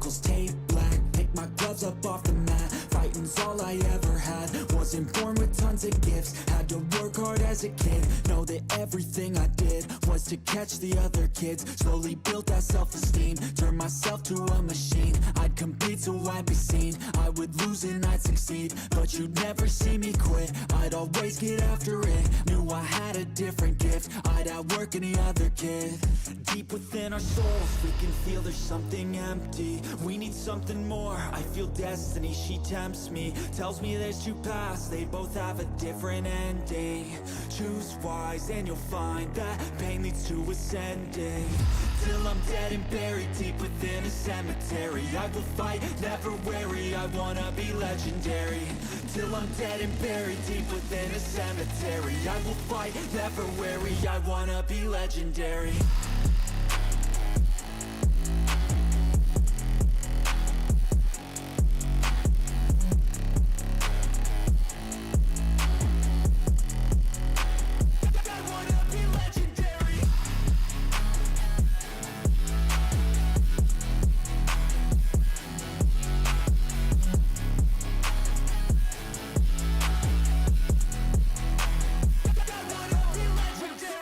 knuckles taped black. Pick my gloves up off the mat. Fighting's all I ever had. Wasn't born with tons of gifts. Had to work hard as a kid. Know that everything I did was to catch the other kids. Slowly built that self-esteem. Turned myself to a machine. I'd compete so I'd be seen. I would lose and I'd succeed, but you'd never see me quit. I'd always get after it. Knew I had a different gift. I'd outwork any other kid. Deep within our souls, we can feel there's something empty. We need something more. I feel destiny, she tempts me. Tells me there's two paths, they both have a different ending. Choose wise and you'll find that pain leads to ascending. Till I'm dead and buried deep within a cemetery, I will fight, never weary, I wanna be legendary. Till I'm dead and buried deep within a cemetery, I will fight, never weary, I wanna be legendary.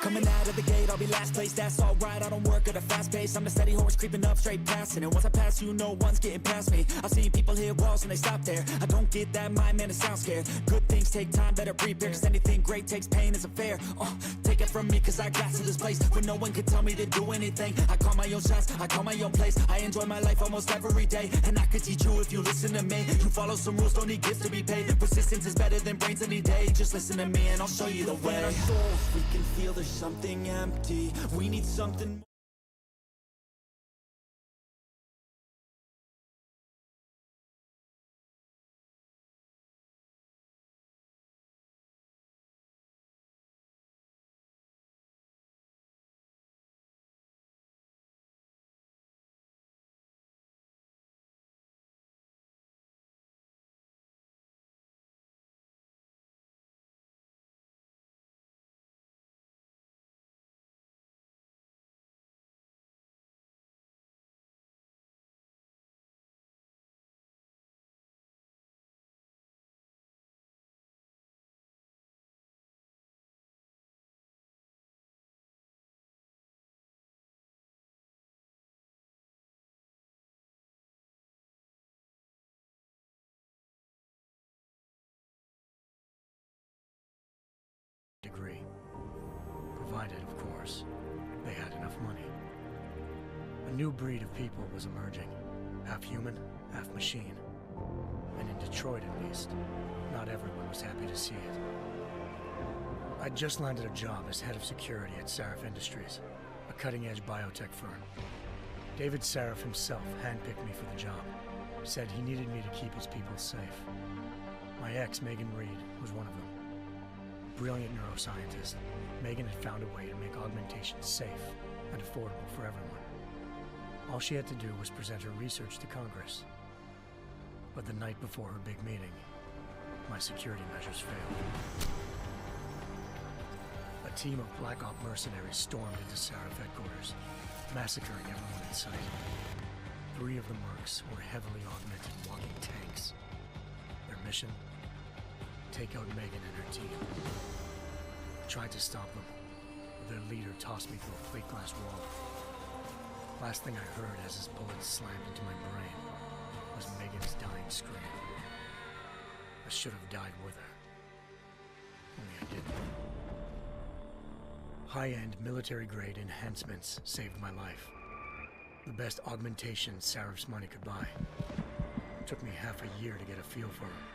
Coming out of the gate, I'll be last place, that's alright. I don't work at a fast pace, I'm a steady horse creeping up straight past it. And once I pass you, no one's getting past me. I've seen people hit walls and they stop there. I don't get that mind, man, it sounds scared. Good things take time, better prepare, cause anything great takes pain, it's a fair. Take it from me, cause I got to this place where no one can tell me to do anything. I call my own shots, I call my own place. I enjoy my life almost every day, and I could teach you if you listen to me. You follow some rules, don't need gifts to be paid. Persistence is better than brains any day. Just listen to me and I'll show you the way. Within our souls, we can feel there's something empty. We need something more. Degree. Provided, of course, they had enough money. A new breed of people was emerging. Half human, half machine. And in Detroit, at least, not everyone was happy to see it. I'd just landed a job as head of security at Sarif Industries, a cutting-edge biotech firm. David Sarif himself handpicked me for the job. Said he needed me to keep his people safe. My ex, Megan Reed, was one of them. Brilliant neuroscientist, Megan had found a way to make augmentation safe and affordable for everyone. All she had to do was present her research to Congress. But the night before her big meeting, my security measures failed. A team of Black Op mercenaries stormed into Sarif headquarters, massacring everyone in sight. 3 of the mercs were heavily augmented walking tanks. Their mission? Take out Megan and her team. I tried to stop them, but their leader tossed me through a plate glass wall. Last thing I heard as his bullets slammed into my brain was Megan's dying scream. I should have died with her. Only I didn't. High-end military-grade enhancements saved my life. The best augmentation Sarif's money could buy. It took me half a year to get a feel for them.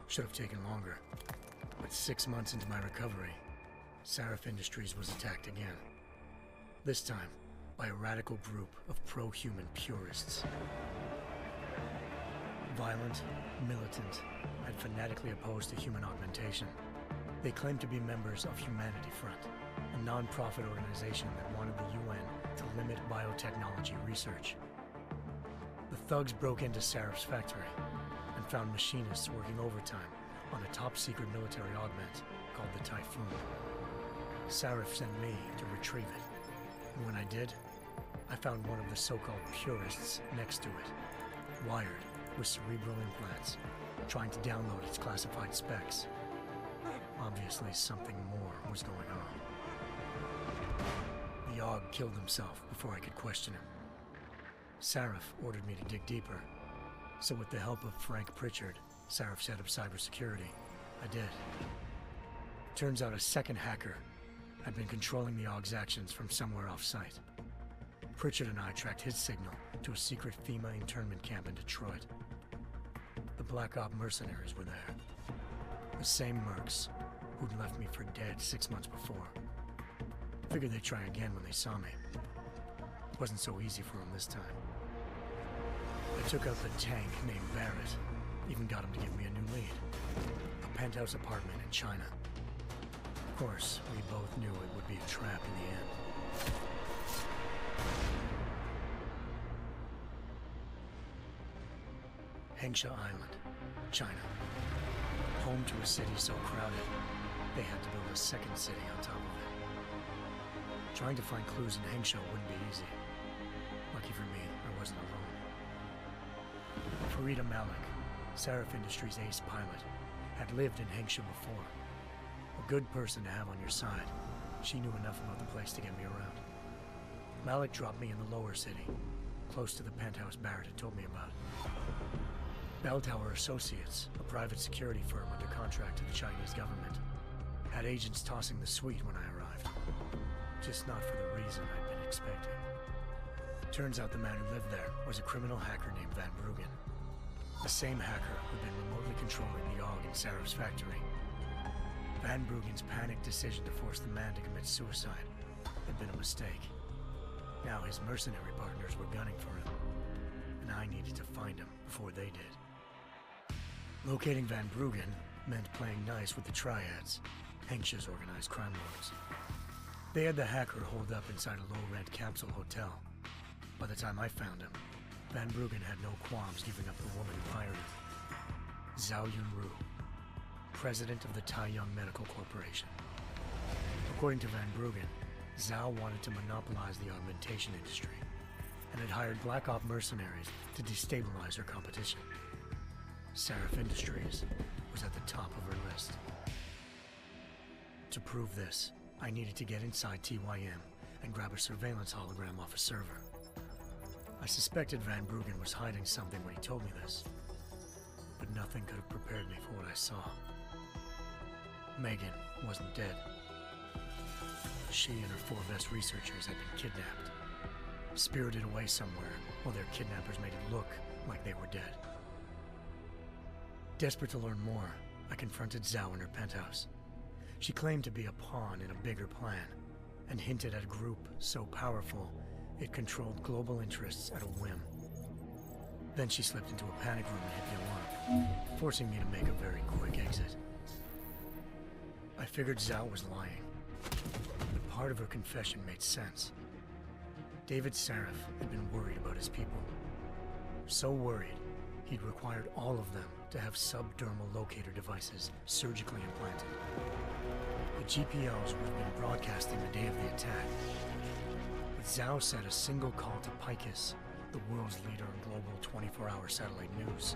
Should have taken longer. But 6 months into my recovery, Sarif Industries was attacked again. This time, by a radical group of pro-human purists. Violent, militant, and fanatically opposed to human augmentation. They claimed to be members of Humanity Front, a non-profit organization that wanted the UN to limit biotechnology research. The thugs broke into Sarif's factory and found machinists working overtime on a top-secret military augment called the Typhoon. Sarif sent me to retrieve it, and when I did, I found one of the so-called purists next to it, wired with cerebral implants, trying to download its classified specs. Obviously, something more was going on. The Ogg killed himself before I could question him. Sarif ordered me to dig deeper, so with the help of Frank Pritchard, Sarif's head of cybersecurity, I did. Turns out a second hacker had been controlling the Ogg's actions from somewhere off-site. Pritchard and I tracked his signal to a secret FEMA internment camp in Detroit. The Black Op mercenaries were there. The same mercs who'd left me for dead 6 months before. Figured they'd try again when they saw me. Wasn't so easy for them this time. I took out the tank named Barrett, even got him to give me a new lead. A penthouse apartment in China. Of course, we both knew it would be a trap in the end. Hengsha Island, China. Home to a city so crowded, they had to build a second city on top of it. Trying to find clues in Hengsha wouldn't be easy. Lucky for me, I wasn't alone. Farida Malik, Sarif Industries' ace pilot, had lived in Hengsha before. A good person to have on your side. She knew enough about the place to get me around. Malik dropped me in the lower city, close to the penthouse Barrett had told me about. Bell Tower Associates, a private security firm under contract to the Chinese government, had agents tossing the suite when I arrived. Just not for the reason I'd been expecting. Turns out the man who lived there was a criminal hacker named Van Bruggen. The same hacker who'd been remotely controlling the Ogg in Sarif's factory. Van Bruggen's panicked decision to force the man to commit suicide had been a mistake. Now his mercenary partners were gunning for him, and I needed to find him before they did. Locating Van Bruggen meant playing nice with the Triads, Hengsha's organized crime lords. They had the hacker holed up inside a low-rent capsule hotel. By the time I found him, Van Bruggen had no qualms giving up the woman who hired him. Zhao Yunru, president of the Taiyang Medical Corporation. According to Van Bruggen, Zhao wanted to monopolize the augmentation industry and had hired Black Op mercenaries to destabilize her competition. Sarif Industries was at the top of her list. To prove this, I needed to get inside TYM and grab a surveillance hologram off a server. I suspected Van Bruggen was hiding something when he told me this, but nothing could have prepared me for what I saw. Megan wasn't dead. She and her 4 best researchers had been kidnapped, spirited away somewhere while their kidnappers made it look like they were dead. Desperate to learn more, I confronted Zhao in her penthouse. She claimed to be a pawn in a bigger plan, and hinted at a group so powerful it controlled global interests at a whim. Then she slipped into a panic room and hit the alarm, forcing me to make a very quick exit. I figured Zhao was lying, but part of her confession made sense. David Sarif had been worried about his people. So worried, he'd required all of them to have subdermal locator devices surgically implanted. The GPOs would have been broadcasting the day of the attack. But Zhao said a single call to Picus, the world's leader in global 24-hour satellite news,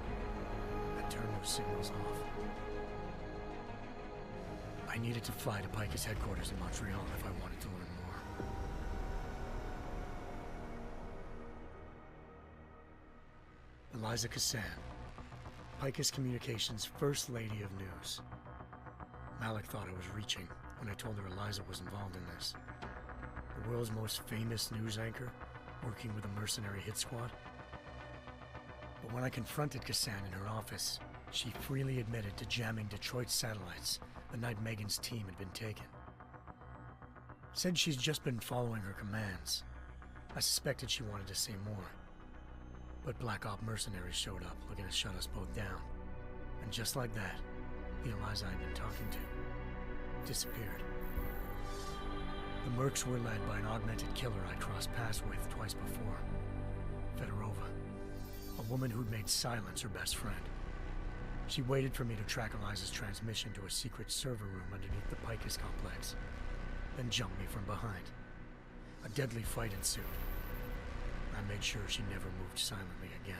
had turned those signals off. I needed to fly to Picus headquarters in Montreal if I wanted to learn more. Eliza Cassan, Picus Communications' First Lady of News. Malik thought I was reaching when I told her Eliza was involved in this. The world's most famous news anchor, working with a mercenary hit squad. But when I confronted Cassan in her office, she freely admitted to jamming Detroit's satellites the night Megan's team had been taken. Said she's just been following her commands. I suspected she wanted to say more. But Black Op mercenaries showed up looking to shut us both down. And just like that, the Eliza I'd been talking to disappeared. The mercs were led by an augmented killer I'd crossed paths with twice before, Fedorova, a woman who'd made silence her best friend. She waited for me to track Eliza's transmission to a secret server room underneath the Picus complex, then jumped me from behind. A deadly fight ensued. I made sure she never moved silently again.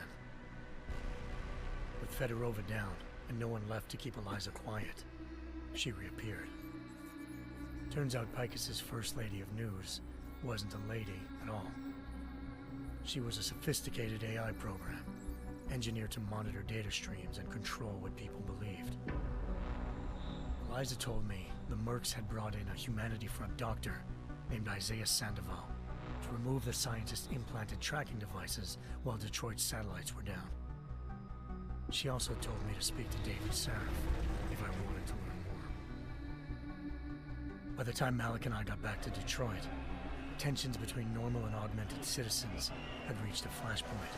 With Fedorova down, and no one left to keep Eliza quiet, she reappeared. Turns out Picus's First Lady of News wasn't a lady at all. She was a sophisticated AI program, engineered to monitor data streams and control what people believed. Eliza told me the Mercs had brought in a Humanity Front doctor named Isaiah Sandoval to remove the scientist's implanted tracking devices while Detroit's satellites were down. She also told me to speak to David Sarif if I wanted to learn more. By the time Malik and I got back to Detroit, tensions between normal and augmented citizens had reached a flashpoint.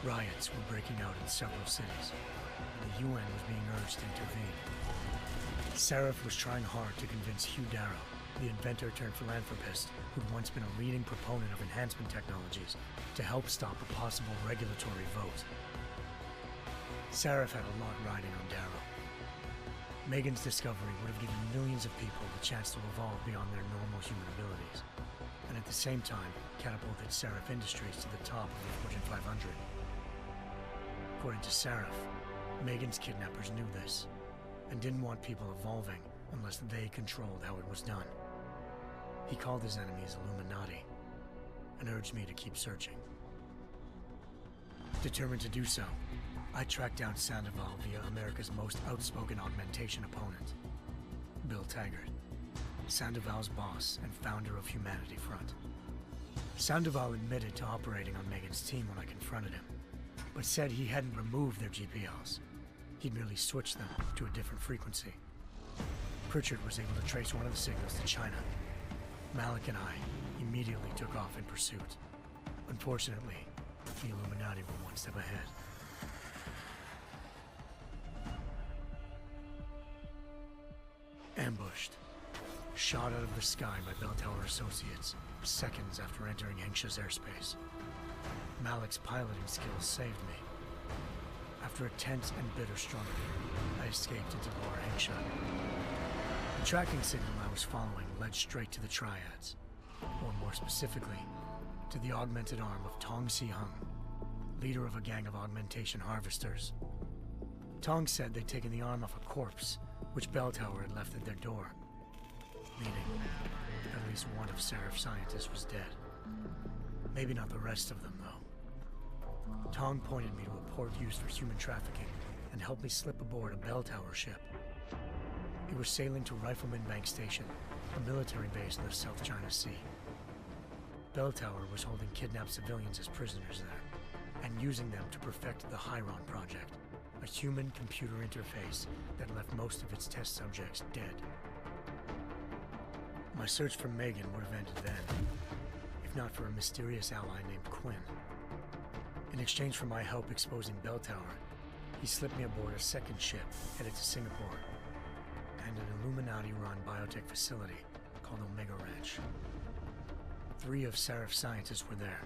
Riots were breaking out in several cities, and the UN was being urged to intervene. Sarif was trying hard to convince Hugh Darrow, the inventor-turned-philanthropist who'd once been a leading proponent of enhancement technologies, to help stop a possible regulatory vote. Sarif had a lot riding on Darrow. Megan's discovery would have given millions of people the chance to evolve beyond their normal human abilities, and at the same time catapulted Sarif Industries to the top of the Fortune 500. According to Sarif, Megan's kidnappers knew this, and didn't want people evolving unless they controlled how it was done. He called his enemies Illuminati, and urged me to keep searching. Determined to do so, I tracked down Sandoval via America's most outspoken augmentation opponent, Bill Taggart, Sandoval's boss and founder of Humanity Front. Sandoval admitted to operating on Megan's team when I confronted him, but said he hadn't removed their GPLs. He'd merely switched them to a different frequency. Pritchard was able to trace one of the signals to China. Malik and I immediately took off in pursuit. Unfortunately, the Illuminati were one step ahead. Ambushed. Shot out of the sky by Bell Tower Associates, seconds after entering Hengsha's airspace. Malik's piloting skills saved me. After a tense and bitter struggle, I escaped into Lower Hengsha. The tracking signal I was following led straight to the Triads, or more specifically, to the augmented arm of Tong Si-hung, leader of a gang of augmentation harvesters. Tong said they'd taken the arm off a corpse, which Bell Tower had left at their door, meaning at least one of Sarif's scientists was dead. Maybe not the rest of them, though. Tong pointed me to a port used for human trafficking and helped me slip aboard a Bell Tower ship. It was sailing to Rifleman Bank Station, a military base in the South China Sea. Bell Tower was holding kidnapped civilians as prisoners there, and using them to perfect the Hyron Project, a human-computer interface that left most of its test subjects dead. My search for Megan would have ended then, if not for a mysterious ally named Quinn. In exchange for my help exposing Bell Tower, he slipped me aboard a second ship headed to Singapore and an Illuminati-run biotech facility called Omega Ranch. 3 of Sarif's scientists were there,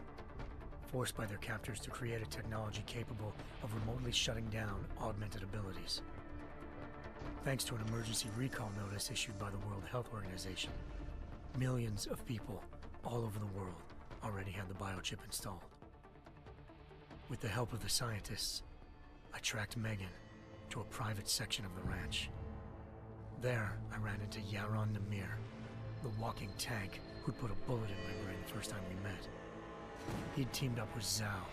forced by their captors to create a technology capable of remotely shutting down augmented abilities. Thanks to an emergency recall notice issued by the World Health Organization, millions of people all over the world already had the biochip installed. With the help of the scientists, I tracked Megan to a private section of the ranch. There, I ran into Yaron Namir, the walking tank who'd put a bullet in my brain the first time we met. He'd teamed up with Zhao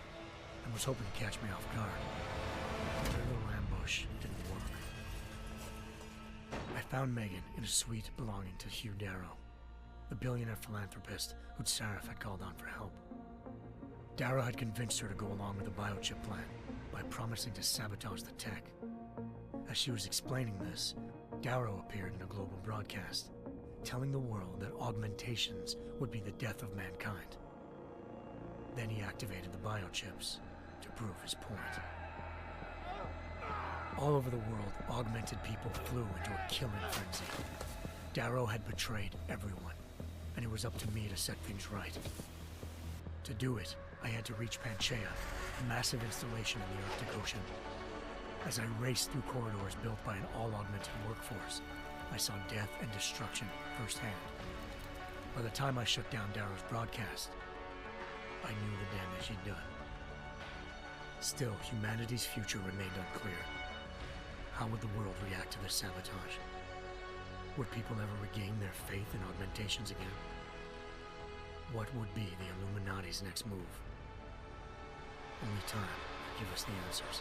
and was hoping to catch me off guard. But their little ambush didn't work. I found Megan in a suite belonging to Hugh Darrow, the billionaire philanthropist who'd Sarif had called on for help. Darrow had convinced her to go along with the biochip plan by promising to sabotage the tech. As she was explaining this, Darrow appeared in a global broadcast, telling the world that augmentations would be the death of mankind. Then he activated the biochips to prove his point. All over the world, augmented people flew into a killing frenzy. Darrow had betrayed everyone, and it was up to me to set things right. To do it, I had to reach Panchaea, a massive installation in the Arctic Ocean. As I raced through corridors built by an all-augmented workforce, I saw death and destruction firsthand. By the time I shut down Darrow's broadcast, I knew the damage he'd done. Still, humanity's future remained unclear. How would the world react to their sabotage? Would people ever regain their faith in augmentations again? What would be the Illuminati's next move? Only time could give us the answers.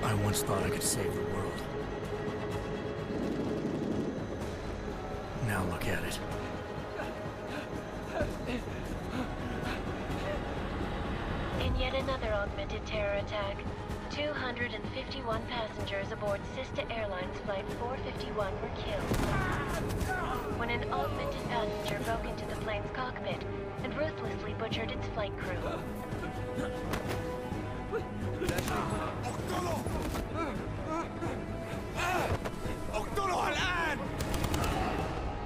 I once thought I could save the world. Now look at it. In yet another augmented terror attack, 251 passengers aboard Sister Airlines Flight 451 were killed when an augmented passenger broke into the plane's cockpit and ruthlessly butchered its flight crew.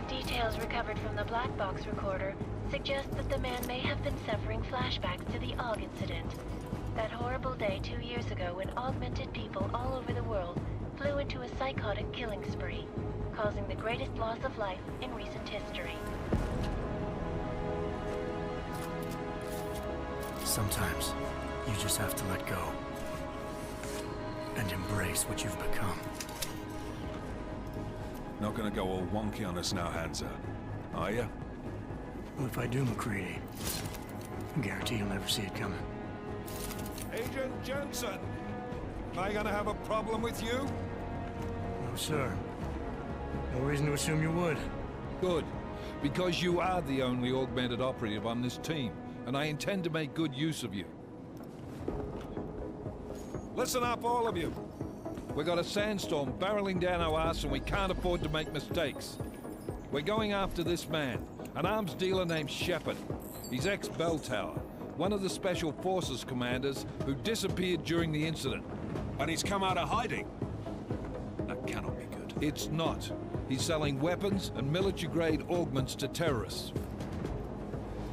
Details recovered from the black box recorder suggest that the man may have been suffering flashbacks to the AUG incident. That horrible day 2 years ago when augmented people all over the world flew into a psychotic killing spree, causing the greatest loss of life in recent history. Sometimes, you just have to let go. And embrace what you've become. Not gonna go all wonky on us now, Hansa, are ya? Well, if I do, McCready, I guarantee you'll never see it coming. Agent Jensen! Am I gonna have a problem with you? No, sir. No reason to assume you would. Good. Because you are the only augmented operative on this team, and I intend to make good use of you. Listen up, all of you. We got a sandstorm barreling down our arse and we can't afford to make mistakes. We're going after this man, an arms dealer named Shepard. He's ex-Bell Tower, one of the Special Forces commanders who disappeared during the incident. And he's come out of hiding. That cannot be good. It's not. He's selling weapons and military-grade augments to terrorists.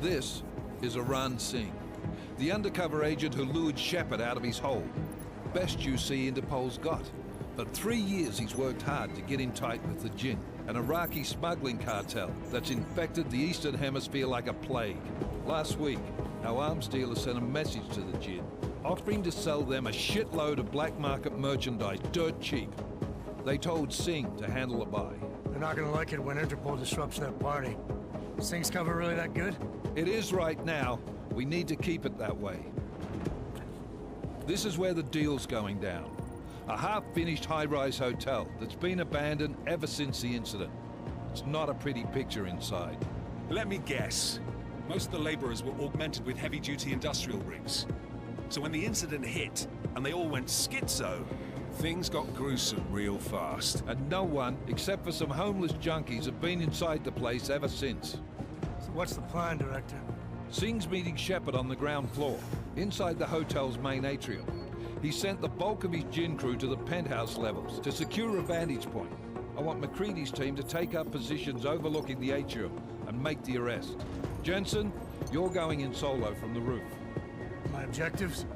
This is Aran Singh, the undercover agent who lured Shepard out of his hole. Best you see Interpol's got. For 3 years he's worked hard to get him tight with the Jinn, an Iraqi smuggling cartel that's infected the Eastern Hemisphere like a plague. Last week, our arms dealer sent a message to the Jinn, offering to sell them a shitload of black market merchandise dirt cheap. They told Singh to handle the buy. They're not gonna like it when Interpol disrupts their party. Singh's cover really that good? It is right now. We need to keep it that way. This is where the deal's going down. A half-finished high-rise hotel that's been abandoned ever since the incident. It's not a pretty picture inside. Let me guess. Most of the laborers were augmented with heavy-duty industrial rigs. So when the incident hit, and they all went schizo, things got gruesome real fast. And no one, except for some homeless junkies, have been inside the place ever since. So what's the plan, Director? Singh's meeting Shepard on the ground floor, inside the hotel's main atrium. He sent the bulk of his Jinn crew to the penthouse levels to secure a vantage point. I want McCready's team to take up positions overlooking the atrium and make the arrest. Jensen, you're going in solo from the roof. My objectives?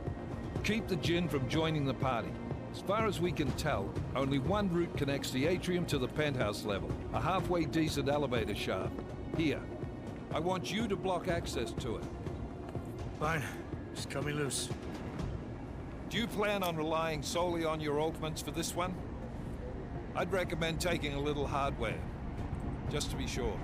Keep the Jinn from joining the party. As far as we can tell, only one route connects the atrium to the penthouse level, a halfway decent elevator shaft. Here. I want you to block access to it. Fine. Just cut me loose. Do you plan on relying solely on your augments for this one? I'd recommend taking a little hardware, just to be sure.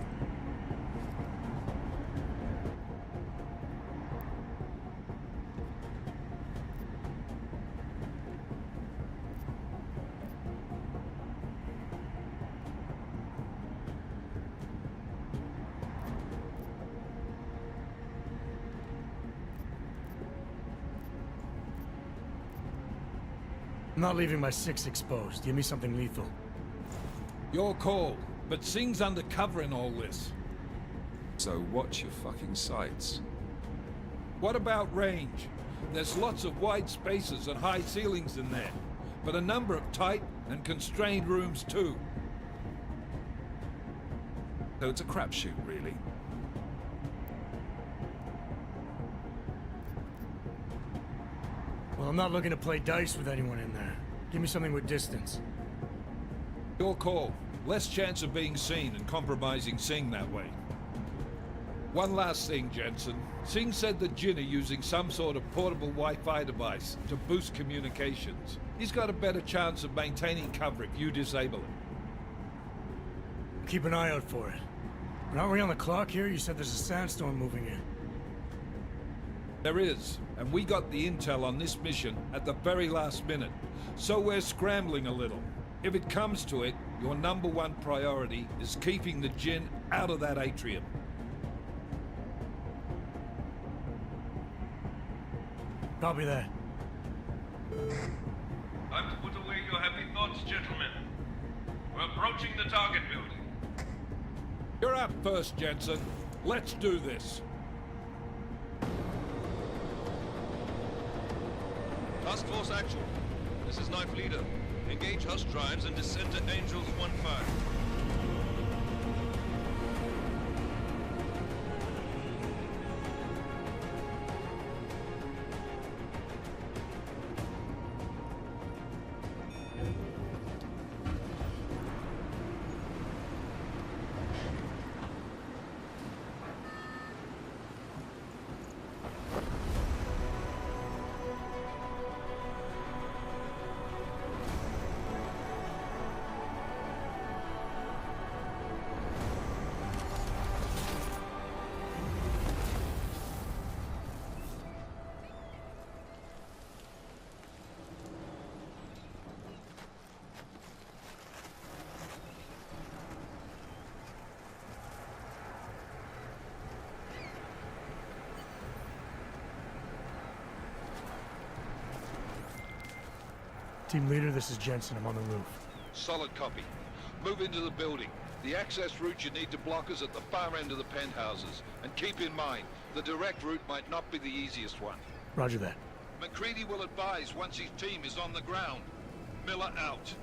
I'm not leaving my 6 exposed. Give me something lethal. Your call, but Singh's undercover in all this. So watch your fucking sights. What about range? There's lots of wide spaces and high ceilings in there. but a number of tight and constrained rooms too. So it's a crapshoot, really. Well, I'm not looking to play dice with anyone in there. Give me something with distance. Your call. Less chance of being seen and compromising Singh that way. One last thing, Jensen. Singh said that Jin are using some sort of portable Wi-Fi device to boost communications. He's got a better chance of maintaining cover if you disable it. Keep an eye out for it. But aren't we on the clock here? You said there's a sandstorm moving in. There is, and we got the intel on this mission at the very last minute, so we're scrambling a little. If it comes to it, your #1 priority is keeping the Jinn out of that atrium. Copy that. Time to put away your happy thoughts, gentlemen. We're approaching the target building. You're up first, Jensen. Let's do this. Task Force Actual. This is Knife Leader. Engage Hush drives and descend to Angels 1-5. Team leader, this is Jensen. I'm on the roof. Solid copy. Move into the building. The access route you need to block is at the far end of the penthouses. And keep in mind, the direct route might not be the easiest one. Roger that. McCready will advise once his team is on the ground. Miller out.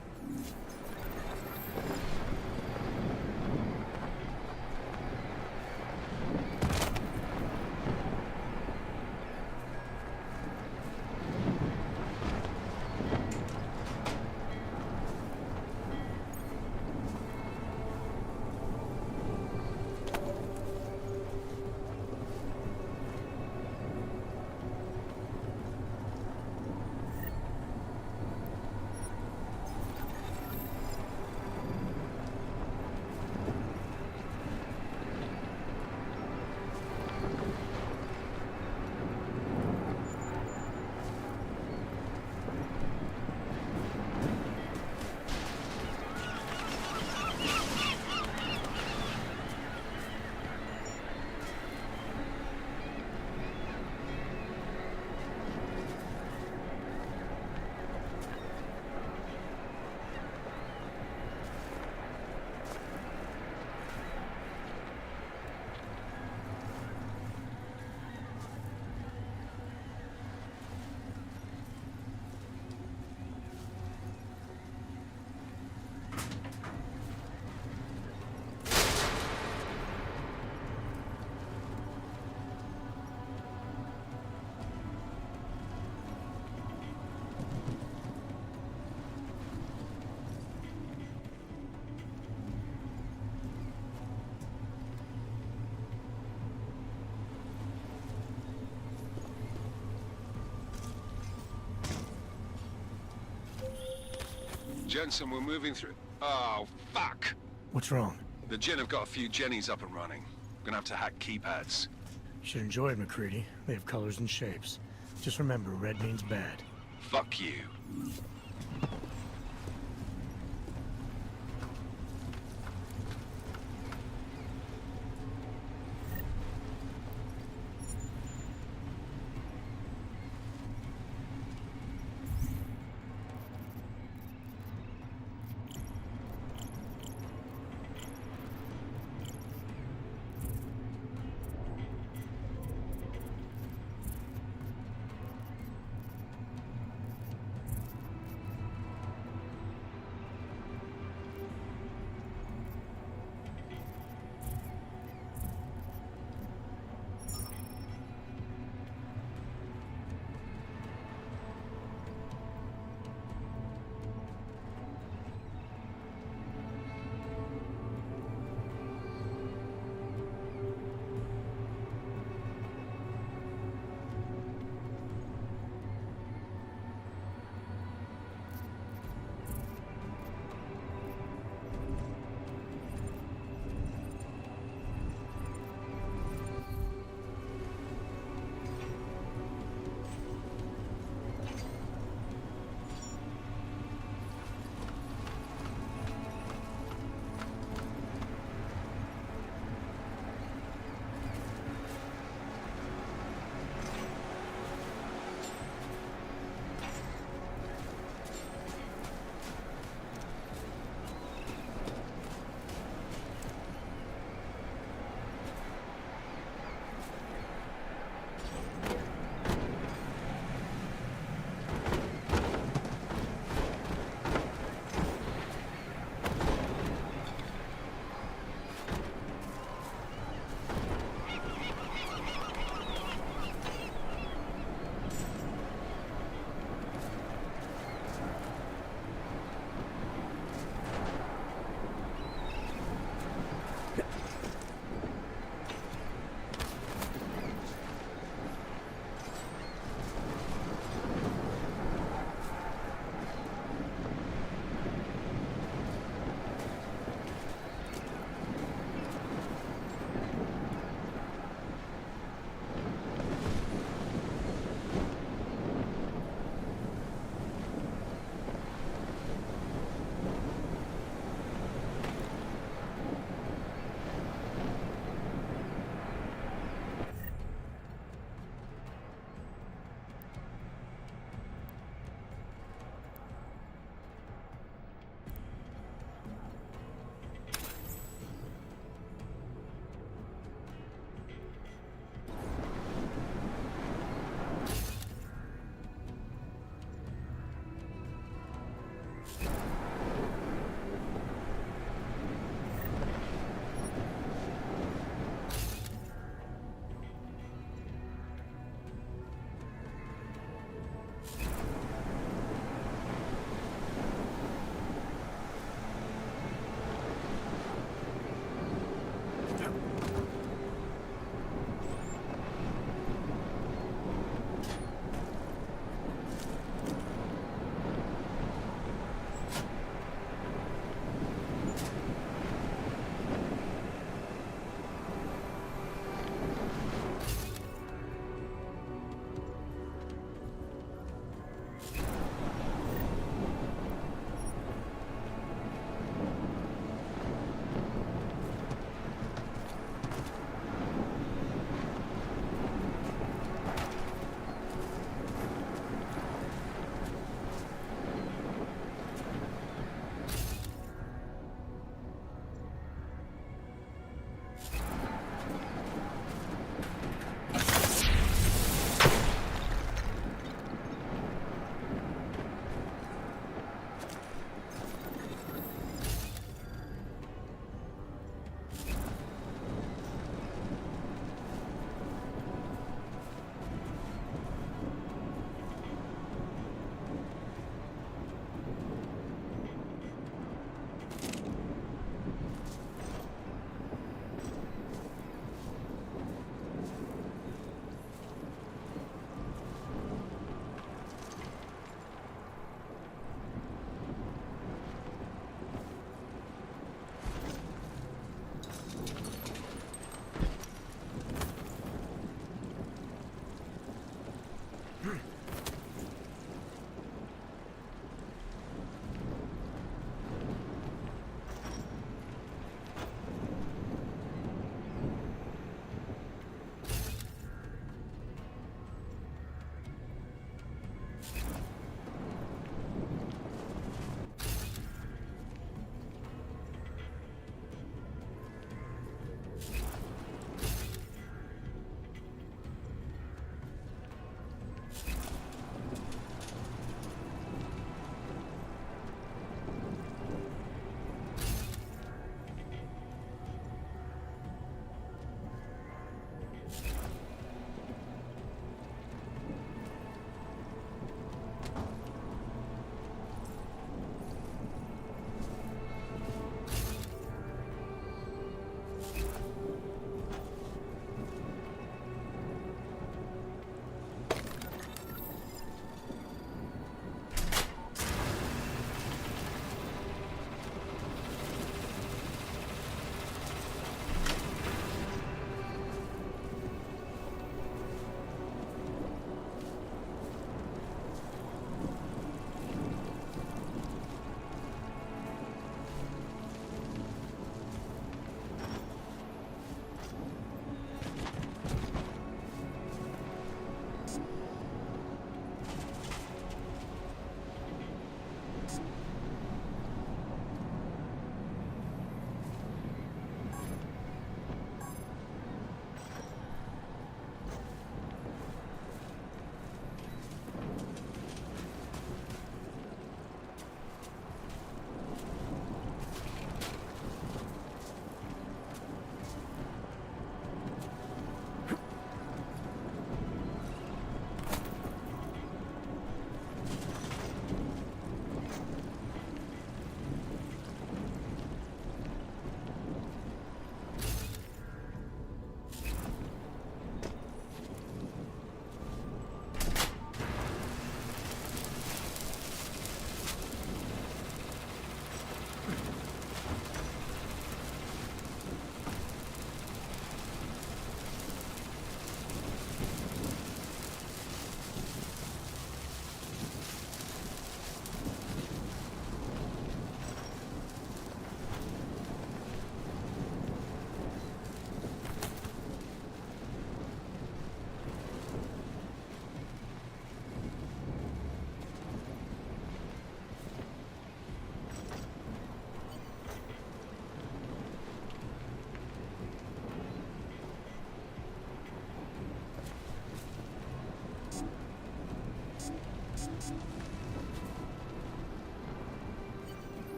Jensen, we're moving through... Oh, fuck! What's wrong? The Jinn have got a few Jennies up and running. Gonna have to hack keypads. You should enjoy it, McCready. They have colors and shapes. Just remember, red means bad. Fuck you.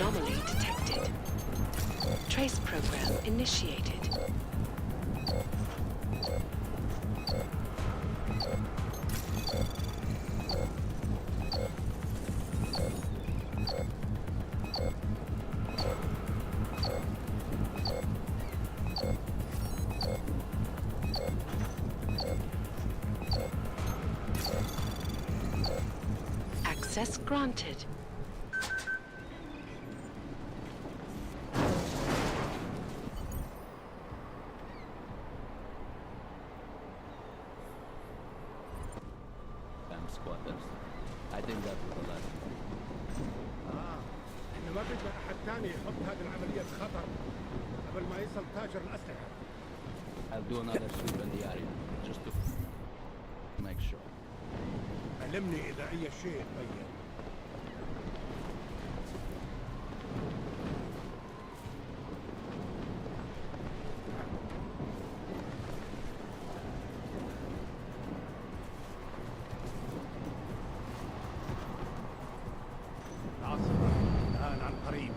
Anomaly detected. Trace program initiated. Access granted. Squatters. I think that was the last. احنا ما بدنا احد تاني يحط هذه العملية بخطر قبل ما يصل تاجر الأسلحة. I'll do another sweep in the area, just to make sure. علمني إذا أي شيء تبين. الآن عن قريب.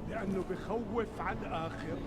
لأنه بخوف على الآخر.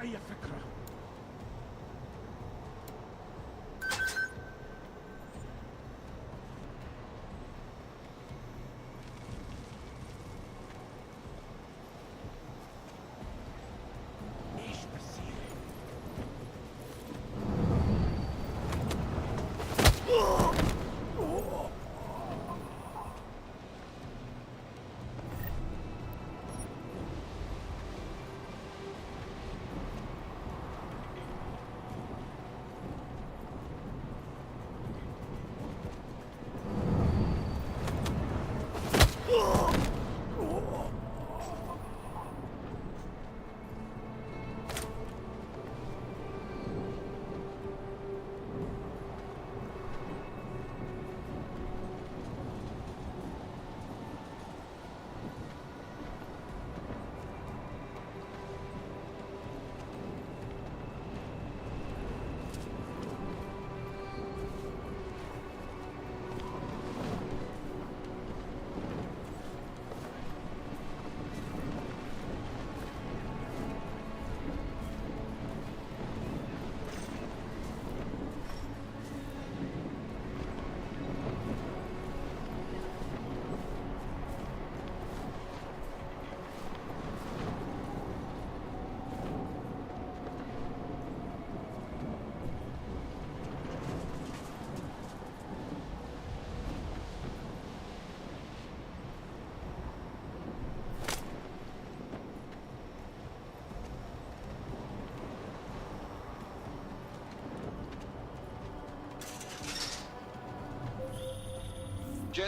أي فكرة. إيش بصير؟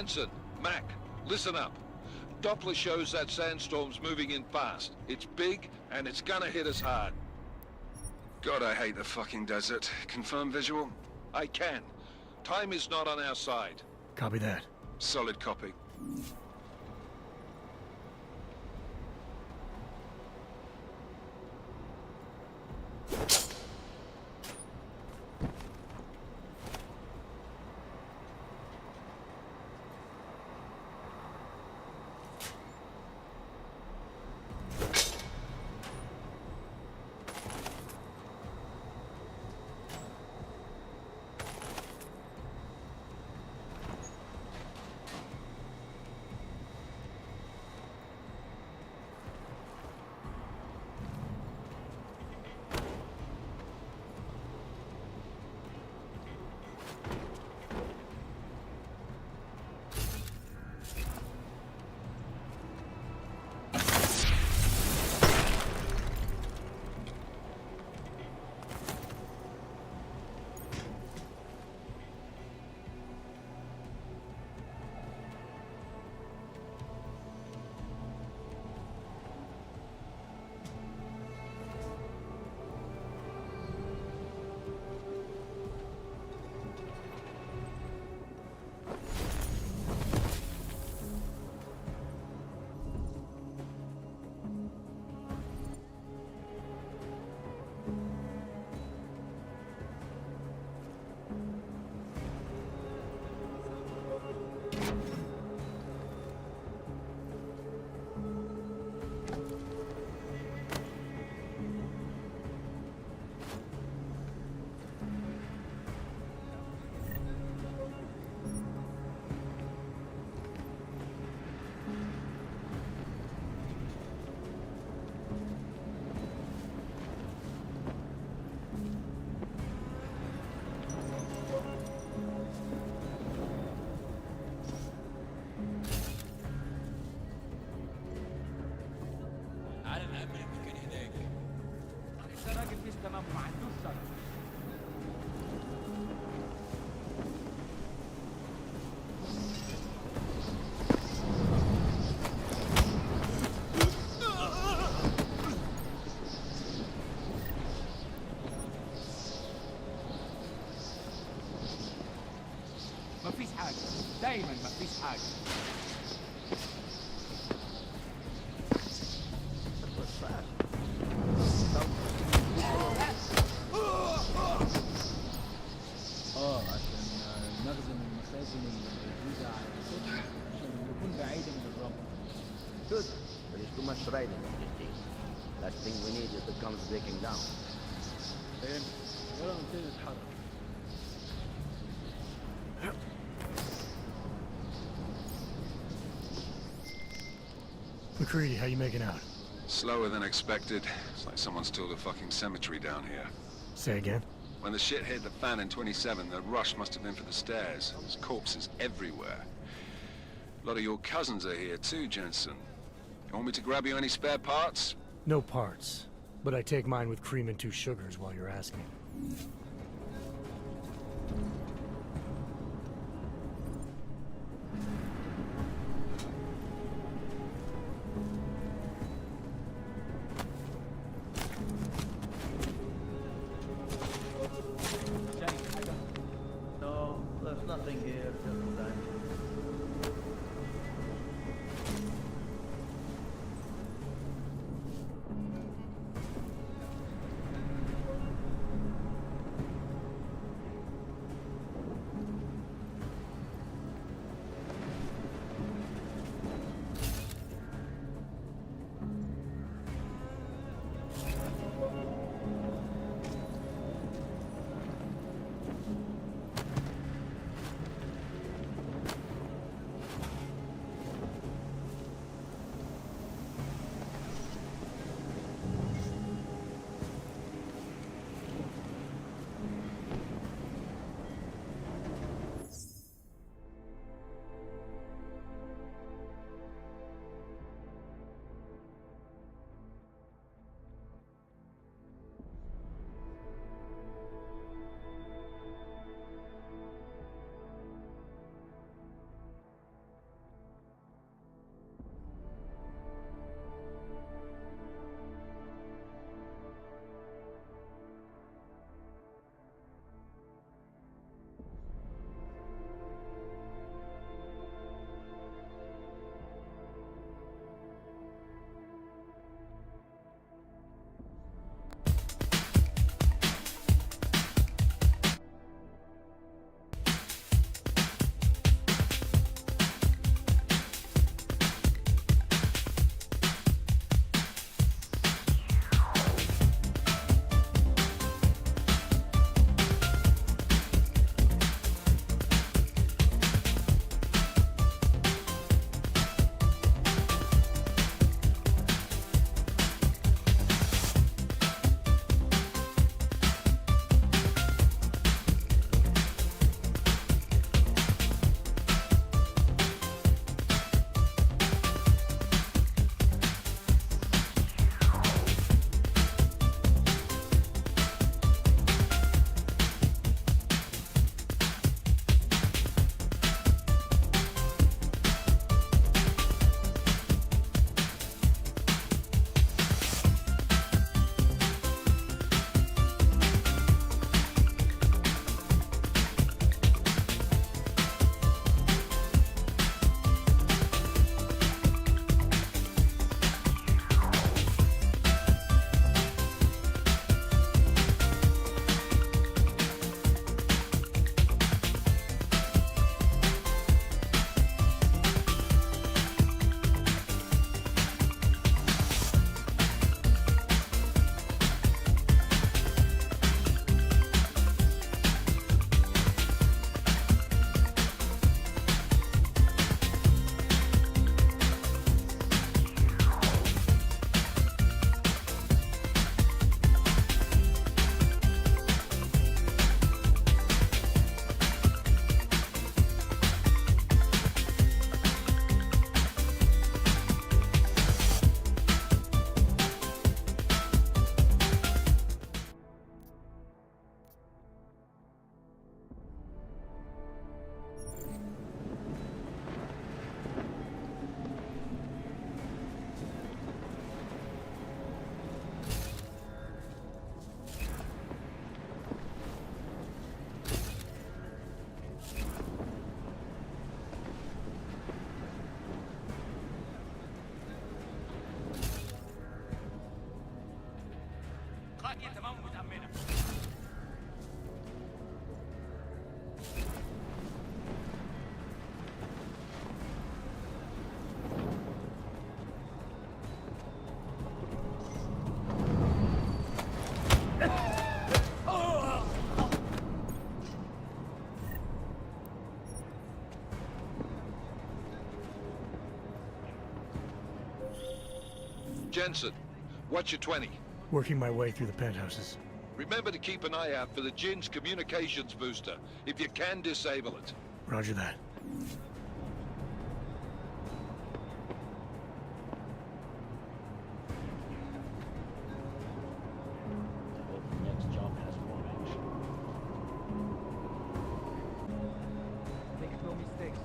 Jensen, Mac, listen up. Doppler shows that sandstorm's moving in fast. It's big, and it's gonna hit us hard. God, I hate the fucking desert. Confirm visual? I can. Time is not on our side. Copy that. Solid copy. مفيش حاجة، دايما مفيش حاجة. عشان نخزن المخازن الموجودة على السطح عشان نكون بعيدا من الرمل. Good, but there's too much terrain in this thing. Last thing we need is the guns breaking down. فين؟ يلا نبتدي نتحرك. McCready, how you making out? Slower than expected. It's like someone's tilled a fucking cemetery down here. Say again? When the shit hit the fan in 27, the rush must have been for the stairs. There's corpses everywhere. A lot of your cousins are here too, Jensen. You want me to grab you any spare parts? No parts. But I take mine with cream and 2 sugars while you're asking. No, there's nothing here. Just that. Jensen, what's your 20? Working my way through the penthouses. Remember to keep an eye out for the Jinn's communications booster. If you can, disable it. Roger that. Next jump has formation. Make no mistakes.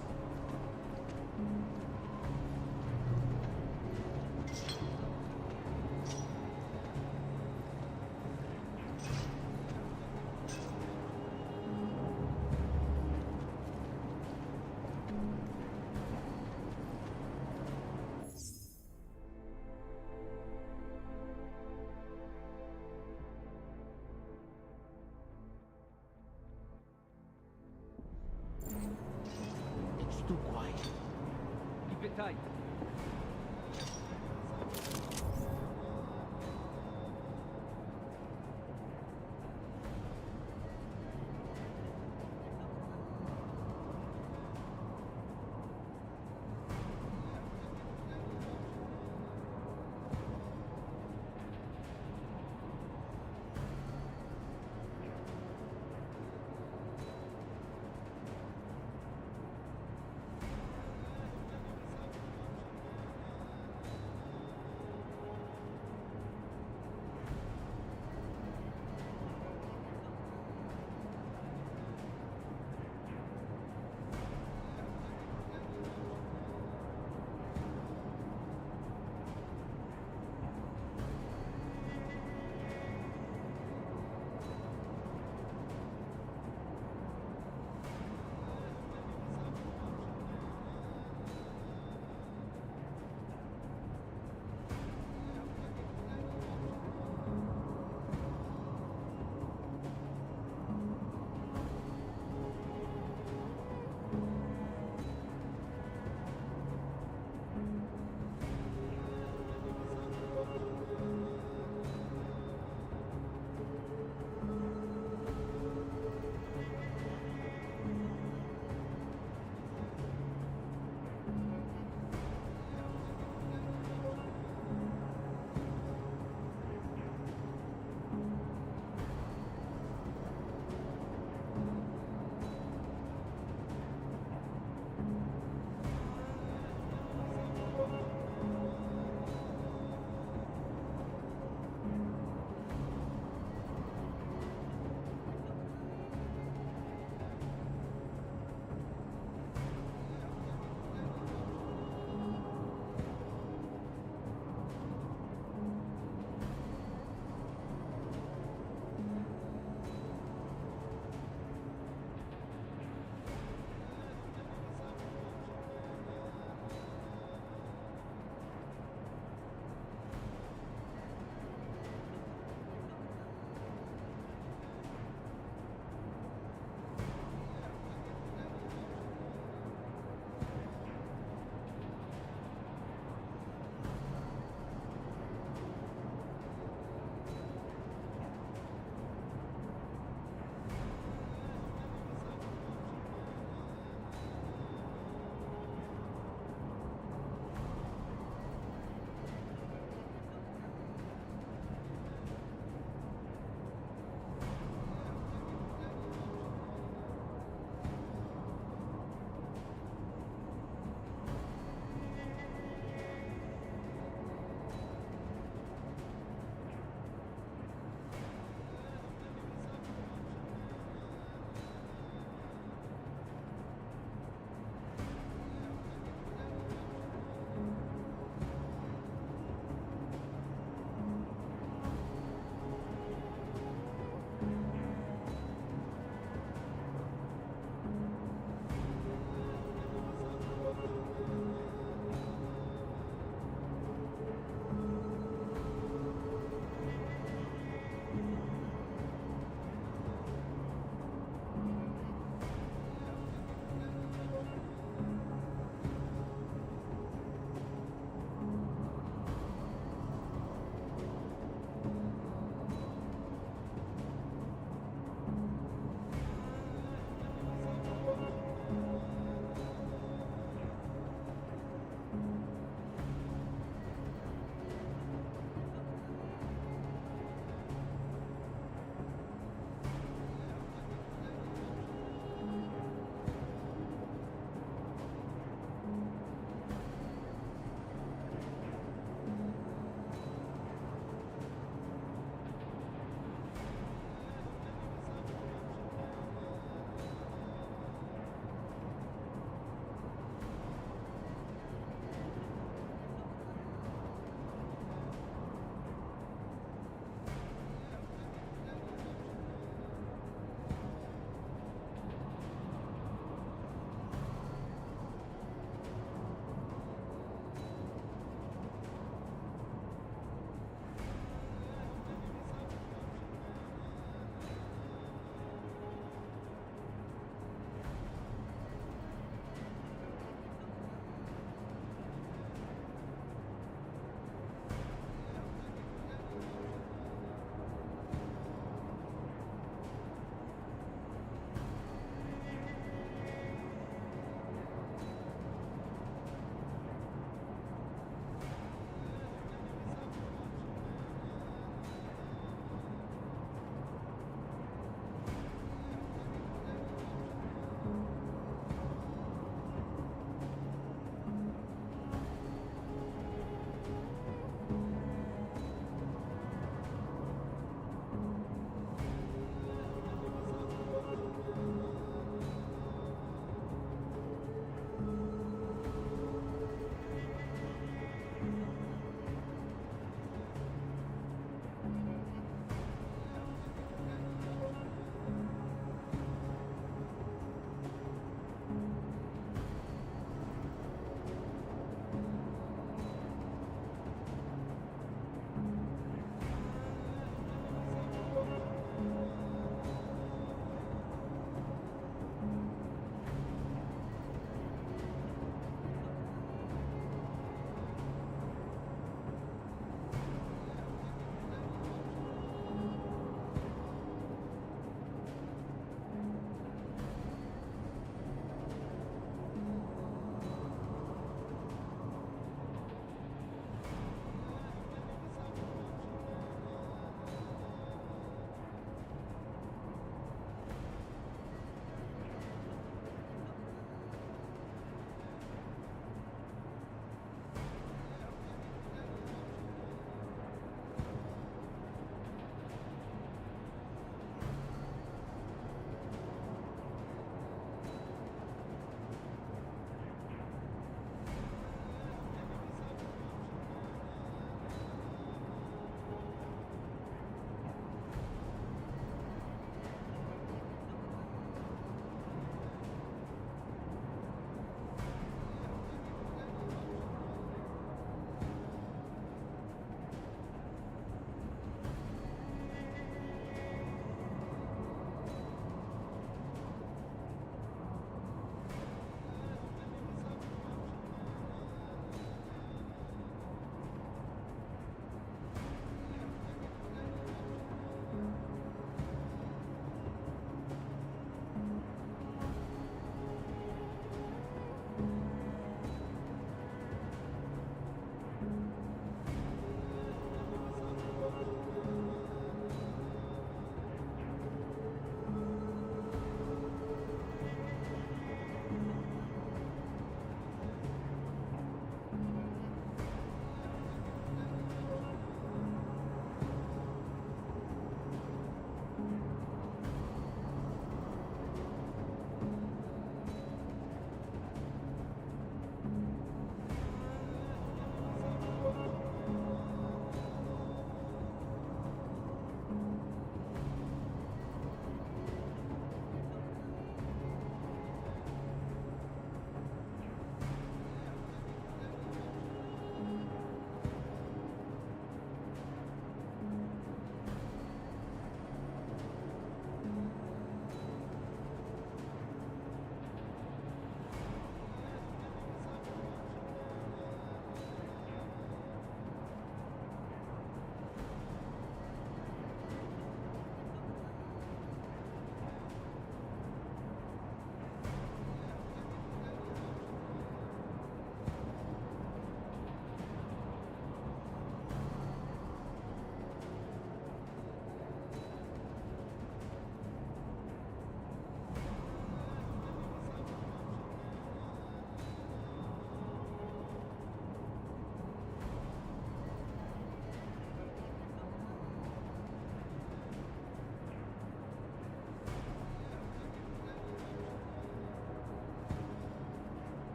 It's too quiet. Keep it tight.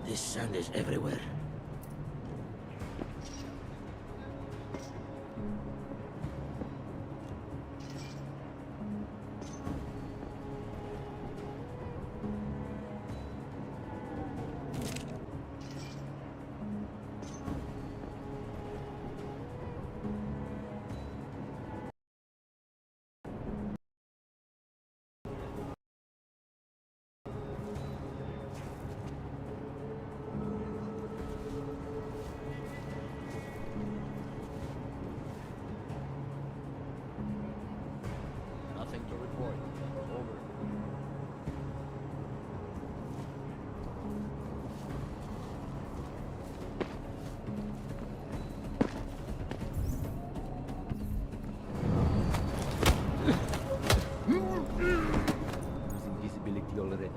This sand is everywhere. Nothing to report. Over. Losing visibility already.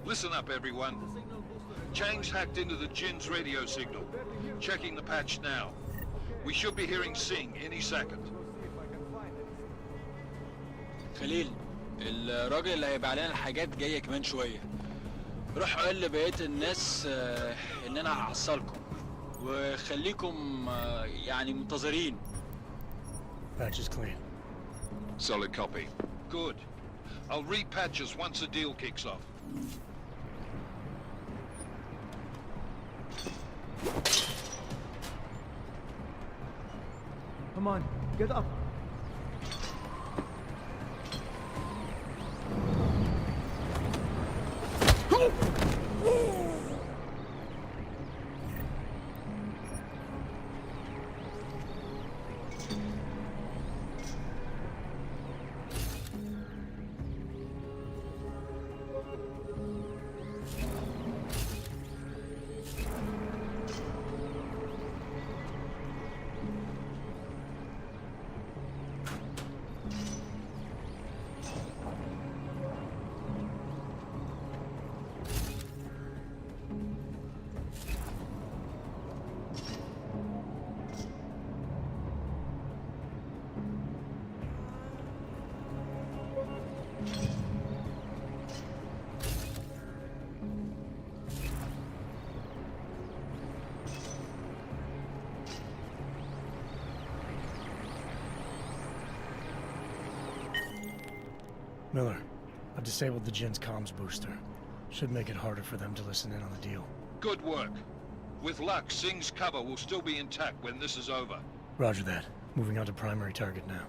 Listen up, everyone. Chang's hacked into the Jin's radio signal. Checking the patch now. We should be hearing Singh any second. خليل الراجل اللي هيبقى علينا الحاجات جاية كمان شوية. روح قول لبقية الناس ان انا هحصلكم وخليكم يعني منتظرين. Patch is clean. Solid copy. Good. I'll repatch us once the deal kicks off. Come on, get up. Miller, I've disabled the Jin's comms booster. Should make it harder for them to listen in on the deal. Good work. With luck, Singh's cover will still be intact when this is over. Roger that. Moving on to primary target now.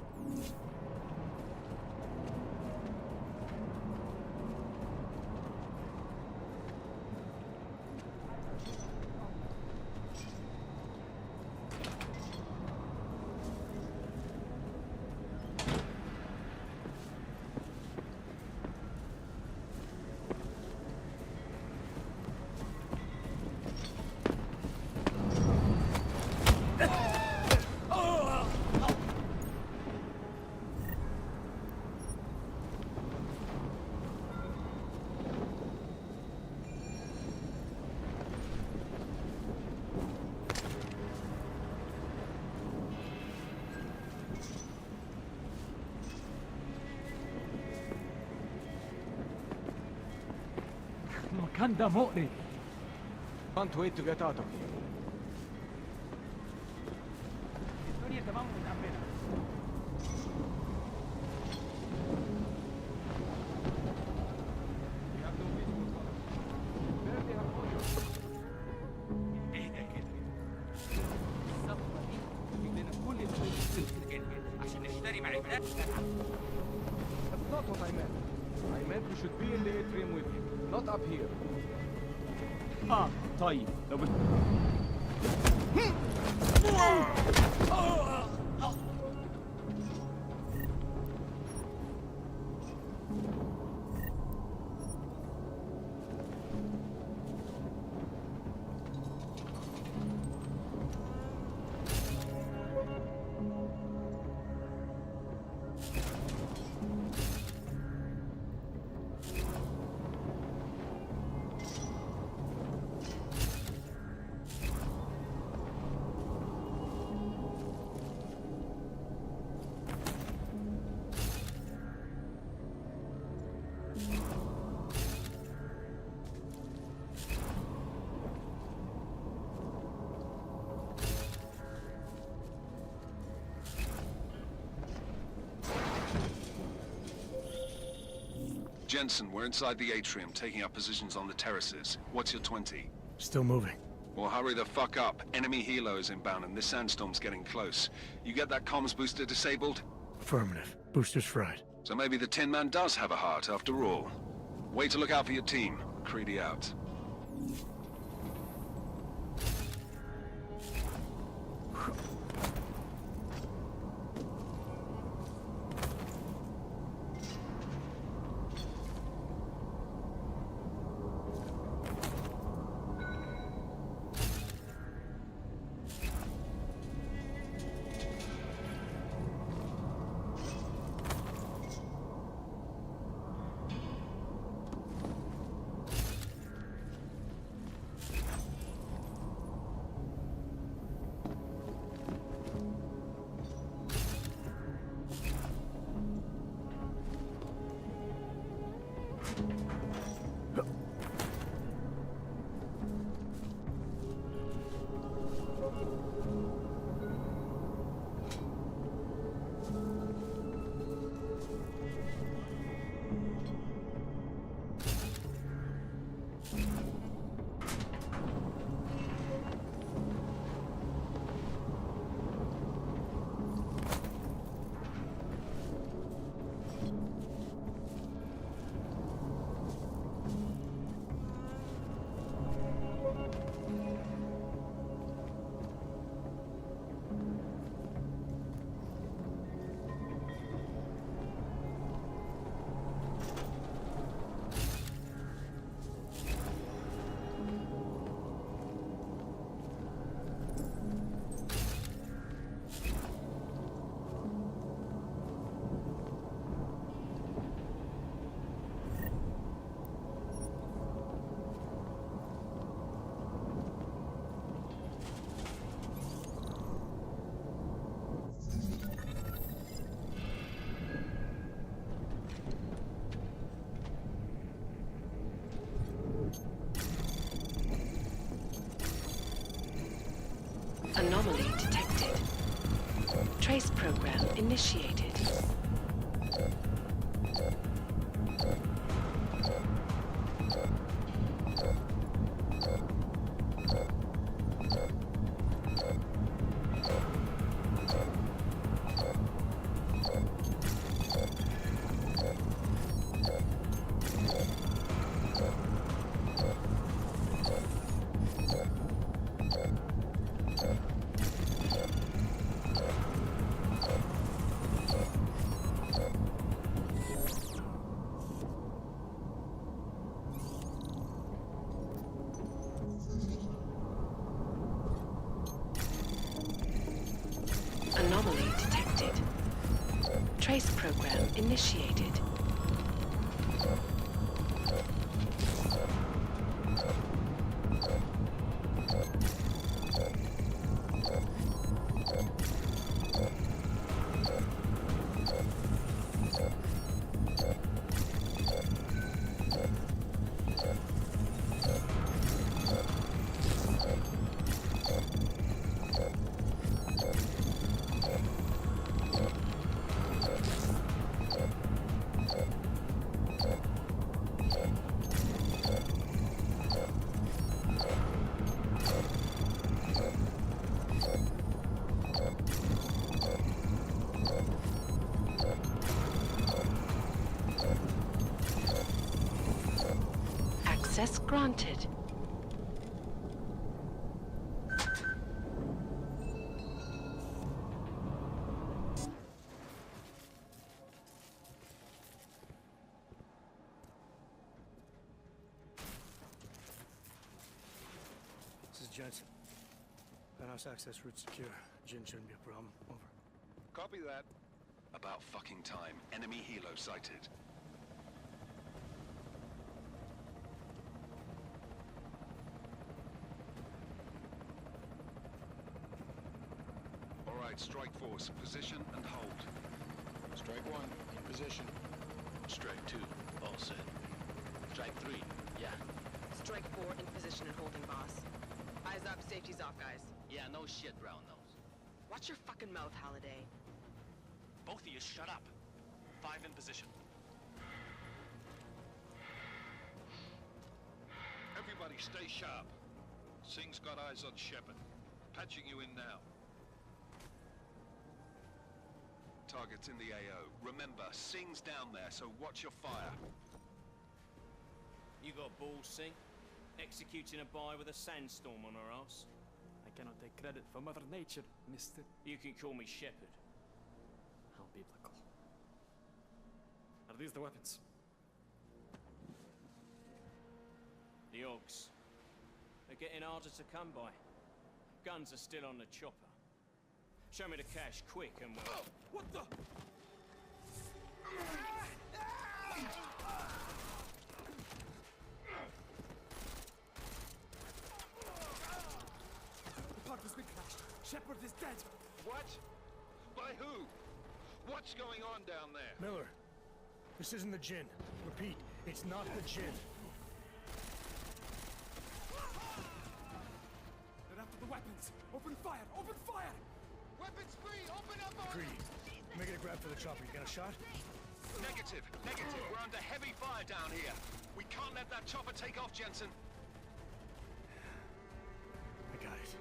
المكان ده مقرف. Can't wait to get out of here. الدنيا تمام متأمنة. ايه ده كده؟ الصفقة دي تجيب لنا كل الفلوس عشان نشتري معدات. That's not what I meant. I meant we should be in the atrium with him, not up here. طيب لو Jensen, we're inside the atrium, taking up positions on the terraces. What's your 20? Still moving. Well, hurry the fuck up. Enemy helo is inbound and this sandstorm's getting close. You get that comms booster disabled? Affirmative. Booster's fried. So maybe the Tin Man does have a heart after all. Way to look out for your team. Creedy out. Anomaly detected. Trace program initiated. Anomaly detected. Trace program initiated. Access granted. This is Jensen. Penthouse access route secure. Jin shouldn't be a problem. Over. Copy that. About fucking time. Enemy helo sighted. All right, strike force. Position and hold. Strike 1, in position. Strike 2, all set. Strike 3, yeah. Strike 4 in position and holding, boss. Eyes up, safety's off, guys. Yeah, no shit, brown nose. Watch your fucking mouth, Halliday. Both of you shut up. 5 in position. Everybody stay sharp. Singh's got eyes on Shepard. Patching you in now. Target's in the AO. Remember, Singh's down there, so watch your fire. You got balls, Singh? Executing a buy with a sandstorm on her ass? I cannot take credit for Mother Nature, mister. You can call me Shepard. How biblical. Are these the weapons? The Ogs. They're getting harder to come by. Guns are still on the chopper. Show me the cash, quick, and we'll... What the? The part has been crashed. Shepard is dead. What? By who? What's going on down there? Miller, this isn't the Jinn. Repeat, it's not the Jinn. They're after the weapons. Open fire! Open fire! Weapons free! Open up on Greedy. Making a grab for the chopper. You got a shot? Negative. Negative. We're under heavy fire down here. We can't let that chopper take off, Jensen. I got it.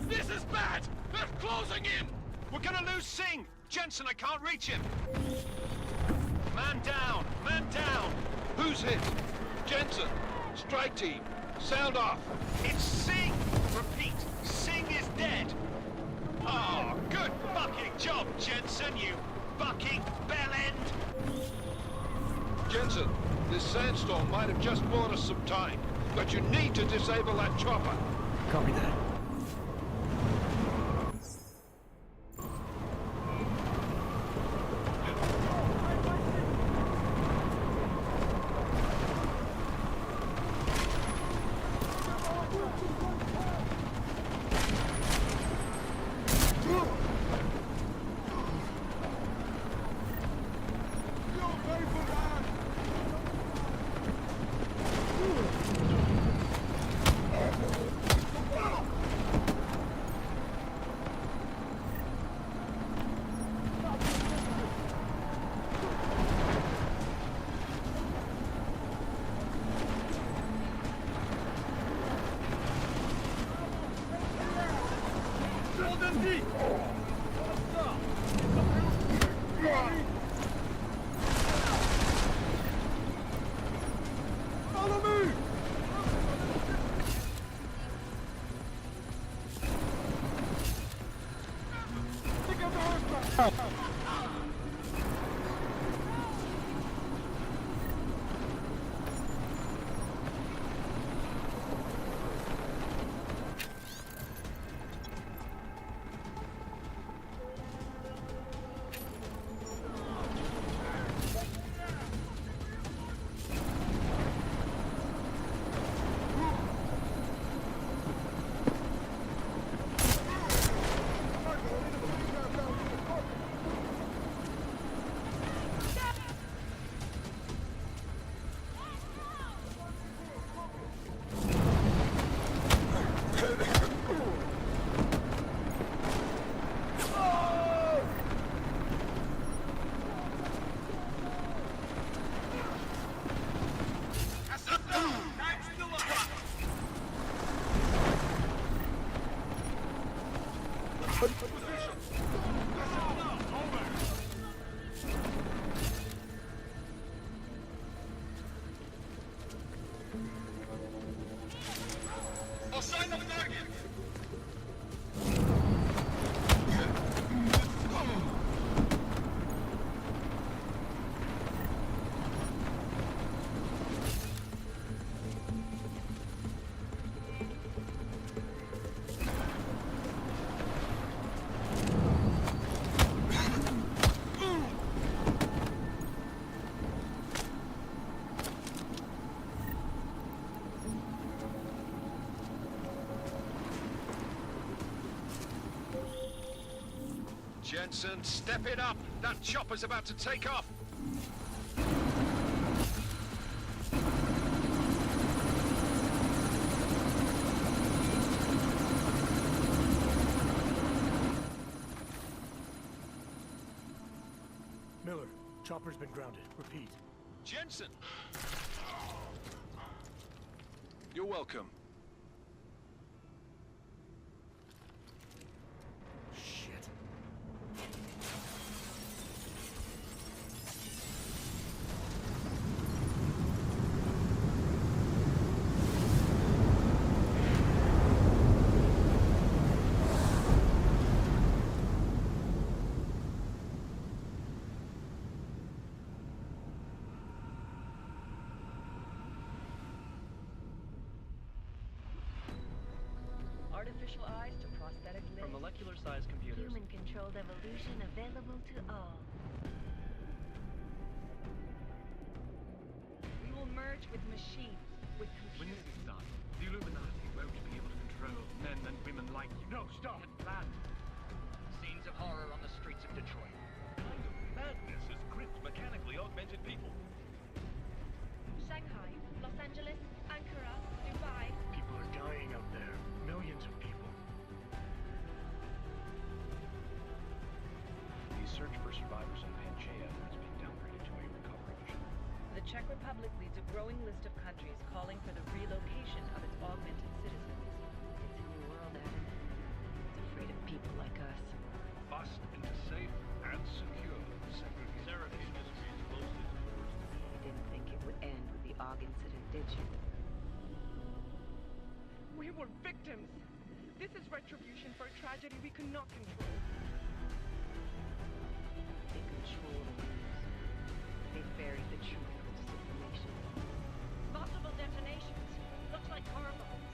This is bad! They're closing in! We're gonna lose Singh! Jensen, I can't reach him! Man down! Man down! Who's hit? Jensen! Strike team! Sound off! It's Singh! Repeat, Singh is dead! Oh, good fucking job, Jensen, you fucking bellend! Jensen, this sandstorm might have just bought us some time, but you need to disable that chopper. Copy that. Jensen, step it up! That chopper's about to take off! Miller, chopper's been grounded. Repeat. Jensen! You're welcome. Shit. Artificial eyes to prosthetic limbs. From molecular-sized computers. Human-controlled evolution available to all. We will merge with machines, with When computers. this is done, the Illuminati won't be able to control men and women like you. No, stop! And plan. Scenes of horror on the streets of Detroit. What kind of madness has gripped mechanically augmented people? Shanghai, Los Angeles, Ankara, Dubai. People are dying out there. Millions of people. The search for survivors in Pangaea has been downgraded to a recovery mission. The Czech Republic leads a growing list of countries calling for the relocation of its augmented citizens. It's a new world, Adam. It's afraid of people like us. Bust into safe and secure segregation. Seraphine Industries closed its doors to You didn't think it would end with the AUG incident, did you? We were victims. This is retribution for a tragedy we could not control. They control the news. They buried the truth with disinformation. Multiple detonations. Looks like car bombs.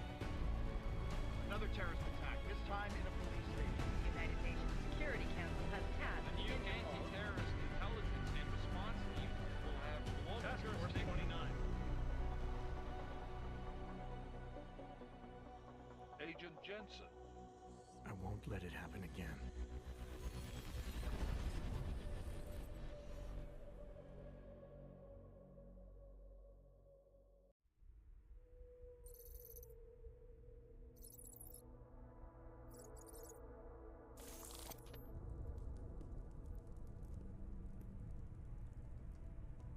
Another terrorist attack, this time in a police station. The United Nations Security Council has tasked The new Interpol. anti-terrorist intelligence and response team will have global jurisdiction. 29. Agent Jensen. I won't let it happen again.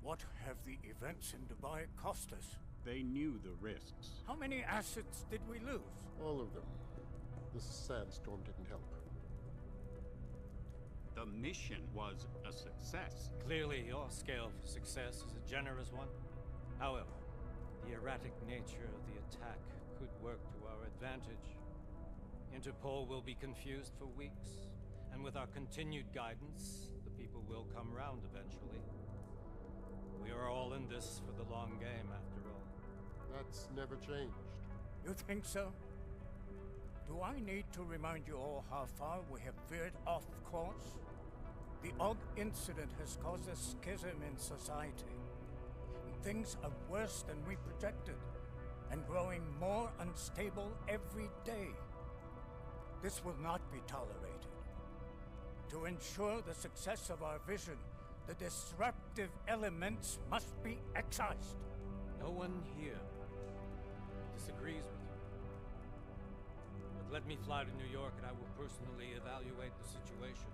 What have the events in Dubai cost us? They knew the risks. How many assets did we lose? All of them. This sandstorm didn't help. The mission was a success. Clearly, your scale for success is a generous one. However, the erratic nature of the attack could work to our advantage. Interpol will be confused for weeks, and with our continued guidance, the people will come round eventually. We are all in this for the long game, after all. That's never changed. You think so? Do I need to remind you all how far we have veered off course? The Og incident has caused a schism in society. Things are worse than we projected, and growing more unstable every day. This will not be tolerated. To ensure the success of our vision, the disruptive elements must be excised. No one here disagrees with you. But let me fly to New York and I will personally evaluate the situation.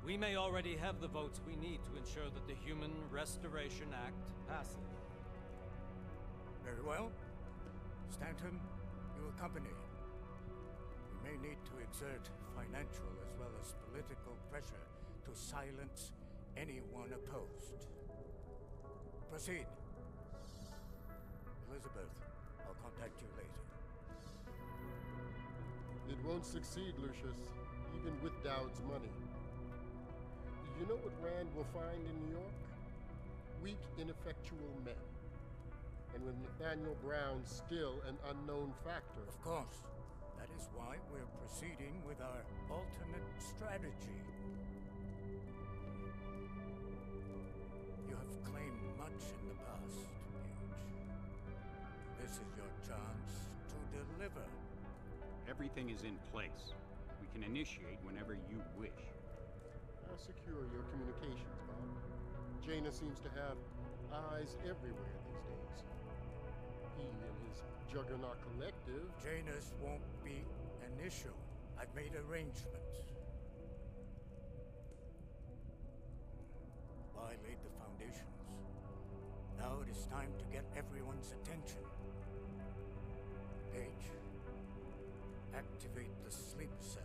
We may already have the votes we need to ensure that the Human Restoration Act passes. Very well. Stanton, you accompany. We may need to exert financial as well as political pressure to silence anyone opposed. Proceed. Elizabeth, I'll contact you later. It won't succeed, Lucius, even with Dowd's money. You know what Rand will find in New York? Weak, ineffectual men. And with Nathaniel Brown still an unknown factor. Of course. That is why we're proceeding with our alternate strategy. You have claimed much in the past, Paige. This is your chance to deliver. Everything is in place. We can initiate whenever you wish. how secure your communications, Bob. Jaina seems to have eyes everywhere these days. He and his Juggernaut Collective... Janus won't be an issue. I've made arrangements. I laid the foundations. Now it is time to get everyone's attention. Page, activate the sleep cell.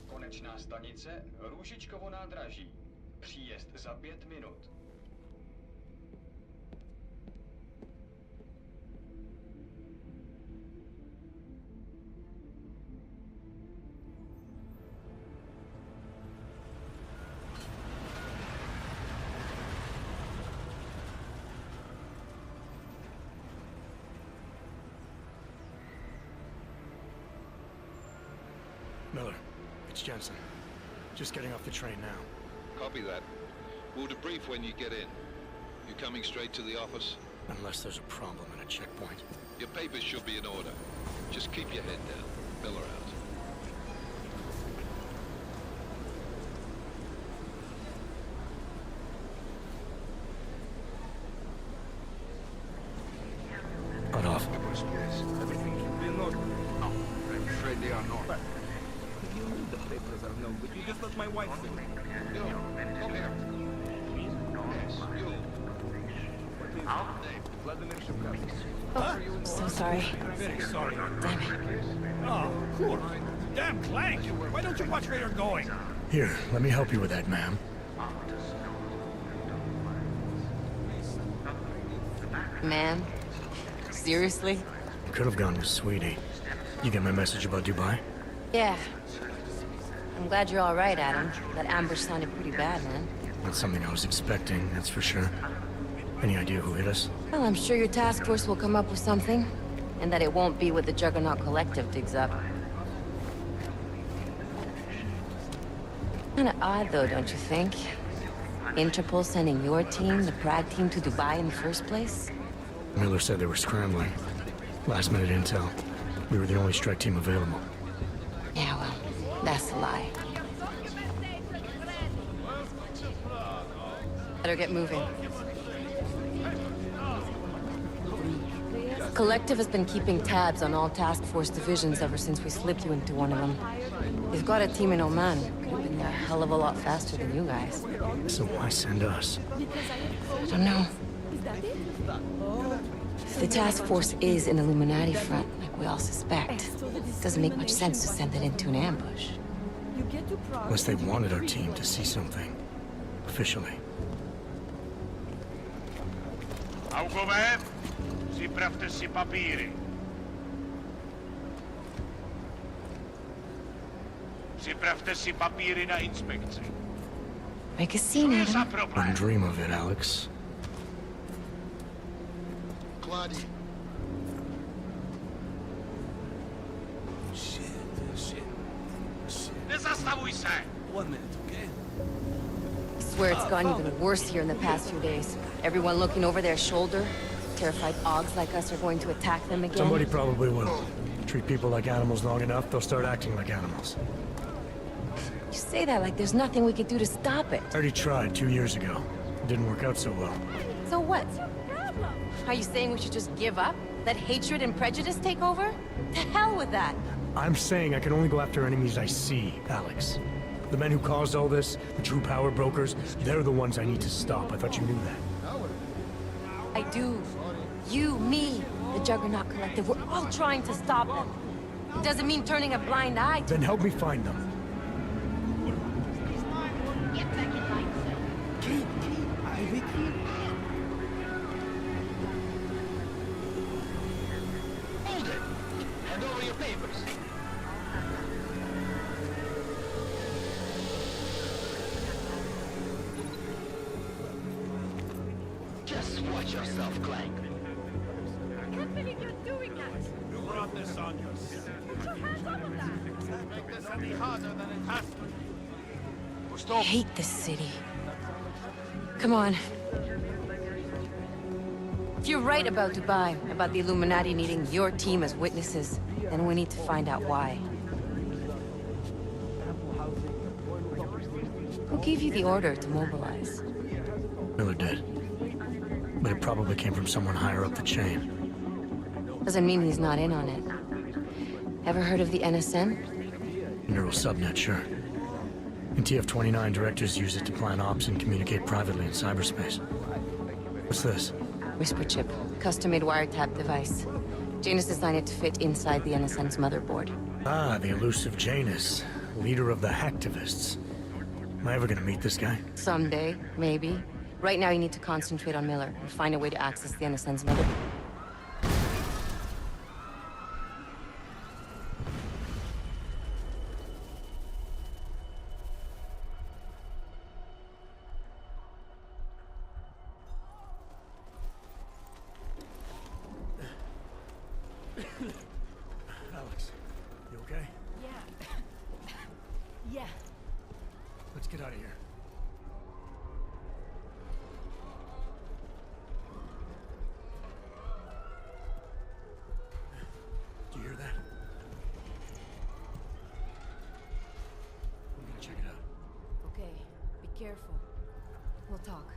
Konečná stanice Růžičkovo nádraží. Příjezd za 5 minut. Miller, it's Jensen. Just getting off the train now. Copy that. We'll debrief when you get in. You coming straight to the office? Unless there's a problem at a checkpoint. Your papers should be in order. Just keep your head down. Miller out. Cut off. Everything should be in order. No, I'm afraid they are not. But you knew the papers are no good. You just let my wife think. You, come here. Yes, you. What is your name? Vladimir Shukov. Oh, so sorry. Very sorry. Damn it. Oh, cool. Damn Clank! Why don't you watch where you're going? Here, let me help you with that, ma'am. Man? Seriously? Could have gone with Sweetie. You get my message about Dubai? Yeah. I'm glad you're all right, Adam. That ambush sounded pretty bad, man. Not something I was expecting, that's for sure. Any idea who hit us? Well, I'm sure your task force will come up with something. And that it won't be what the Juggernaut Collective digs up. Kinda odd, though, don't you think? Interpol sending your team, the Prague team, to Dubai in the first place? Miller said they were scrambling. Last minute intel. We were the only strike team available. Yeah, well, that's a lie. Better get moving. Collective has been keeping tabs on all task force divisions ever since we slipped you into one of them. They've got a team in Oman. Could have been a hell of a lot faster than you guys. So why send us? I don't know. If the task force is an Illuminati front, like we all suspect, it doesn't make much sense to send it into an ambush. Unless they wanted our team to see something. Officially. Augové, připravte si papíry. Připravte si papíry na inspekci. Make a scene, Adam. Wouldn't dream of it, Alex. Claudia. Nezastavuj se! 1 minute, okay? I swear it's gotten even worse here in the past few days. Everyone looking over their shoulder. Terrified Augs like us are going to attack them again. Somebody probably will. Treat people like animals long enough, they'll start acting like animals. You say that like there's nothing we could do to stop it. I already tried 2 years ago. It didn't work out so well. So what? Are you saying we should just give up? Let hatred and prejudice take over? To hell with that! I'm saying I can only go after enemies I see, Alex. The men who caused all this, the true power brokers, they're the ones I need to stop. I thought you knew that. I do. You, me, the Juggernaut Collective, we're all trying to stop them. It doesn't mean turning a blind eye to... Then help me find them. Get back in line, sir. Keep, Ivy, keep. Hold it! Hand over your papers. Just watch yourself, Clank. I can't believe you're doing that? You brought this on yourself. Put your hands off of that! Make this any harder than it has to be. I hate this city. Come on. If you're right about Dubai, about the Illuminati needing your team as witnesses, then we need to find out why. Who gave you the order to mobilize? Miller did. But it probably came from someone higher up the chain. Doesn't mean he's not in on it. Ever heard of the NSN? Neural subnet, sure. And TF-29 directors use it to plan ops and communicate privately in cyberspace. What's this? Whisper chip. Custom-made wiretap device. Janus designed it to fit inside the NSN's motherboard. Ah, the elusive Janus. Leader of the hacktivists. Am I ever gonna meet this guy? Someday, maybe. Right now you need to concentrate on Miller and find a way to access the NSN's motherboard. Alex, you okay? Yeah. Yeah. Let's get out of here. Do you hear that? I'm gonna check it out. Okay, be careful. We'll talk.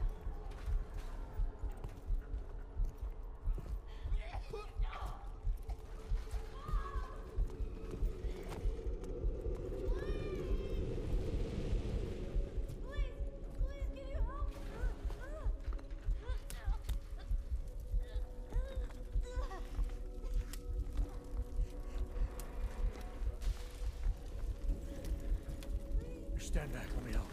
You stand back, let me help.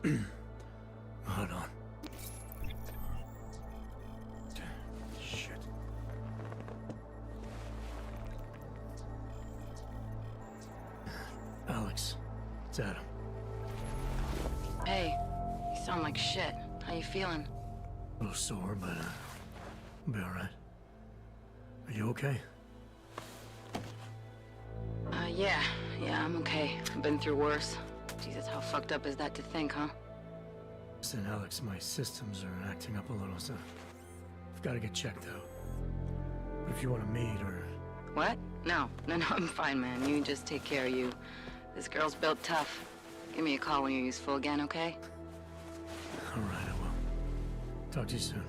Hold on. Shit. Alex, it's Adam. Hey, you sound like shit. How you feeling? A little sore, but I'll be alright. Are you okay? Yeah, I'm okay. I've been through worse. Jesus, how fucked up is that to think, huh? Listen, Alex, my systems are acting up a little, so I've got to get checked out. But if you want to meet or... What? No, I'm fine, man. You just take care of you. This girl's built tough. Give me a call when you're useful again, okay? Alright, I will. Talk to you soon.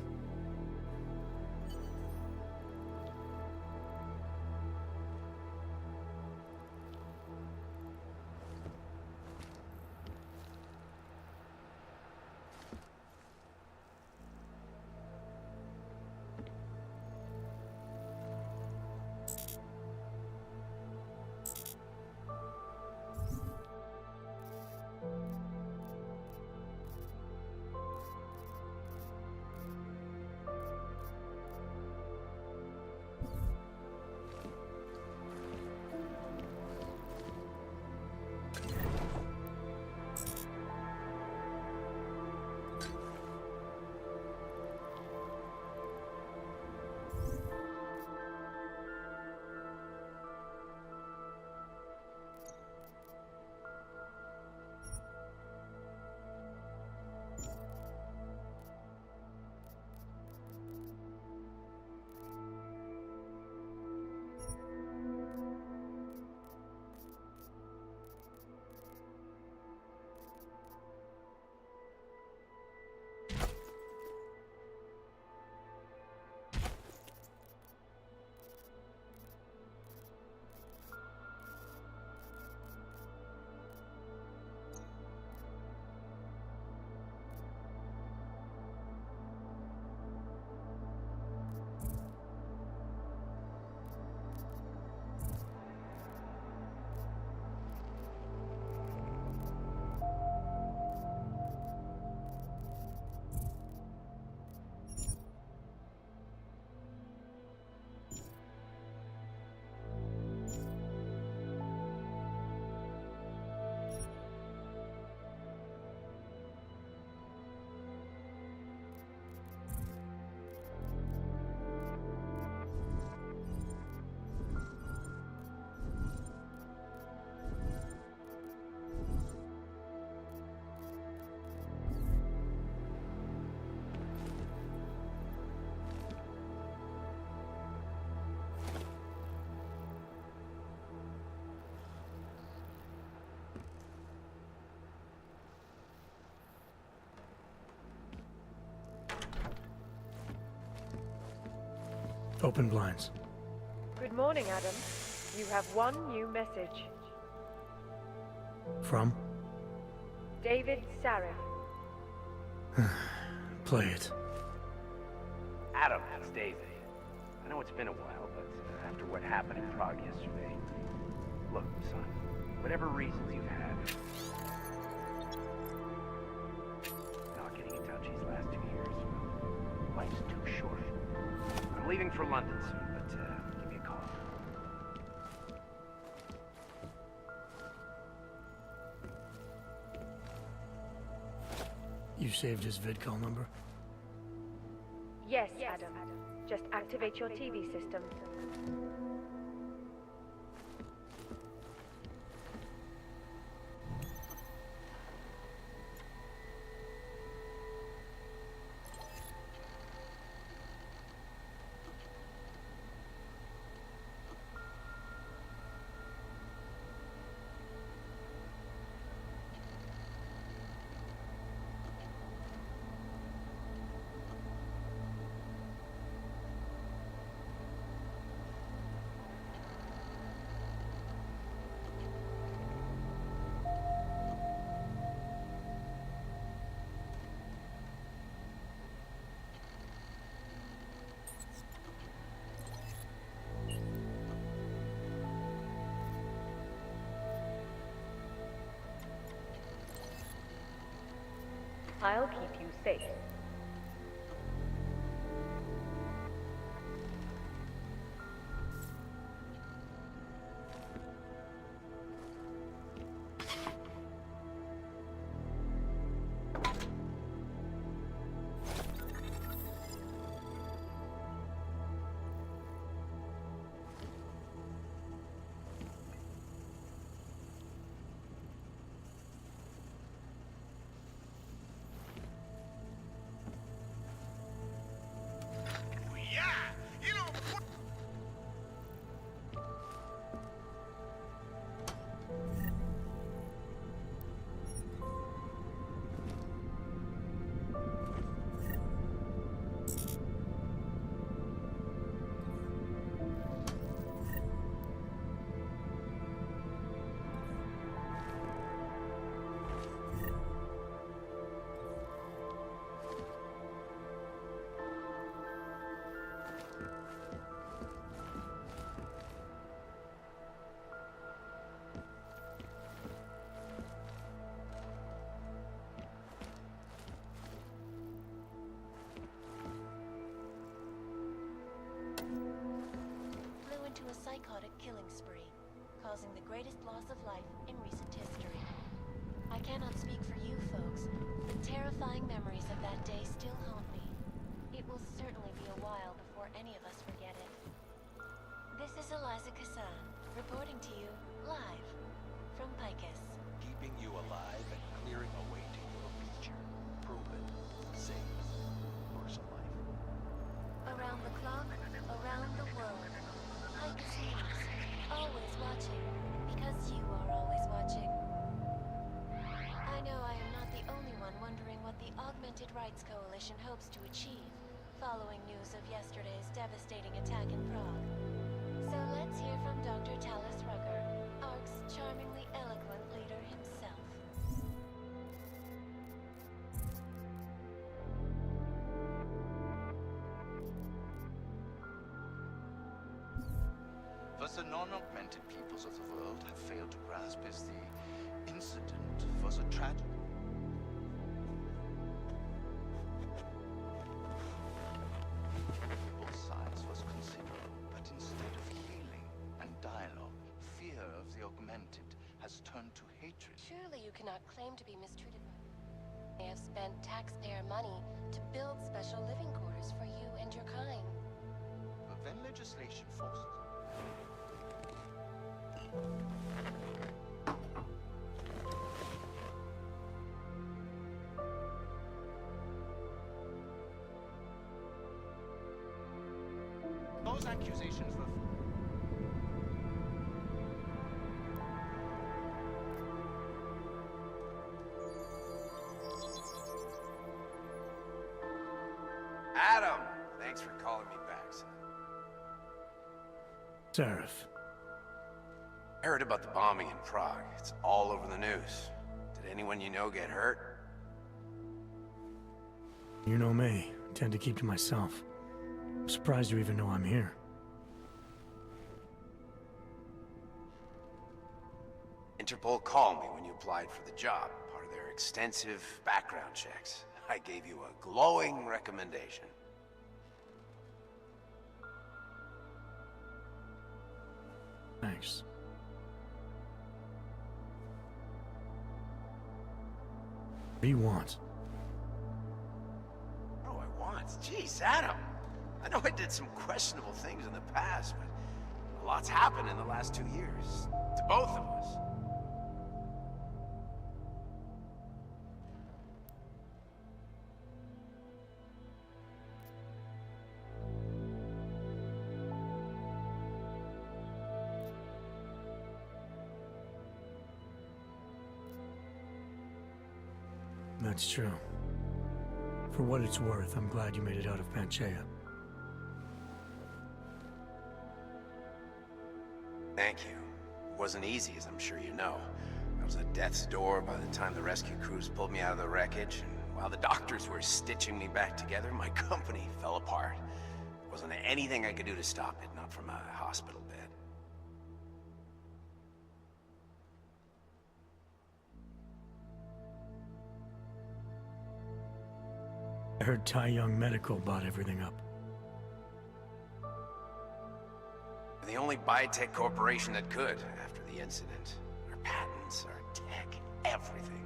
Open blinds. Good morning, Adam. You have one new message. From? David Sarif. Play it. Adam, it's David. I know it's been a while, but after what happened in Prague yesterday... Look, son, whatever reasons you've had... Not getting in touch these last 2 years. Life's too short. I'm leaving for London soon, but give me a call. You saved his vidcall number? Yes, Adam. Just activate your TV system. I'll keep you safe. Into a psychotic killing spree, causing the greatest loss of life in recent history. I cannot speak for you folks, but terrifying memories of that day still haunt me. It will certainly be a while before any of us forget it. This is Eliza Cassan, reporting to you live from Picus. Keeping you alive and clearing a way to your future. Proven. Safe. Yours alive. Around the clock, around the world. Picus News, always watching, because you are always watching. I know I am not the only one wondering what the Augmented Rights Coalition hopes to achieve, following news of yesterday's devastating attack in Prague. So let's hear from Dr. Talis Rugger, ARC's charmingly eloquent leader himself. What the non-augmented peoples of the world have failed to grasp is the incident was a tragedy. Both sides was considerable, but instead of healing and dialogue, fear of the augmented has turned to hatred. Surely you cannot claim to be mistreated by... They have spent taxpayer money to build special living quarters for you and your kind. But when legislation forces those accusations were... Adam! Thanks for calling me back, son. Seraph. I heard about the bombing in Prague. It's all over the news. Did anyone you know get hurt? You know me. I tend to keep to myself. I'm surprised you even know I'm here. Interpol called me when you applied for the job, part of their extensive background checks. I gave you a glowing recommendation. Thanks. What do you want? What do I want? Jeez, Adam! I know I did some questionable things in the past, but a lot's happened in the last 2 years. To both of us. That's true. For what it's worth, I'm glad you made it out of Panchaea. Thank you. It wasn't easy, as I'm sure you know. I was at death's door by the time the rescue crews pulled me out of the wreckage, and while the doctors were stitching me back together, my company fell apart. There wasn't anything I could do to stop it, not from a hospital bed. I heard Tai Young Medical bought everything up. The only biotech corporation that could after the incident. Our patents, our tech, everything.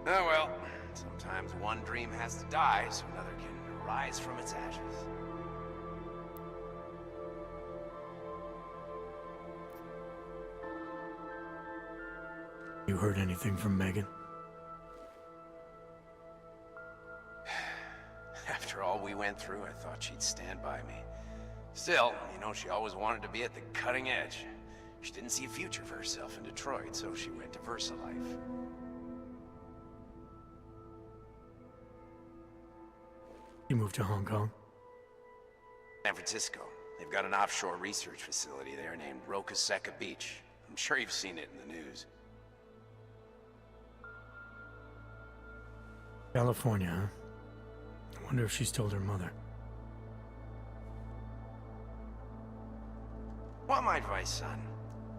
Oh well, sometimes one dream has to die so another can rise from its ashes. You heard anything from Megan? After all we went through, I thought she'd stand by me. Still, you know, she always wanted to be at the cutting edge. She didn't see a future for herself in Detroit, so she went to VersaLife. You moved to Hong Kong? San Francisco. They've got an offshore research facility there named Rokaseca Beach. I'm sure you've seen it in the news. California, huh? I wonder if she's told her mother. Want my advice, son?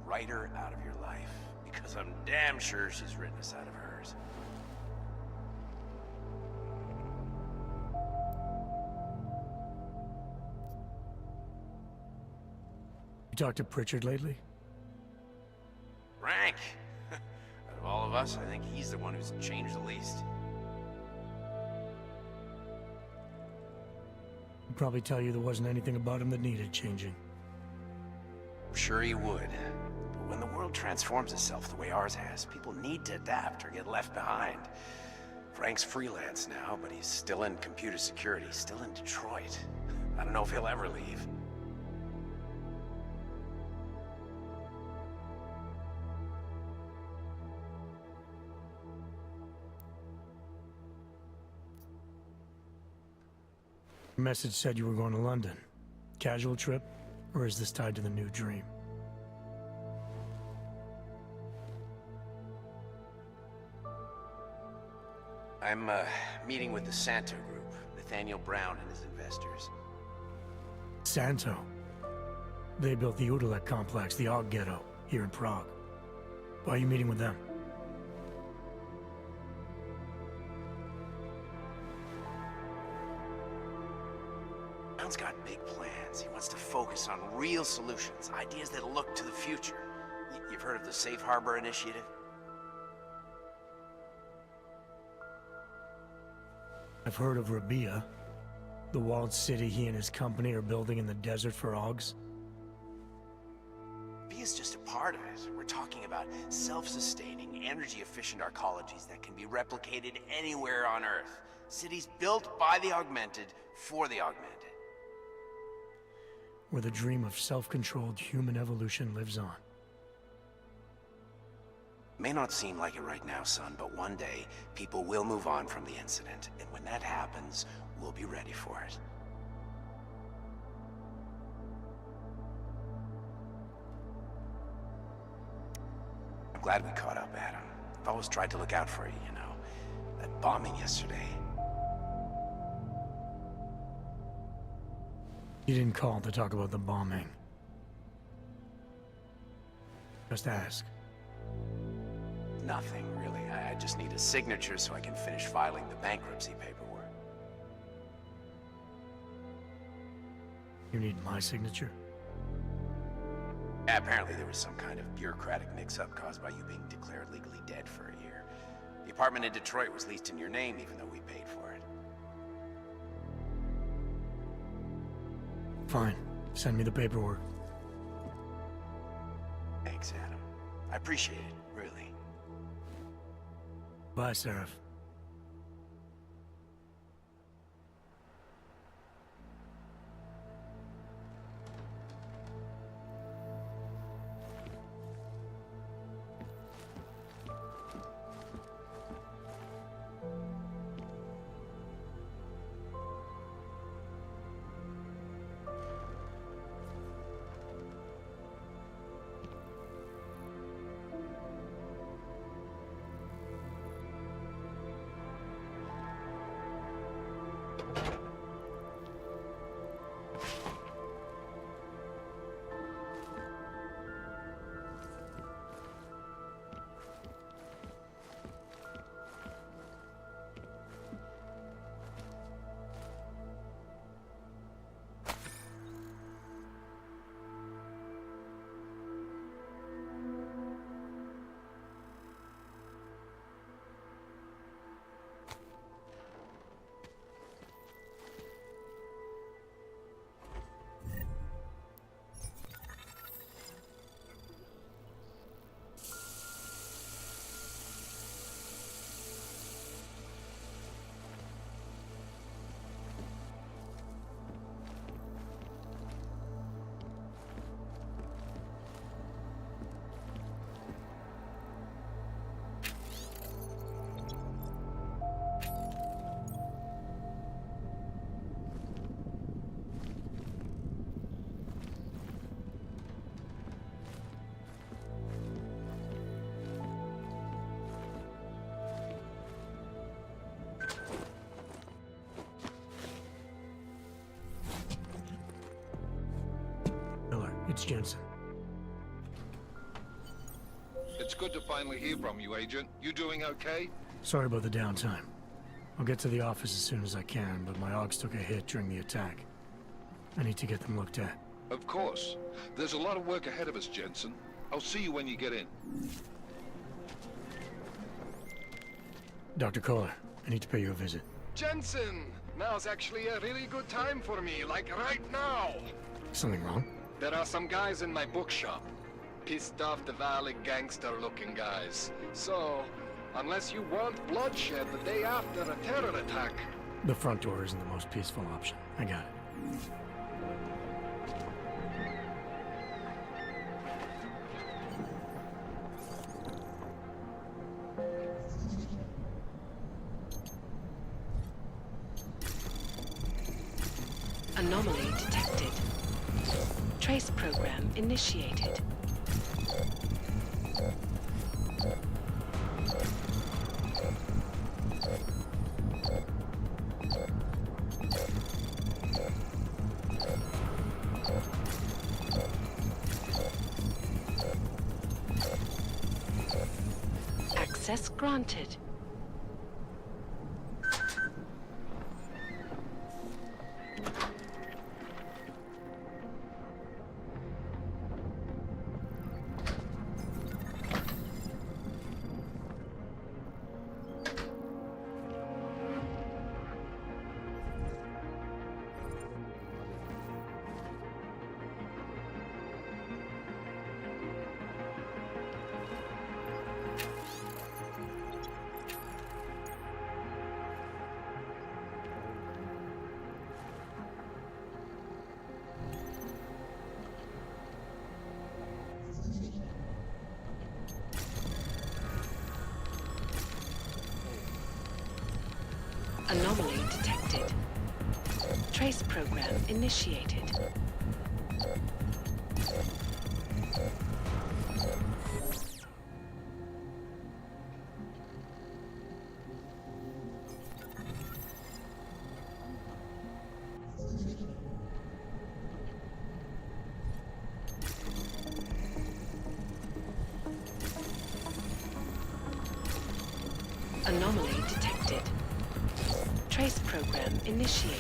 Write her out of your life. Because I'm damn sure she's written us out of hers. You talked to Pritchard lately? Frank! Out of all of us, I think he's the one who's changed the least. He'd probably tell you there wasn't anything about him that needed changing. I'm sure he would. But when the world transforms itself the way ours has, people need to adapt or get left behind. Frank's freelance now, but he's still in computer security, still in Detroit. I don't know if he'll ever leave. Your message said you were going to London. Casual trip? Or is this tied to the new dream? I'm, meeting with the Santo Group, Nathaniel Brown and his investors. Santo? They built the Udalek complex, the Og Ghetto, here in Prague. Why are you meeting with them? Brown's got big plans. He wants to focus on real solutions, ideas that look to the future. You've heard of the Safe Harbor Initiative? I've heard of Rabia, the walled city he and his company are building in the desert for Augs. Rabia's just a part of it. We're talking about self-sustaining, energy-efficient arcologies that can be replicated anywhere on Earth. Cities built by the augmented, for the augmented. Where the dream of self-controlled human evolution lives on. May not seem like it right now, son, but one day, people will move on from the incident, and when that happens, we'll be ready for it. I'm glad we caught up, Adam. I've always tried to look out for you, you know. That bombing yesterday. You didn't call to talk about the bombing. Just ask. Nothing, really. I just need a signature so I can finish filing the bankruptcy paperwork. You need my signature? Yeah, apparently there was some kind of bureaucratic mix-up caused by you being declared legally dead for a year. The apartment in Detroit was leased in your name even though we paid for it. Fine. Send me the paperwork. Thanks, Adam. I appreciate it, really. Bye, Seraph. It's Jensen. It's good to finally hear from you, Agent. You doing okay? Sorry about the downtime. I'll get to the office as soon as I can, but my Augs took a hit during the attack. I need to get them looked at. Of course. There's a lot of work ahead of us, Jensen. I'll see you when you get in. Dr. Kohler, I need to pay you a visit. Jensen! Now's actually a really good time for me, like right now! Something wrong? There are some guys in my bookshop. Pissed off the Valley gangster-looking guys. So, unless you want bloodshed the day after a terror attack... The front door isn't the most peaceful option. I got it. Anomaly detected. Trace program initiated. Access granted. Anomaly detected. Trace program initiated. Anomaly detected. Trace program initiated.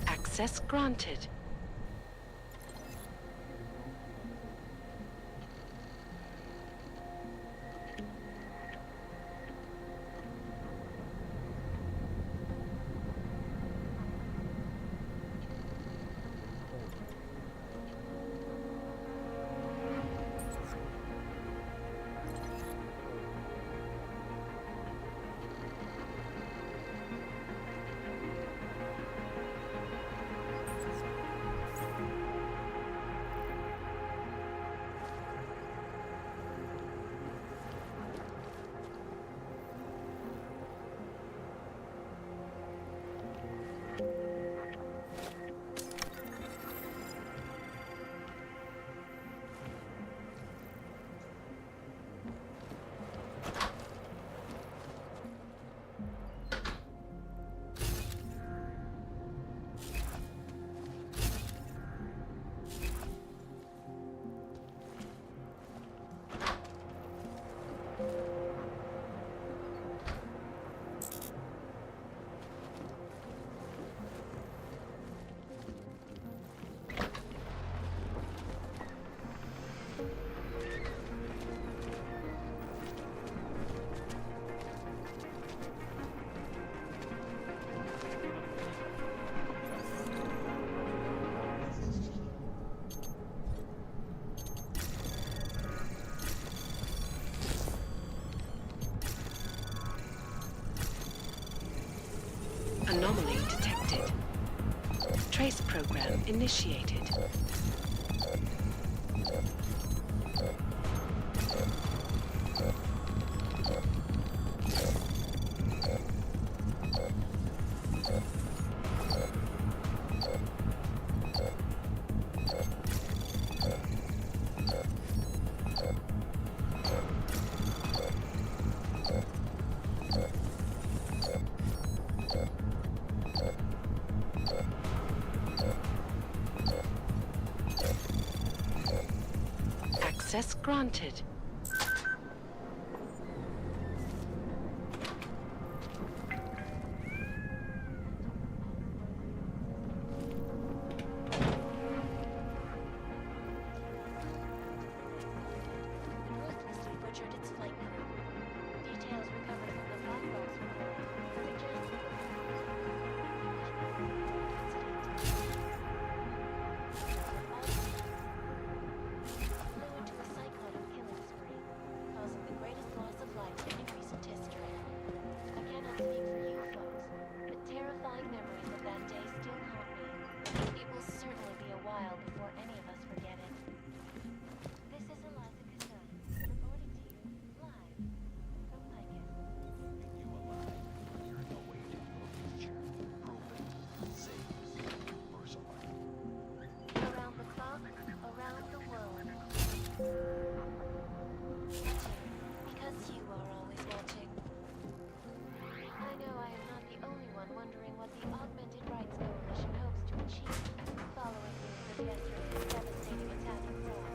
Access granted. program initiated. Access granted. Ruthlessly butchered its flight crew. Details recovered from the black box recorder suggest that flew into a cyclone killing spree, causing the greatest loss of life in recent history. I cannot speak for you folks, but terrifying memories of that day still haunt me. It will certainly be a while before any of us forget it. This is Eliza Cassan, reporting to you live from Picus. Keeping you alive, you're awaiting your future. Proven, safe, personal. Around the clock, around the world. Because you are always watching. I know I am not the only one wondering what the Augmented Rights Coalition hopes to achieve following news of yesterday's devastating attack in Prague.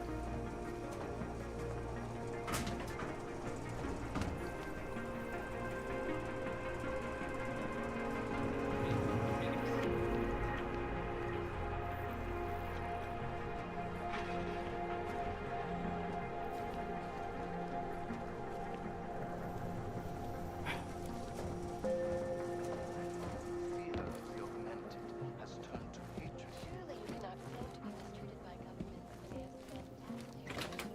Fear of the augmented has turned to hatred. Surely you cannot claim to be mistreated by government affairs and taxpayers.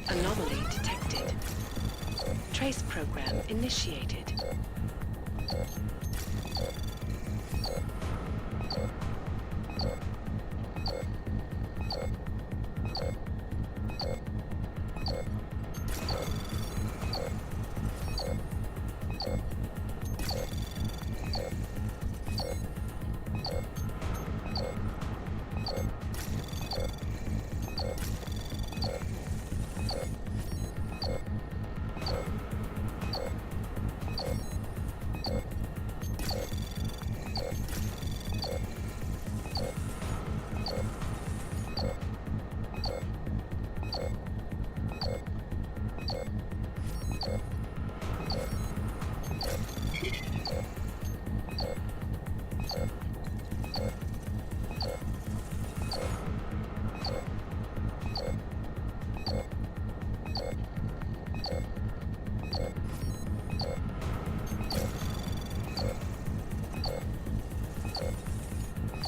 Anomaly detected. Trace program initiated.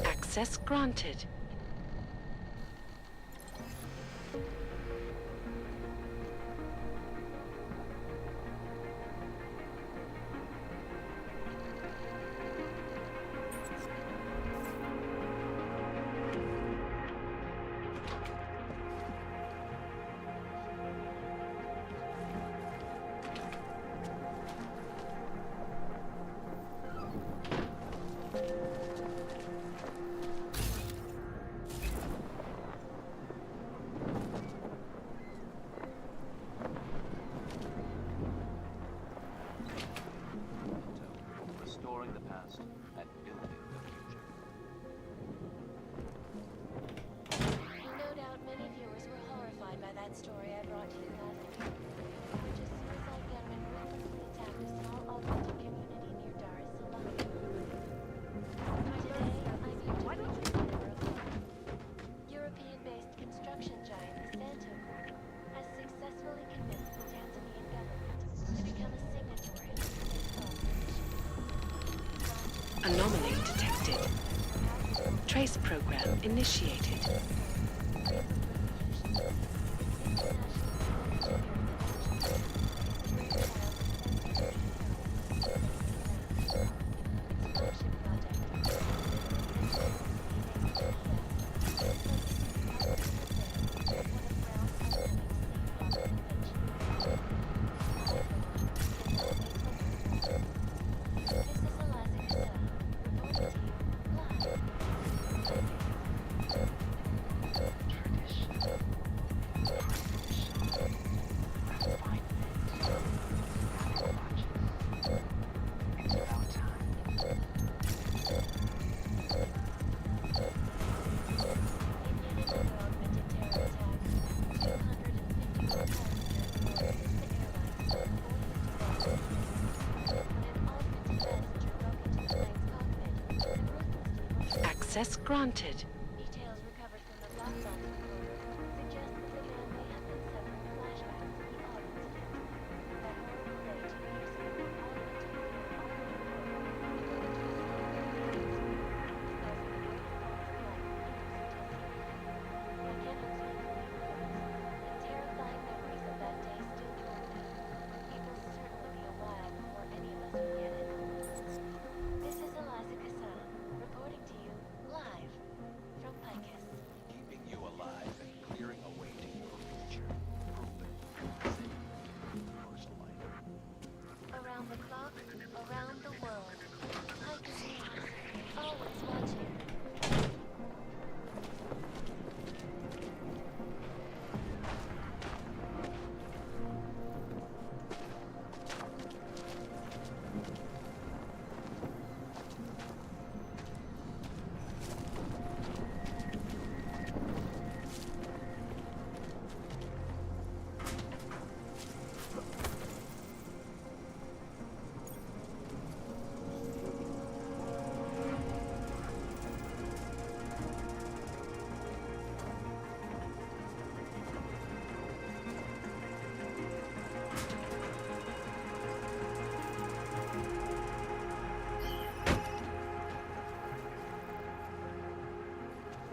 Access granted. Restoring the past and building the future. No doubt many viewers were horrified by that story I brought to you last week, which a suicide gunman ruthlessly attacked a small augmented community near Dar es Salaam. Today, I'm here to feature the member of European-based construction giant the Santo Group has successfully Anomaly detected. Trace program initiated. Access granted. Details recovered from the black box recorder suggest that the man may have been severing flashbacks to the Og incident. That horrible day 2 years ago when augmented people all over the world flew into the sky causing the greatest loss of life in human statistics. I cannot speak for anyone else, but terrifying memories of that day still haunt me. It will certainly be a while before any of us forget it. This is Eliza Cassan, reporting to you live from Picus. Keeping you alive and clearing a way to your future. Proven. Saving yours life. Around the clock, around the world. Picus News, always watching.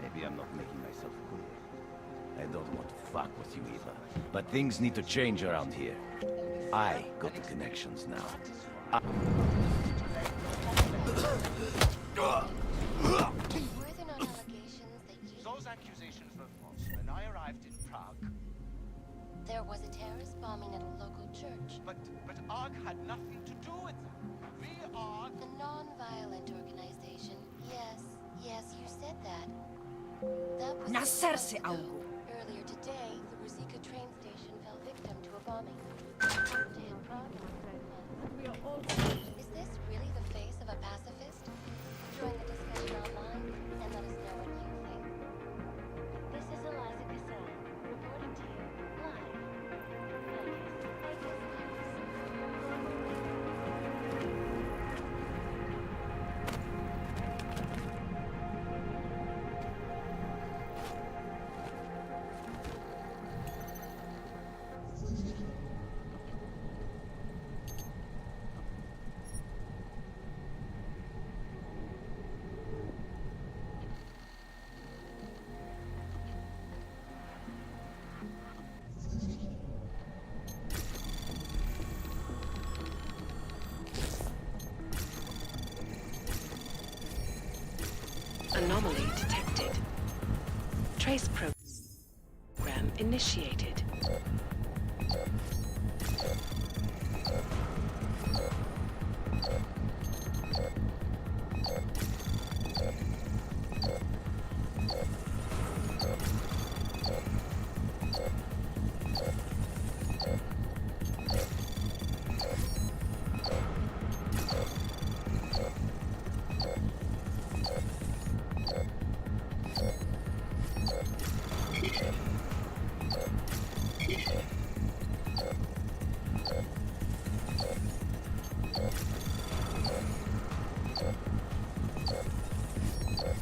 Maybe I'm not making myself clear. I don't want to fuck with you either. But things need to change around here. I got the connections now. Were there not allegations that you... Those accusations were false. When I arrived in Prague... There was a terrorist bombing at a local church. But ARG had nothing to do with it. We are... A non-violent organization. Yes, you said that. That was Na 6 months serce, ago. Augu. Earlier today, the Ruzicka train station fell victim to a bombing. According to his Prague Is this really the face of a pacifist? Join the discussion online and let us know what you think. This is Eliza Cassan, reporting to you live. Anomaly detected. Trace program initiated.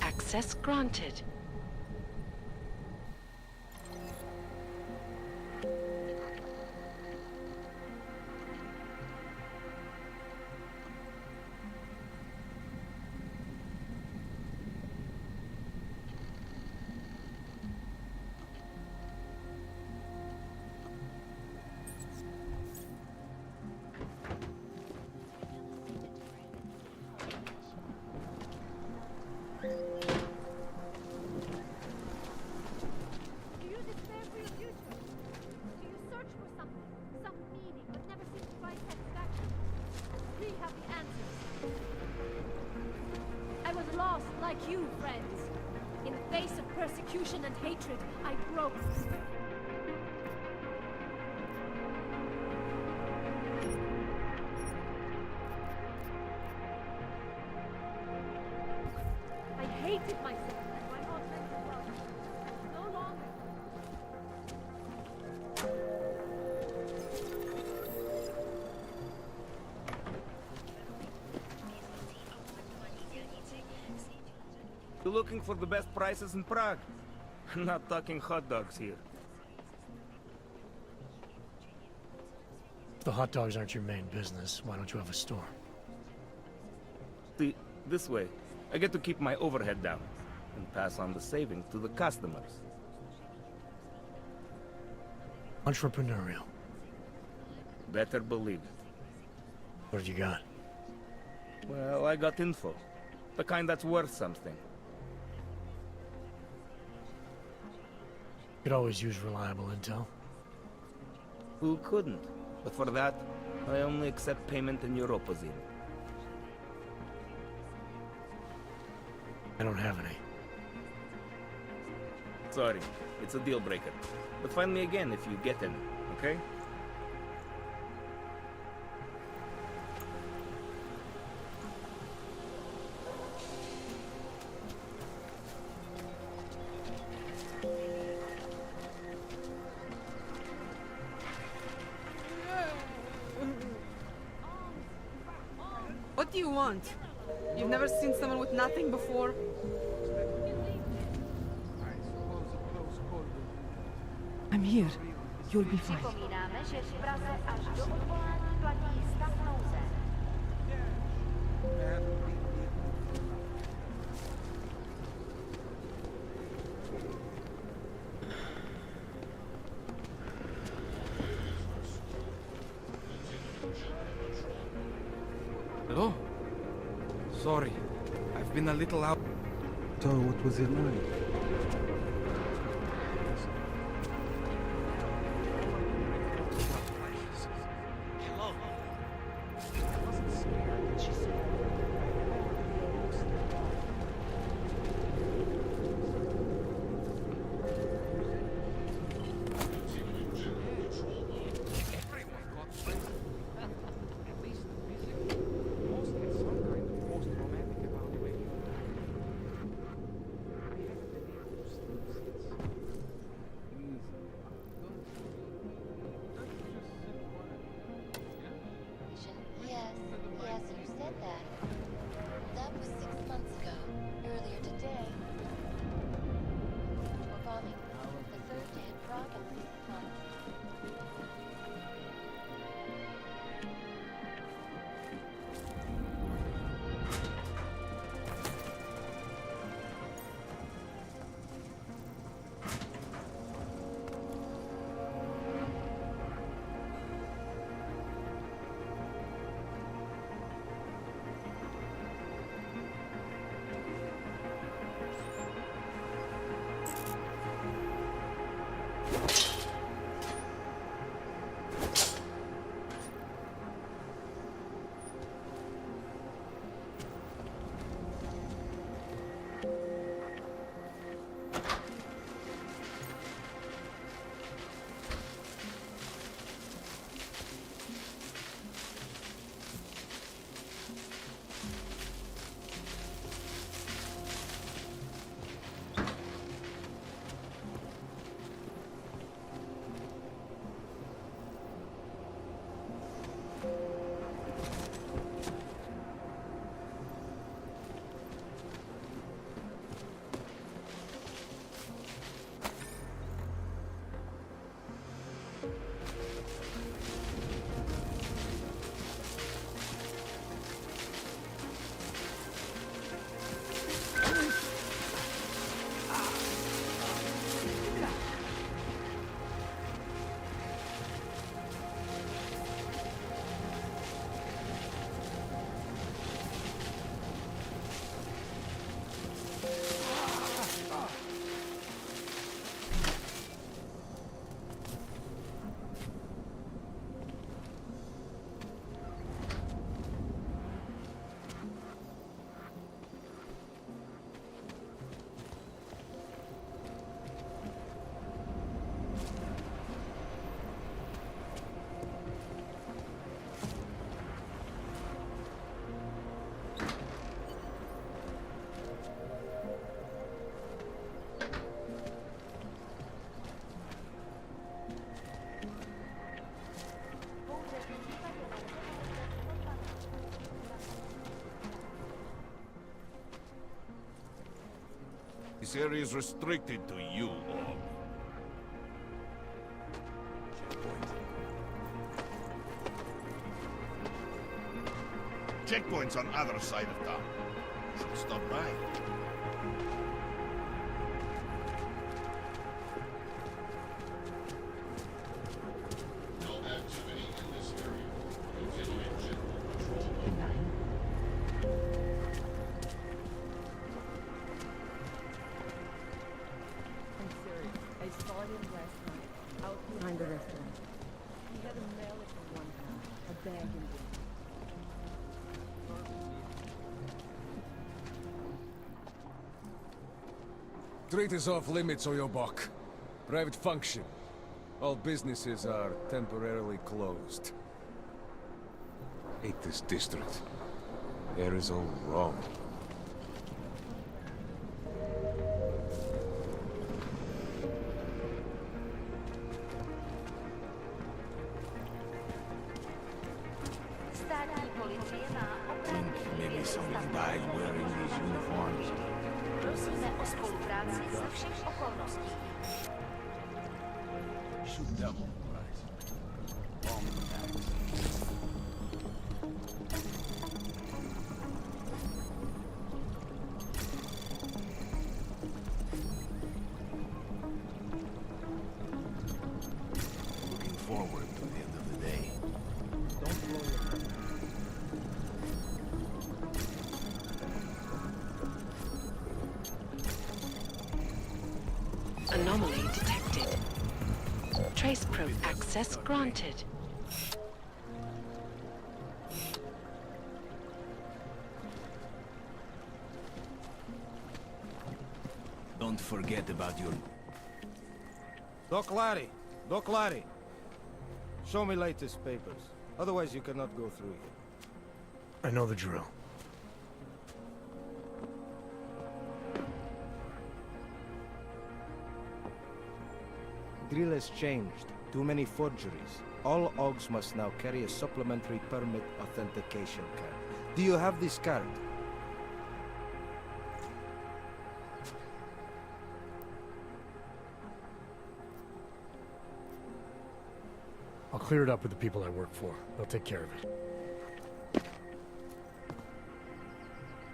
Access granted. answers. I was lost like you, friends. In the face of persecution and hatred, I broke. I hated myself and my authentic world. No longer. You're looking for the best prices in Prague? I'm not talking hot dogs here. The hot dogs aren't your main business. Why don't you have a store? See, this way, I get to keep my overhead down and pass on the savings to the customers. Entrepreneurial. Better believe it. What have you got? Well, I got info. The kind that's worth something. Could always use reliable intel. Who couldn't? But for that, I only accept payment in Europozine. I don't have any. Sorry, it's a deal breaker. But find me again if you get any, okay? What do you want? You've never seen someone with nothing before? I'm here. You'll be fine. Připomínáme, že v Praze až do odvolání platí stav nouze. Hello? Sorry, I've been a little out. So, what was your name? Hello? Everyone got friends. At least physically. Most had some kind of post-traumatic evaluation. I haven't been This area is restricted to you, Og. Checkpoint's on other side of town. Should stop by. No activity in this area. Continuing general patrol. I'm serious. I saw him last night, out behind the restaurant. He had a mallet in one hand, a bag in the other. Street is off limits, Oyobok. Private function. All businesses are temporarily closed. Hate this district. Air is all wrong. Think maybe someone died wearing these uniforms. Prosíme o spolupráci za všech okolností. Shoot them all right. Bomb attacks. Looking forward to the end of the day. Don't blow your cover. Anomaly detected. Trace probe access granted. Don't forget about your... Doc Larry! Doc Larry! Show me latest papers. Otherwise you cannot go through here. I know the drill. Drill has changed. Too many forgeries. All OGs must now carry a supplementary permit authentication card. Do you have this card? I'll clear it up with the people I work for. They'll take care of it.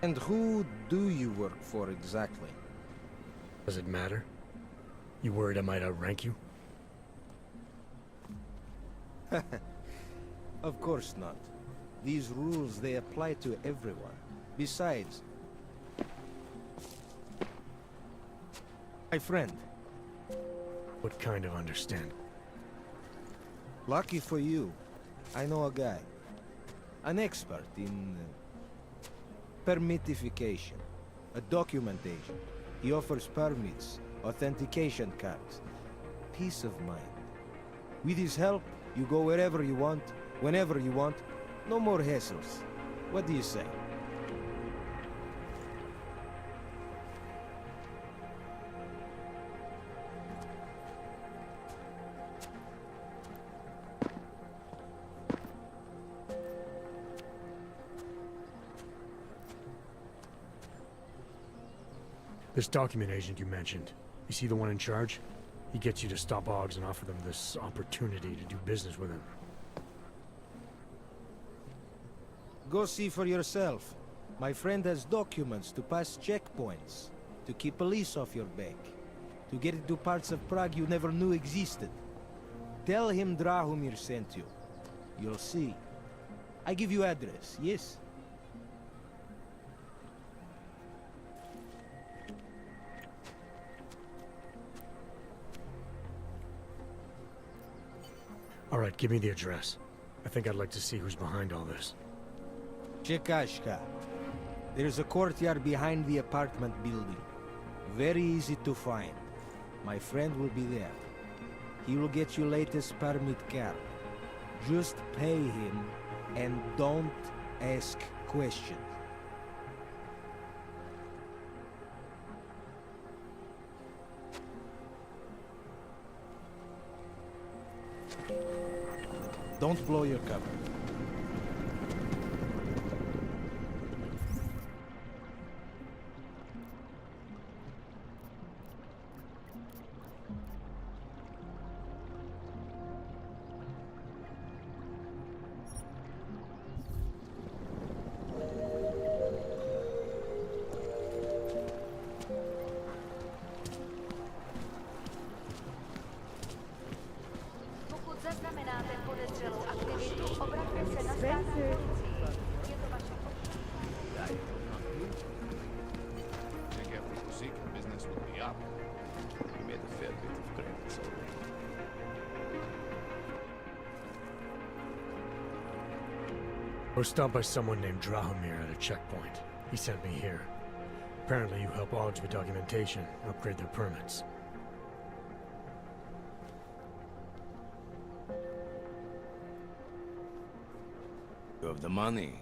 And who do you work for exactly? Does it matter? You worried I might outrank you? Of course not. These rules, they apply to everyone. Besides... My friend. What kind of understanding? Lucky for you, I know a guy. An expert in... permitification. A document agent. He offers permits, authentication cards. Peace of mind. With his help, you go wherever you want, whenever you want. No more hassles. What do you say? This document agent you mentioned, you see the one in charge? He gets you to stop OGs and offer them this opportunity to do business with him. Go see for yourself. My friend has documents to pass checkpoints, to keep police off your back, to get into parts of Prague you never knew existed. Tell him Drahomir sent you. You'll see. I give you address, yes? All right, give me the address. I think I'd like to see who's behind all this. Chekashka. There's a courtyard behind the apartment building. Very easy to find. My friend will be there. He will get you latest permit card. Just pay him and don't ask questions. Don't blow your cover. I was stopped by someone named Drahomir at a checkpoint. He sent me here. Apparently you help Augs with documentation, upgrade their permits. You have the money.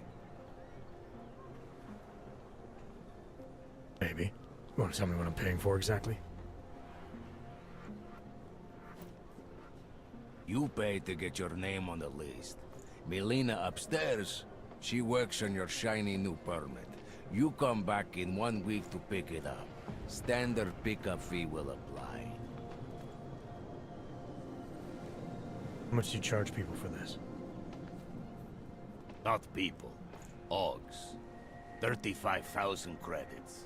Maybe. You want to tell me what I'm paying for exactly? You pay to get your name on the list. Melina upstairs, she works on your shiny new permit. You come back in 1 week to pick it up. Standard pickup fee will apply. How much do you charge people for this? Not people. Augs. 35,000 credits.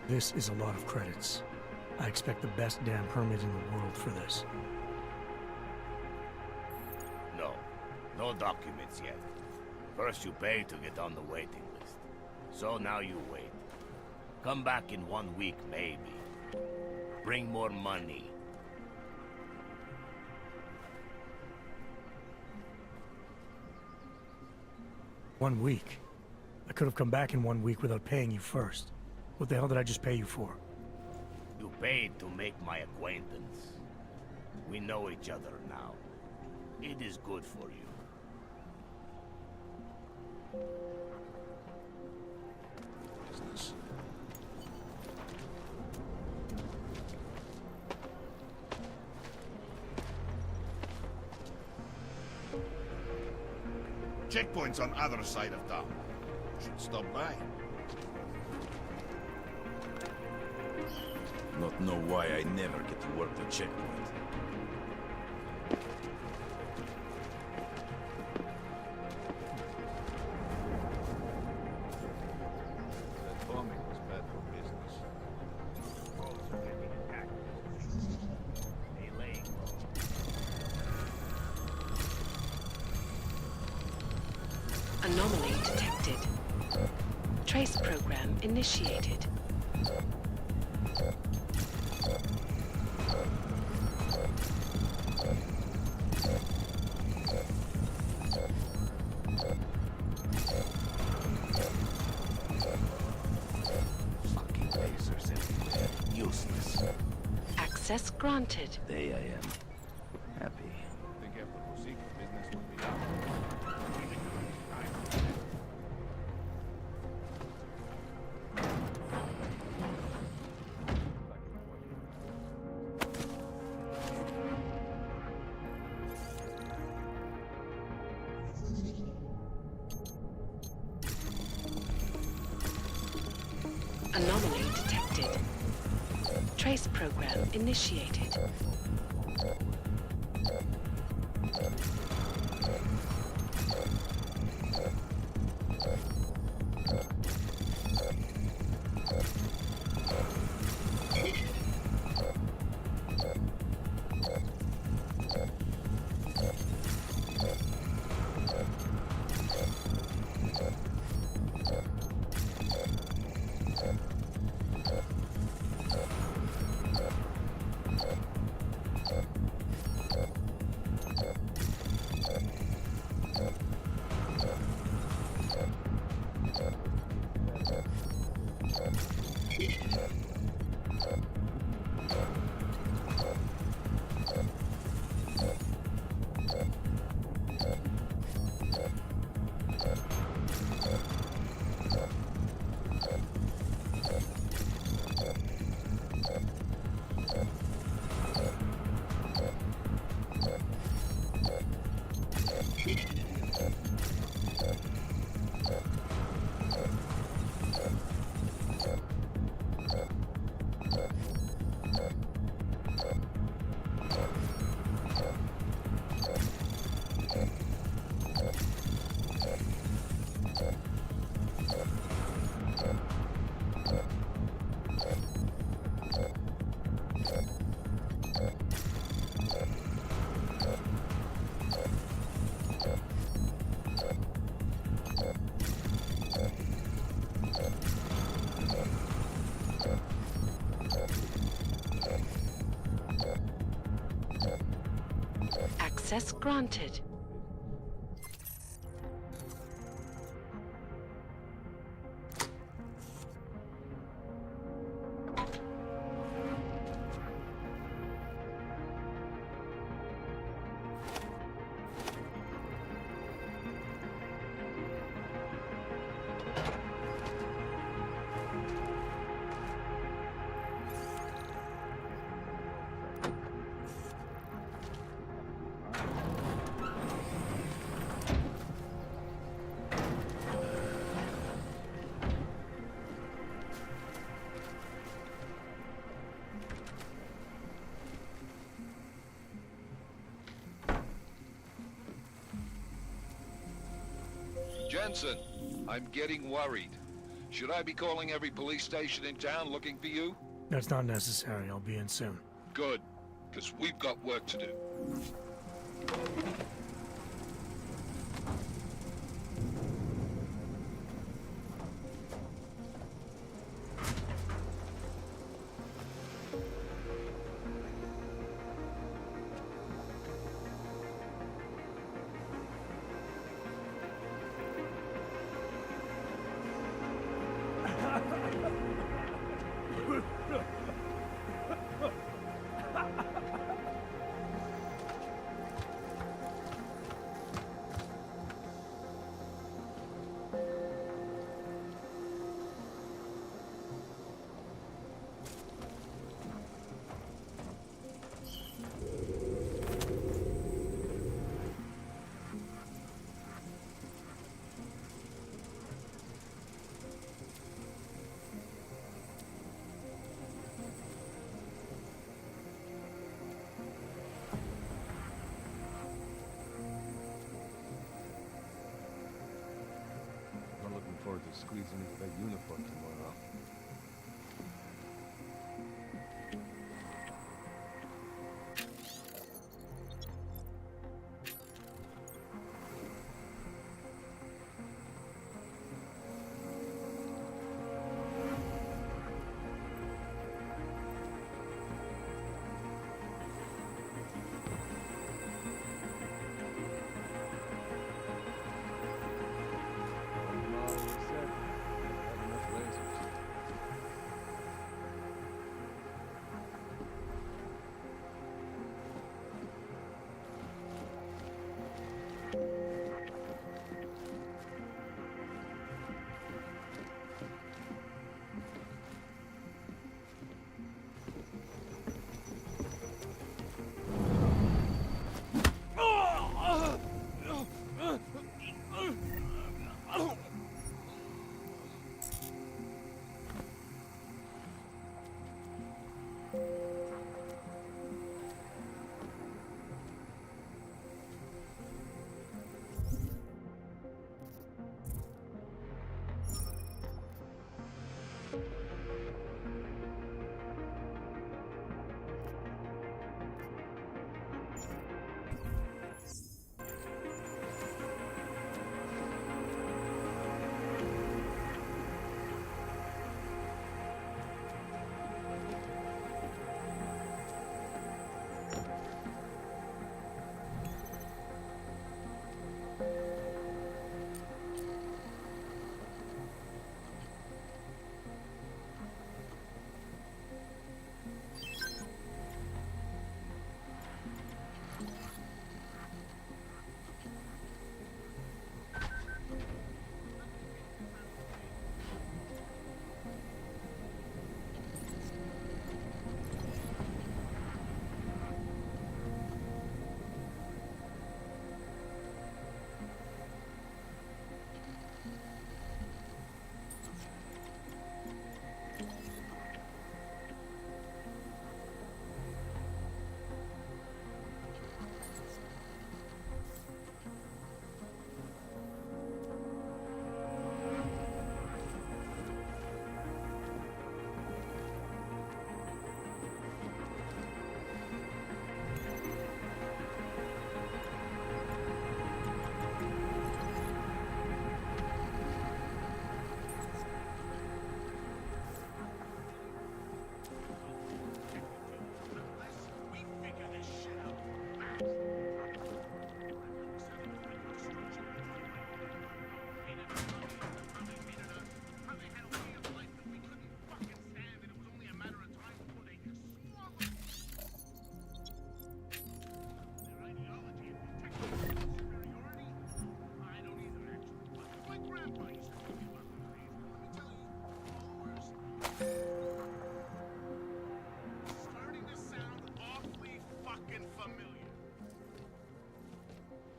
This is a lot of credits. I expect the best damn permit in the world for this. No. No documents yet. First you pay to get on the waiting list. So now you wait. Come back in 1 week, maybe. Bring more money. One week? I could have come back in 1 week without paying you first. What the hell did I just pay you for? You paid to make my acquaintance. We know each other now. It is good for you. Business. Checkpoint's on other side of town. Should stop by. Not know why I never get to work the checkpoint. That bombing was bad for business. Roads are getting attacked. Hey, Lane. Anomaly detected. Trace program initiated. Fucking lasers everywhere. Useless. Access granted. There I am. Happy. Think after Hosika, business will be out. Anomaly detected. Trace program initiated. Access granted. Jensen, I'm getting worried. Should I be calling every police station in town looking for you? That's not necessary. I'll be in soon. Good, because we've got work to do. I'm looking forward to squeezing into that uniform tomorrow.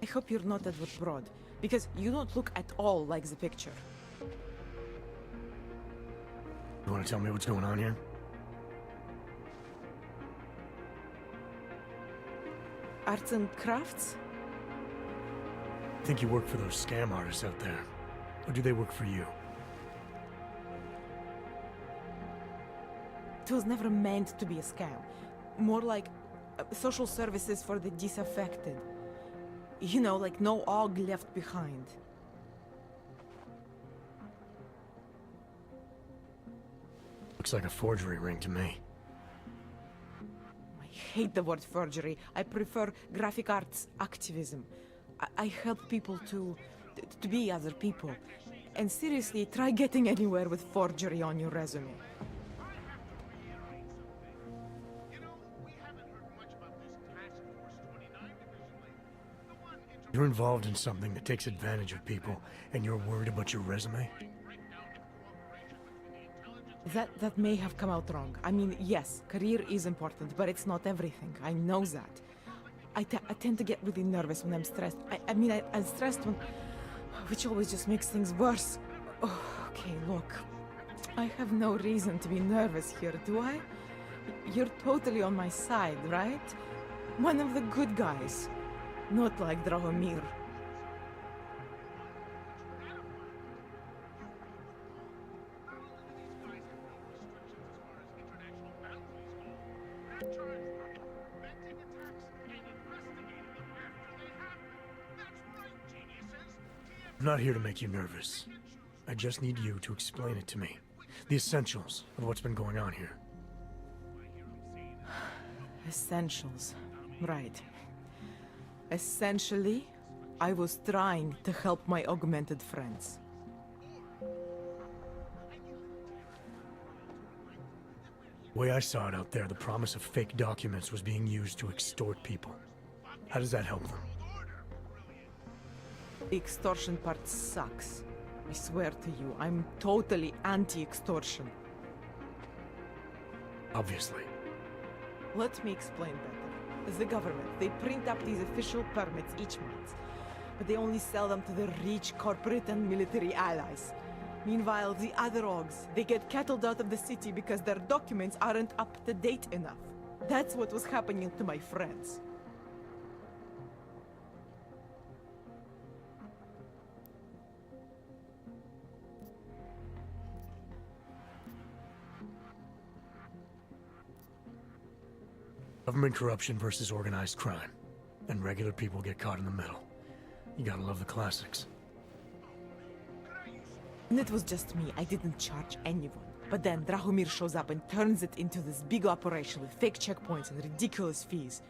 I hope you're not Edward Broad, because you don't look at all like the picture. You want to tell me what's going on here? Arts and crafts? Think you work for those scam artists out there? Or do they work for you? It was never meant to be a scam. More like social services for the disaffected. You know, like no Og left behind. Looks like a forgery ring to me. I hate the word forgery. I prefer graphic arts activism. I help people to be other people. And seriously, try getting anywhere with forgery on your resume. You're involved in something that takes advantage of people, and you're worried about your resume? That may have come out wrong. I mean, yes, career is important, but it's not everything. I know that. I tend to get really nervous when I'm stressed. I'm stressed when... which always just makes things worse. Oh, okay, look. I have no reason to be nervous here, do I? You're totally on my side, right? One of the good guys. Not like Drahomir. I'm not here to make you nervous. I just need you to explain it to me. The essentials of what's been going on here. Essentials. Right. Essentially, I was trying to help my augmented friends. The way I saw it out there, the promise of fake documents was being used to extort people. How does that help them? The extortion part sucks. I swear to you, I'm totally anti-extortion. Obviously. Let me explain better. The government, they print up these official permits each month, but they only sell them to the rich corporate and military allies. Meanwhile, the other Ogs, they get cattled out of the city because their documents aren't up to date enough. That's what was happening to my friends. Government corruption versus organized crime. And regular people get caught in the middle. You gotta love the classics. And it was just me. I didn't charge anyone. But then Drahomir shows up and turns it into this big operation with fake checkpoints and ridiculous fees.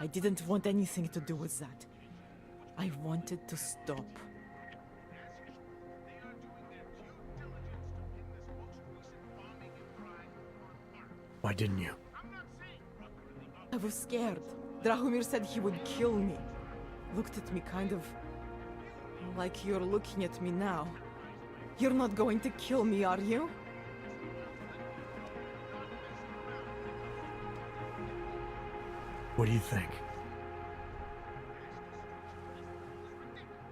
I didn't want anything to do with that. I wanted to stop. Why didn't you? I was scared. Drahomir said he would kill me. Looked at me kind of... like you're looking at me now. You're not going to kill me, are you? What do you think?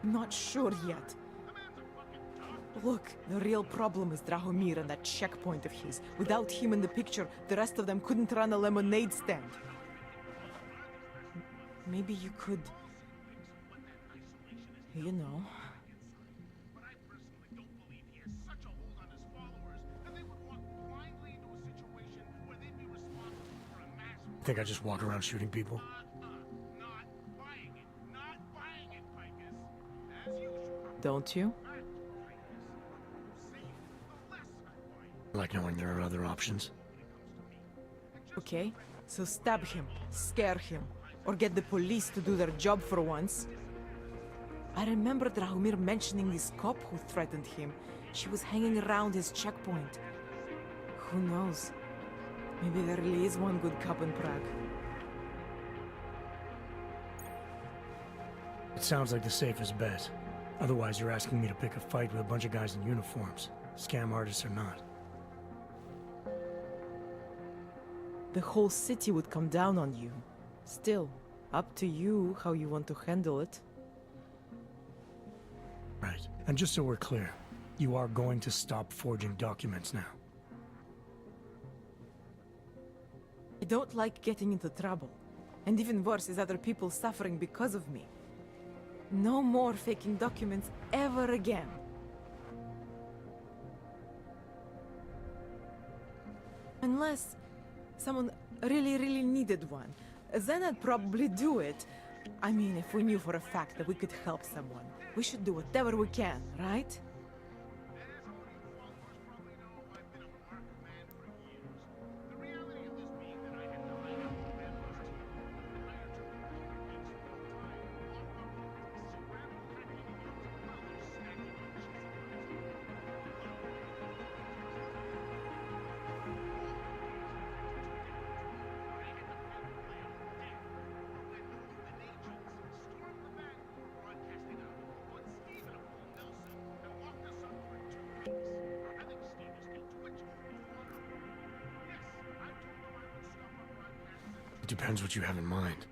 I'm not sure yet. Look, the real problem is Drahomir and that checkpoint of his. Without him in the picture, the rest of them couldn't run a lemonade stand. Maybe you could... you know... Think I just walk around shooting people? Don't you? I like knowing there are other options. Okay, so stab him, scare him, or get the police to do their job for once. I remember Drahomir mentioning this cop who threatened him. She was hanging around his checkpoint. Who knows? Maybe there really is one good cop in Prague. It sounds like the safest bet. Otherwise, you're asking me to pick a fight with a bunch of guys in uniforms, scam artists or not. The whole city would come down on you. Still, up to you how you want to handle it. Right. And just so we're clear, you are going to stop forging documents now. I don't like getting into trouble. And even worse is other people suffering because of me. No more faking documents ever again. Unless someone really needed one. Then I'd probably do it. I mean, if we knew for a fact that we could help someone, we should do whatever we can, right? It depends what you have in mind.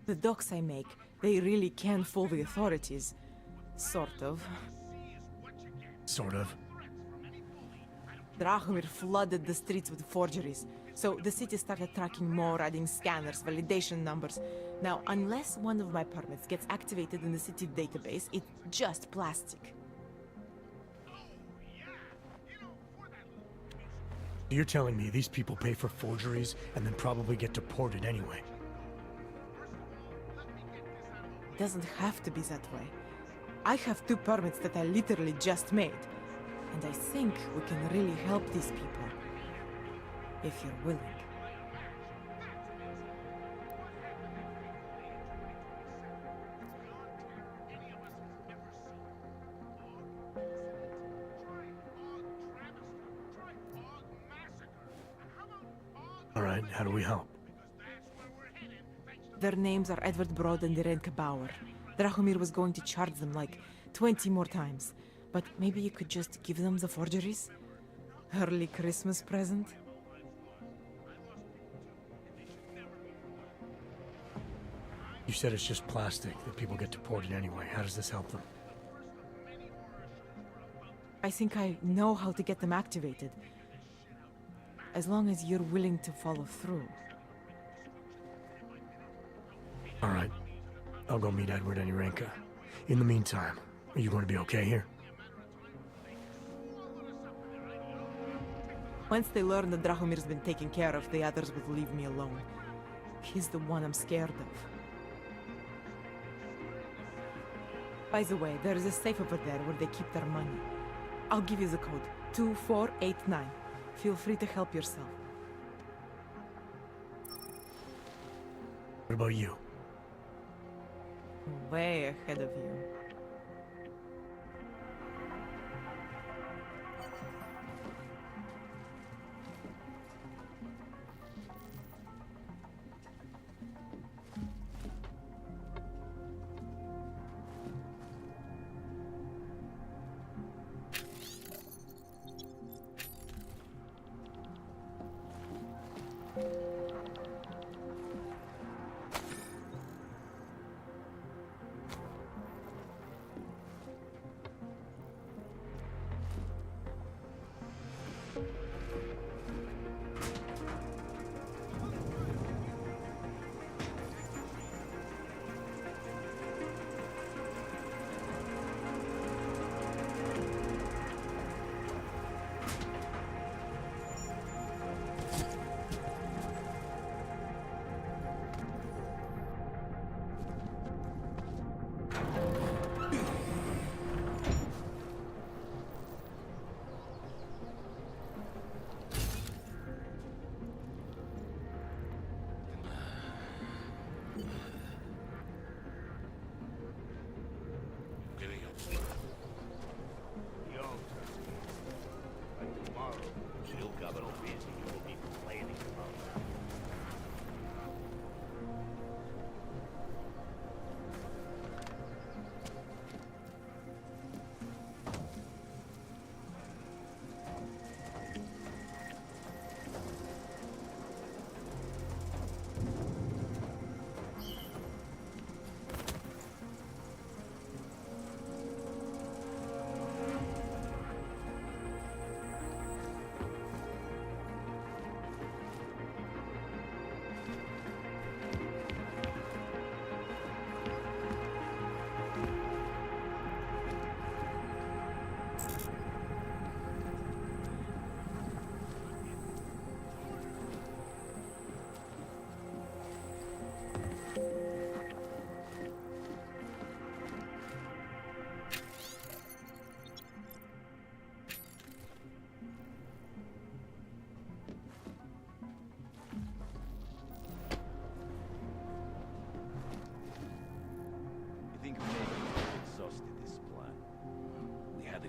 The docs I make, they really can fool the authorities. Sort of. Sort of. Drahomir flooded the streets with forgeries, so the city started tracking more, adding scanners, validation numbers. Now, unless one of my permits gets activated in the city database, it's just plastic. You're telling me these people pay for forgeries and then probably get deported anyway? It doesn't have to be that way. I have 2 permits that I literally just made. And I think we can really help these people. If you're willing. All right, how do we help? Their names are Edward Broad and Irenka Bauer. Drahomir was going to charge them like 20 more times. But maybe you could just give them the forgeries? Early Christmas present? You said it's just plastic, that people get deported anyway. How does this help them? I think I know how to get them activated. As long as you're willing to follow through. All right. I'll go meet Edward and Irenka. In the meantime, are you going to be okay here? Once they learn that Drahomir's been taken care of, the others will leave me alone. He's the one I'm scared of. By the way, there is a safe over there where they keep their money. I'll give you the code. 2489. Feel free to help yourself. What about you? Way ahead of you.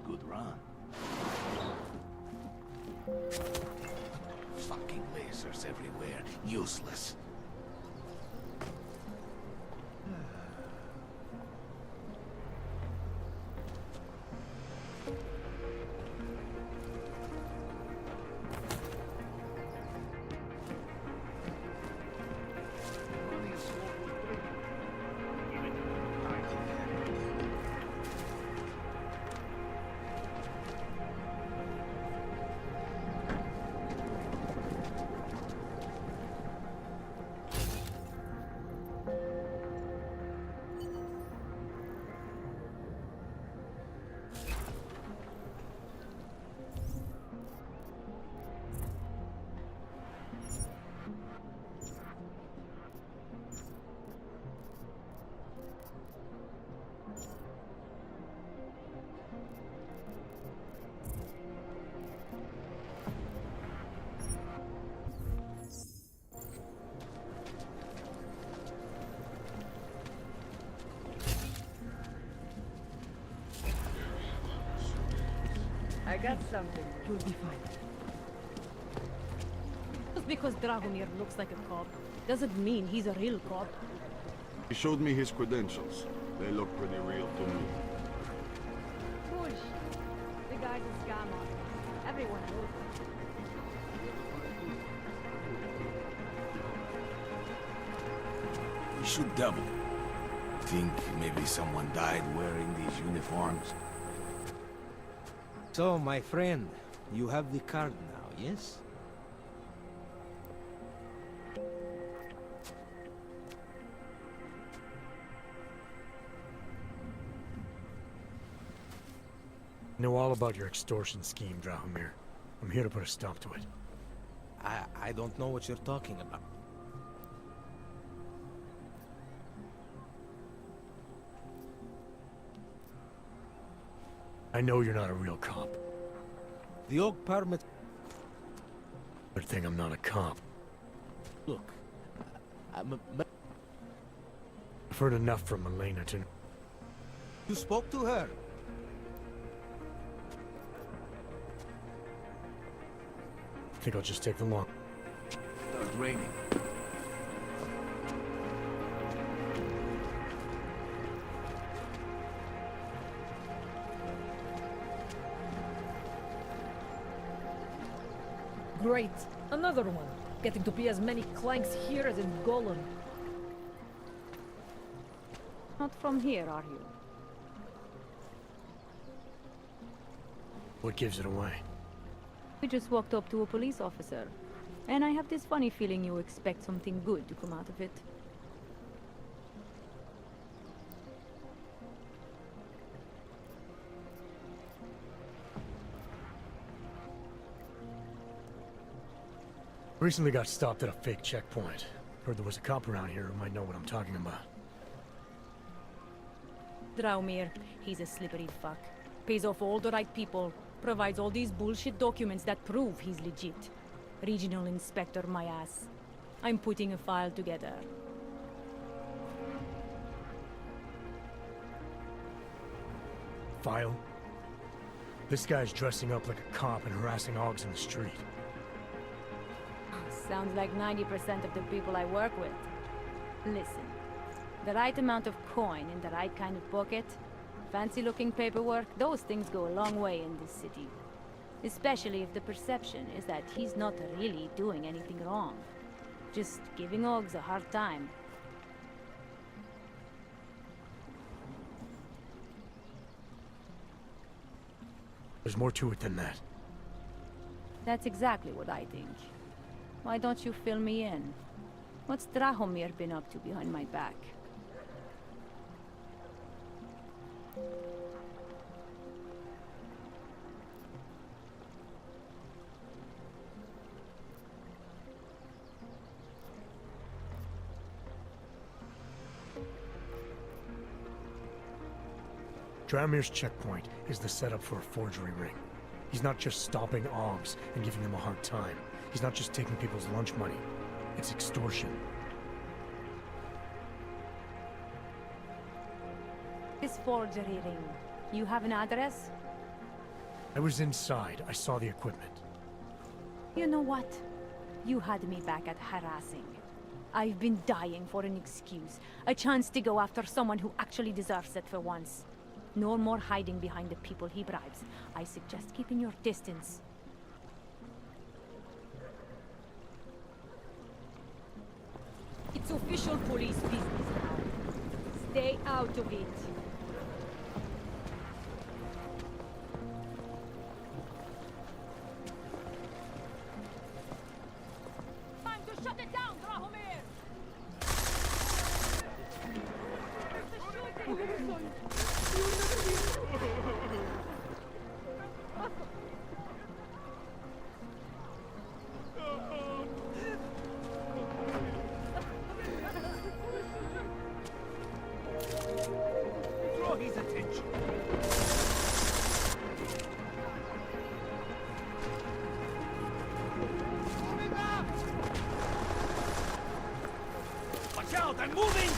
good run. Fucking lasers everywhere. Useless. I got something. You'll be fine. Just because Drahomir looks like a cop doesn't mean he's a real cop. He showed me his credentials. They look pretty real to me. Push. The guy's a scam artist. Everyone knows it. We should double. Think maybe someone died wearing these uniforms? So, my friend, you have the card now, yes? Know all about your extortion scheme, Drahomir. I'm here to put a stop to it. I don't know what you're talking about. I know you're not a real cop. The Oak permit... Good thing I'm not a cop. Look, I've heard enough from Milena to... You spoke to her? I think I'll just take the long... Starts raining. Great. Another one. Getting to be as many clanks here as in Golan. Not from here, are you? What gives it away? We just walked up to a police officer. And I have this funny feeling you expect something good to come out of it. Recently got stopped at a fake checkpoint. Heard there was a cop around here who might know what I'm talking about. Drahomir, he's a slippery fuck. Pays off all the right people. Provides all these bullshit documents that prove he's legit. Regional Inspector, my ass. I'm putting a file together. File? This guy's dressing up like a cop and harassing Augs in the street. Sounds like 90% of the people I work with. Listen, the right amount of coin in the right kind of pocket, fancy-looking paperwork, those things go a long way in this city. Especially if the perception is that he's not really doing anything wrong. Just giving Augs a hard time. There's more to it than that. That's exactly what I think. Why don't you fill me in? What's Drahomir been up to behind my back? Drahomir's checkpoint is the setup for a forgery ring. He's not just stopping Augs and giving them a hard time. He's not just taking people's lunch money. It's extortion. This forgery ring, you have an address? I was inside. I saw the equipment. You know what? You had me back at harassing. I've been dying for an excuse. A chance to go after someone who actually deserves it for once. No more hiding behind the people he bribes. I suggest keeping your distance. It's official police business now. Stay out of it. Time to shut it down, Drahomir! Draw his attention. Watch out, I'm moving!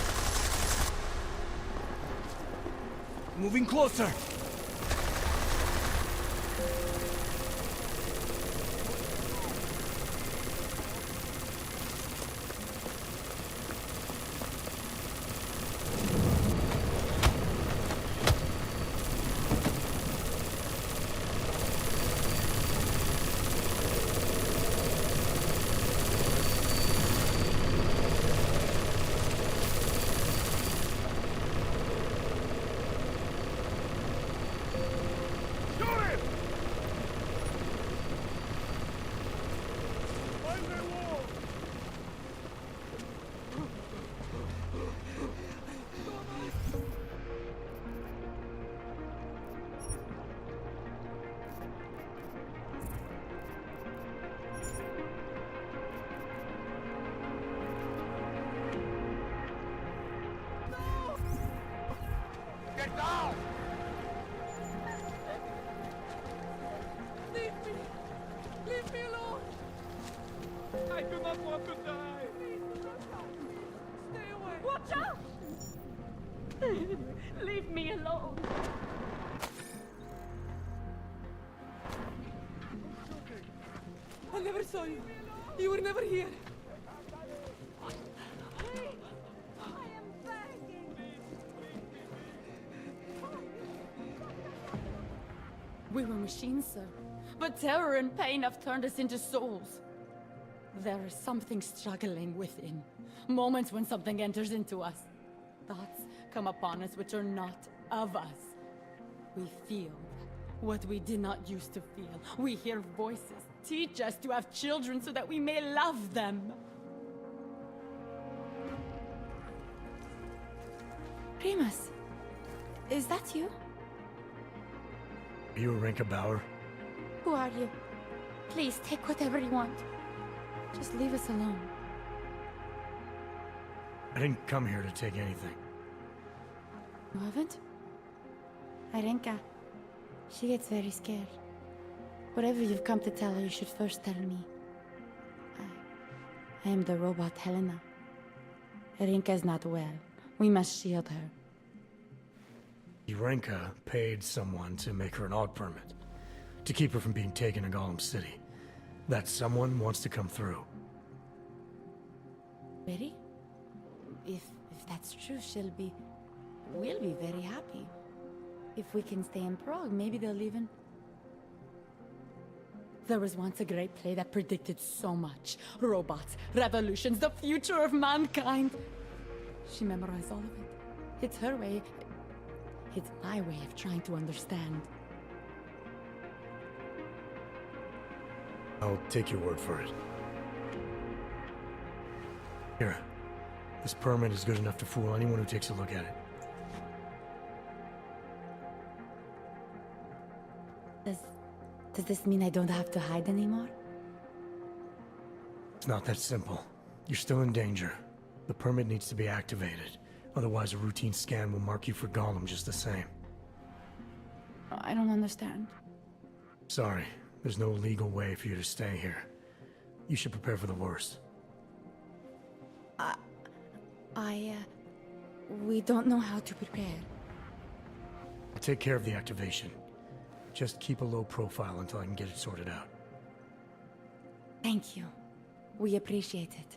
Moving closer! Get down! Leave me! Leave me alone! I do not want to die! Stay away! Watch out! Leave me alone. I never saw you. You were never here. We were machines, sir. But terror and pain have turned us into souls. There is something struggling within. Moments when something enters into us. Thoughts come upon us which are not of us. We feel what we did not used to feel. We hear voices. Teach us to have children so that we may love them. Remus, is that you? Are you Rinka Bauer? Who are you? Please, take whatever you want. Just leave us alone. I didn't come here to take anything. You haven't? Arenka. She gets very scared. Whatever you've come to tell her, you should first tell me. I am the robot Helena. Arenka is not well. We must shield her. Rinka paid someone to make her an AUG permit. To keep her from being taken to Golem City. That someone wants to come through. Really? If that's true, we'll be very happy. If we can stay in Prague, maybe they'll even... There was once a great play that predicted so much. Robots, revolutions, the future of mankind. She memorized all of it. It's her way. It's my way of trying to understand. I'll take your word for it. Here. This permit is good enough to fool anyone who takes a look at it. Does this mean I don't have to hide anymore? It's not that simple. You're still in danger. The permit needs to be activated. Otherwise, a routine scan will mark you for Golem just the same. I don't understand. Sorry. There's no legal way for you to stay here. You should prepare for the worst. We don't know how to prepare. I'll take care of the activation. Just keep a low profile until I can get it sorted out. Thank you. We appreciate it.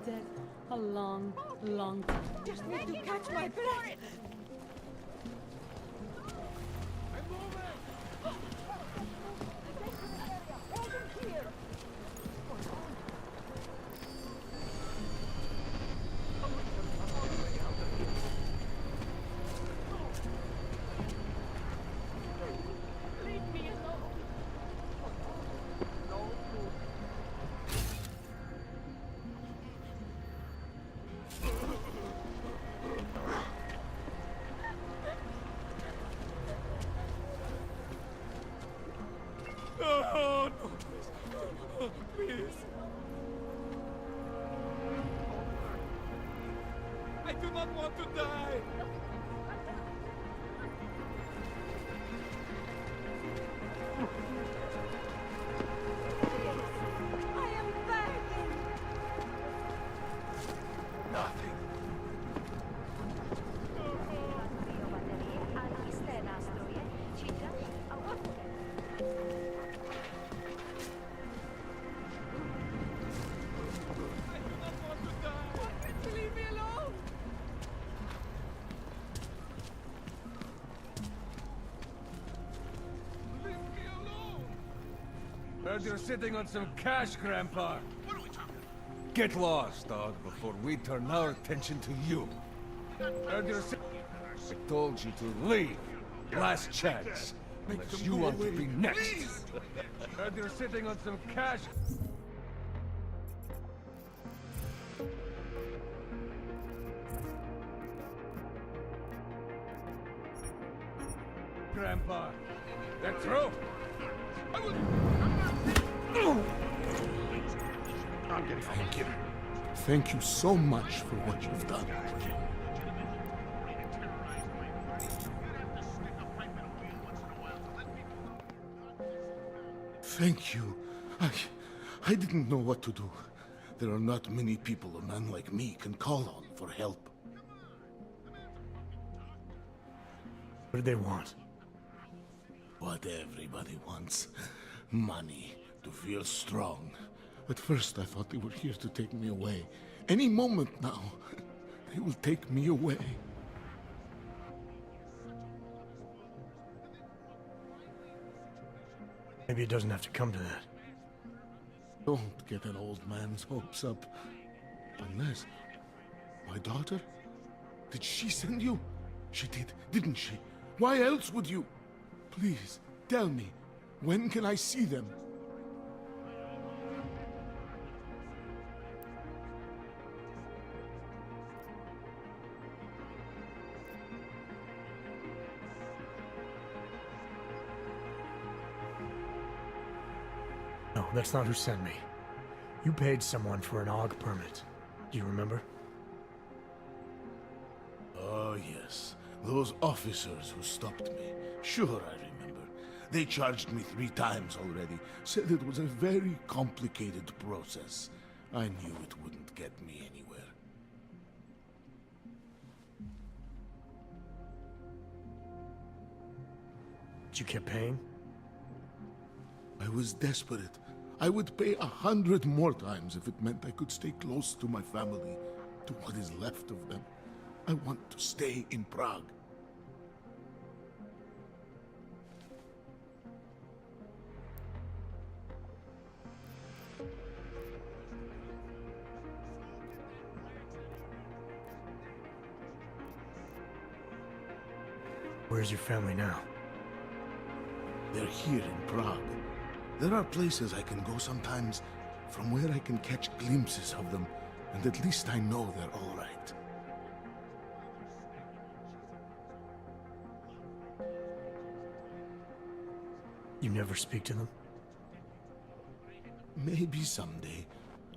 Dead a long, long time. Just need to catch my breath. Oh, no. Please. I do not want to die. I am begging. Nothing. Leave me alone. Leave me alone. Heard you're sitting on some cash, Grandpa. What are we talking about? Get lost, dog, before we turn our attention to you. Heard you're I told you to leave. Last chance. Unless you want to be next. Heard you're sitting on some cash. Grandpa, they're through. I will. Thank you. Thank you so much for what you've done. Thank you. I didn't know what to do. There are not many people a man like me can call on for help. What do they want? What everybody wants. Money. To feel strong. At first I thought they were here to take me away. Any moment now, they will take me away. Maybe it doesn't have to come to that. Don't get an old man's hopes up. Unless... my daughter? Did she send you? She did, didn't she? Why else would you? Please, tell me. When can I see them? No, that's not who sent me. You paid someone for an AUG permit. Do you remember? Oh, yes. Those officers who stopped me. Sure, I remember. They charged me 3 times already. Said it was a very complicated process. I knew it wouldn't get me anywhere. But you kept paying? I was desperate. I would pay 100 more times if it meant I could stay close to my family, to what is left of them. I want to stay in Prague. Where's your family now? They're here in Prague. There are places I can go sometimes, from where I can catch glimpses of them, and at least I know they're all right. You never speak to them? Maybe someday.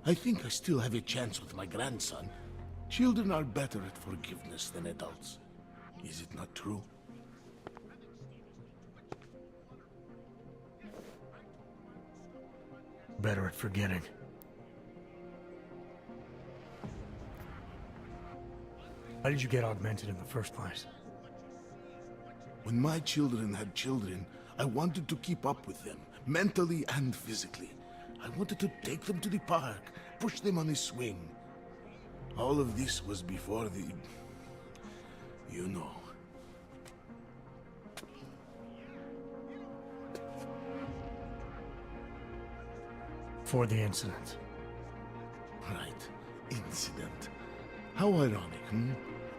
I think I still have a chance with my grandson. Children are better at forgiveness than adults. Is it not true? Better at forgetting. How did you get augmented in the first place? When my children had children, I wanted to keep up with them, mentally and physically. I wanted to take them to the park, push them on a swing. All of this was before the... you know. For the incident. Right. Incident. How ironic, hmm?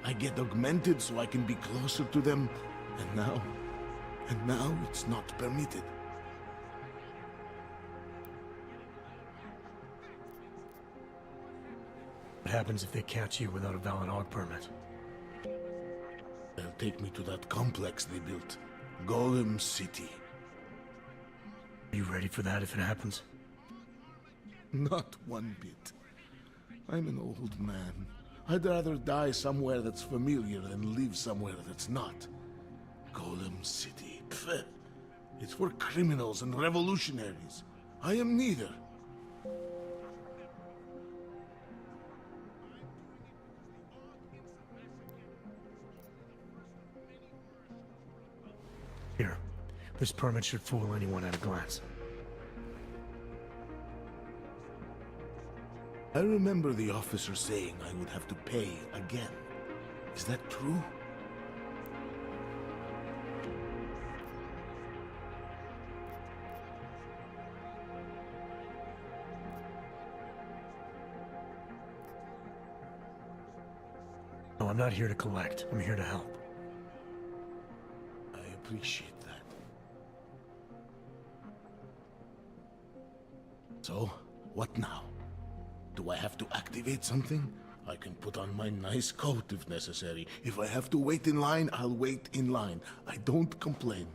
I get augmented so I can be closer to them, and now it's not permitted. What happens if they catch you without a valid AUG permit? They'll take me to that complex they built. Golem City. Are you ready for that if it happens? Not one bit. I'm an old man. I'd rather die somewhere that's familiar than live somewhere that's not. Golem City. Pfft. It's for criminals and revolutionaries. I am neither. Here. This permit should fool anyone at a glance. I remember the officer saying I would have to pay again. Is that true? No, I'm not here to collect. I'm here to help. I appreciate that. So, what now? Do I have to activate something? I can put on my nice coat if necessary. If I have to wait in line, I'll wait in line. I don't complain.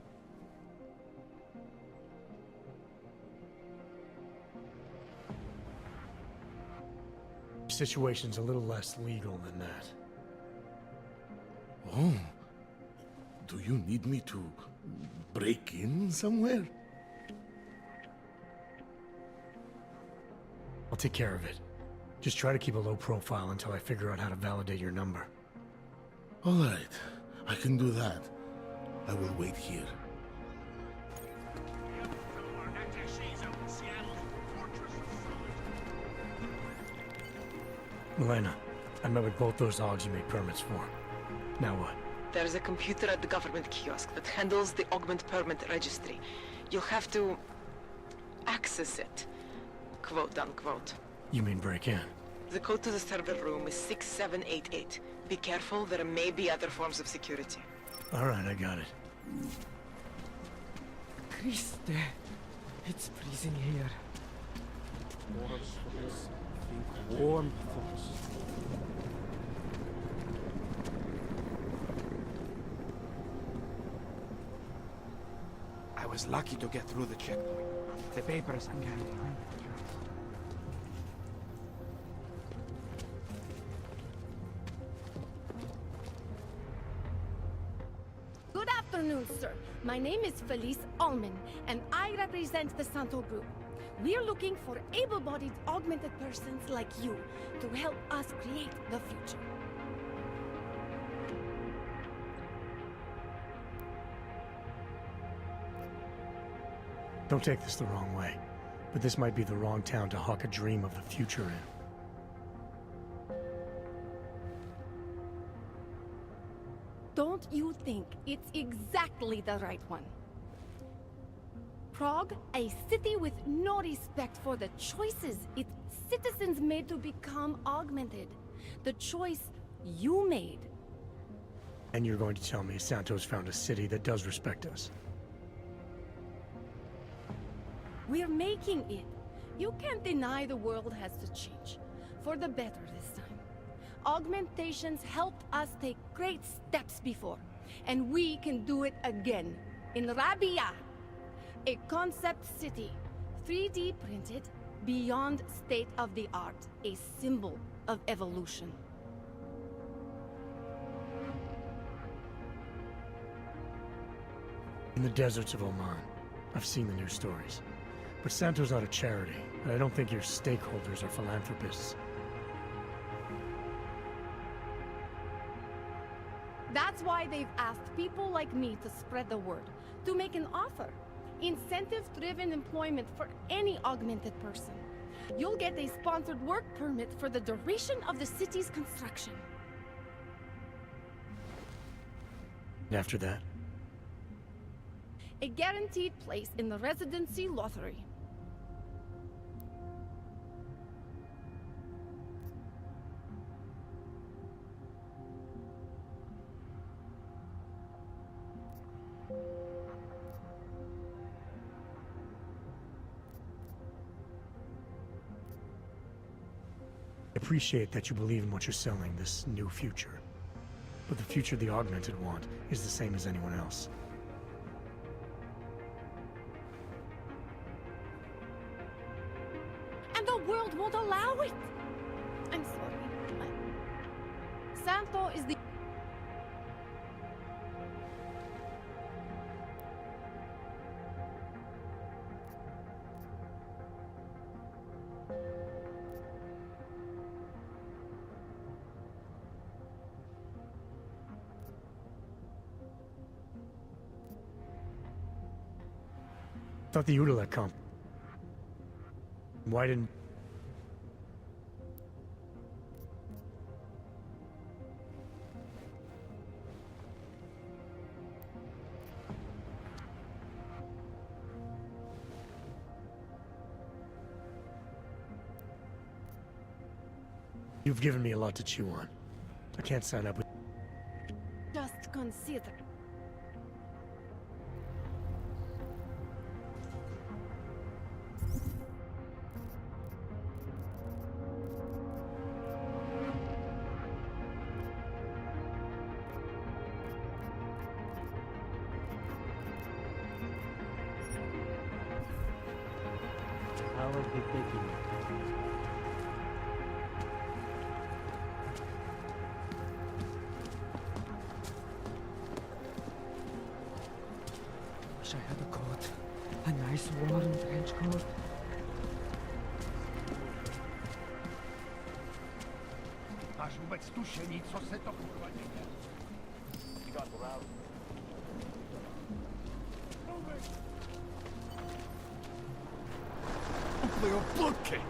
Your situation's a little less legal than that. Oh. Do you need me to break in somewhere? I'll take care of it. Just try to keep a low profile until I figure out how to validate your number. All right. I can do that. I will wait here. Milena, I met with both those AUGs you made permits for. Now what? There's a computer at the government kiosk that handles the augment permit registry. You'll have to access it, quote unquote. You mean break in? The code to the server room is 6788. Be careful, there may be other forms of security. All right, I got it. Christe, it's freezing here. Think warm thoughts. I was lucky to get through the checkpoint. The papers I'm carrying. afternoon, sir. My name is Felice Allman, and I represent the Santo Group. We're looking for able-bodied augmented persons like you to help us create the future. Don't take this the wrong way, but this might be the wrong town to hawk a dream of the future in. Don't you think it's exactly the right one? Prague, a city with no respect for the choices its citizens made to become augmented. The choice you made. And you're going to tell me Santos found a city that does respect us? We're making it. You can't deny the world has to change. For the better this time. Augmentations helped us take great steps before. And we can do it again. In Rabia. A concept city. 3D printed. Beyond state of the art. A symbol of evolution. In the deserts of Oman, I've seen the news stories. But Santo's not a charity, and I don't think your stakeholders are philanthropists. That's why they've asked people like me to spread the word, to make an offer. Incentive-driven employment for any augmented person. You'll get a sponsored work permit for the duration of the city's construction. And after that? A guaranteed place in the residency lottery. I appreciate that you believe in what you're selling, this new future. But the future the Augmented want is the same as anyone else. And the world won't allow it! I'm sorry. Santo is the... Thought the Udalek comp. Why didn't... You've given me a lot to chew on. I can't sign up with... Just consider. I will be taking it. Wish I had a coat. A nice warm trench coat. Máš vůbec tušení, co se to kurva děje? Úplně obludky!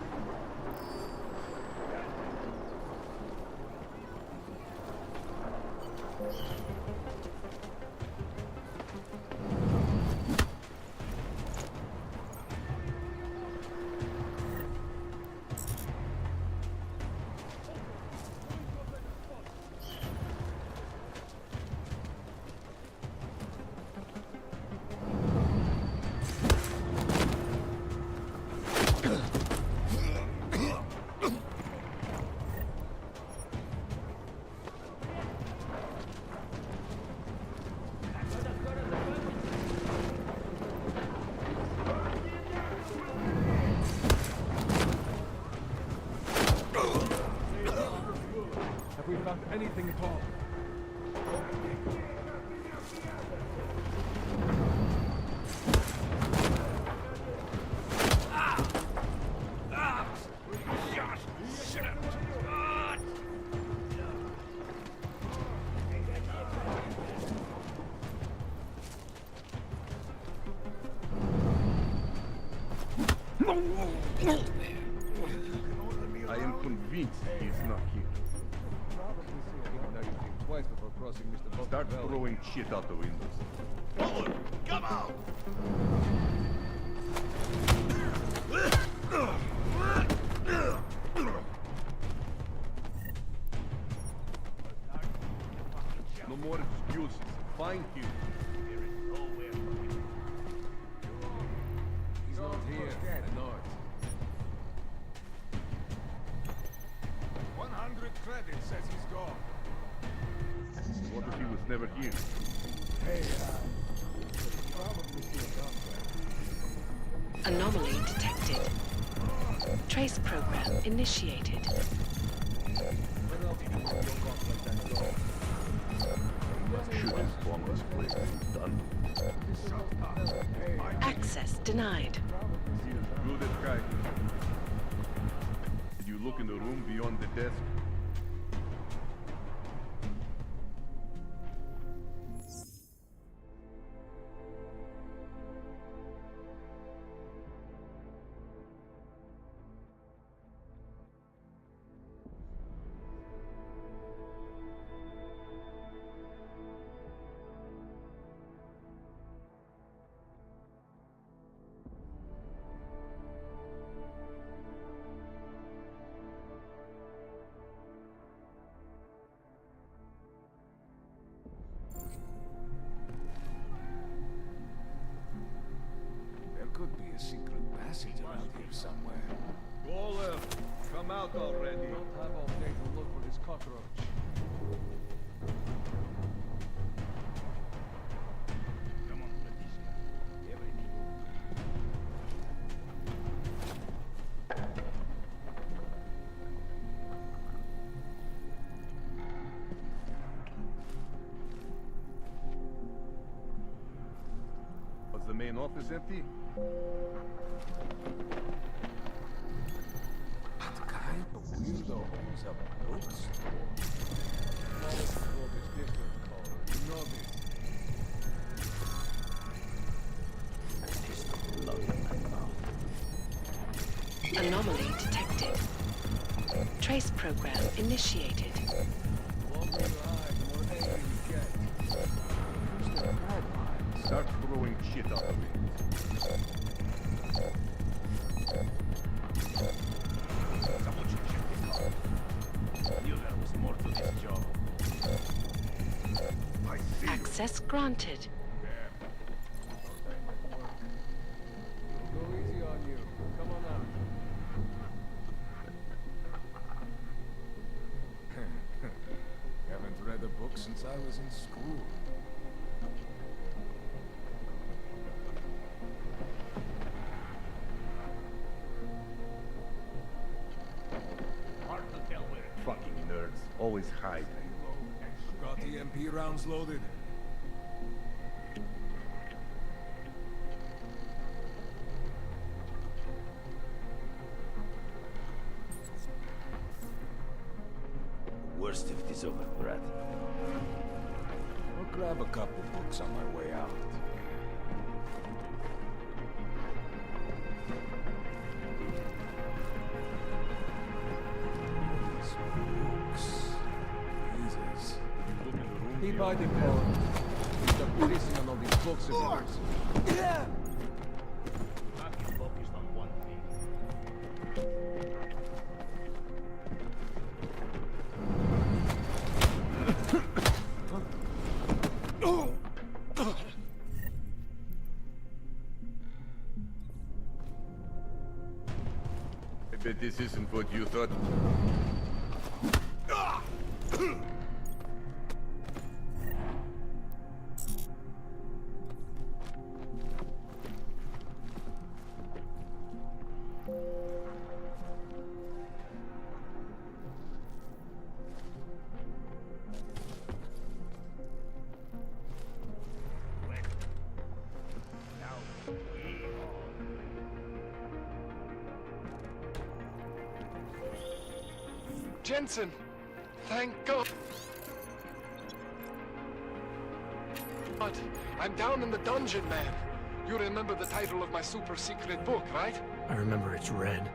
Have we found anything at all? I am convinced he is not here. Now you think twice before crossing Mr. Buck's Start valley. throwing shit out the windows. Forward! Come out! No more excuses. Find him. There is nowhere for him. He's not here. I know it. 100 credits says he's gone. What if he was never here? Hey, probably still a doctor. Anomaly detected. Trace program initiated. Shoot his bomb this place and done. Access denied. Good at guy. Did you look in the room beyond the desk? There could be a secret passage around here somewhere. Golem, come out already. Don't have all day to look for this cockroach. Come on, Leticia. Everything. Was the main office empty? That kind of weirdo owns a bookstore. This book is different color. You know this. Anomaly detected. Trace program initiated. The longer you hide, the more angry you get. Who's the bad guy? Start throwing shit out of it. Someone should check this out. Knew there was more to this job. I see. Access granted. Go easy on you. Come on out. Haven't read a book since I was in school. Hard to tell where. Fucking nerds. Always hide. Got the MP rounds loaded. Worst if it is over, Brad. I'll grab a couple books on my way out. These books. Jesus. He by the phone. He's up pissing on all these books of yours. Yeah! Not get focused on one thing. I bet this isn't what you thought. Jensen! Thank God! I'm down in the dungeon, man. You remember the title of my super secret book, right? I remember it's red.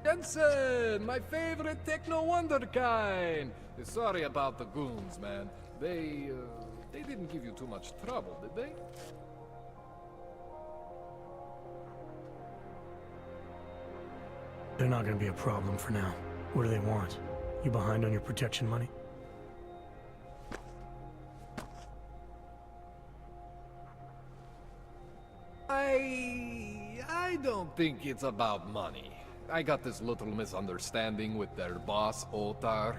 Jensen, my favorite techno wonderkind. Sorry about the goons, man. They didn't give you too much trouble, did they? They're not gonna be a problem for now. What do they want? You behind on your protection money? I don't think it's about money. I got this little misunderstanding with their boss, Otar.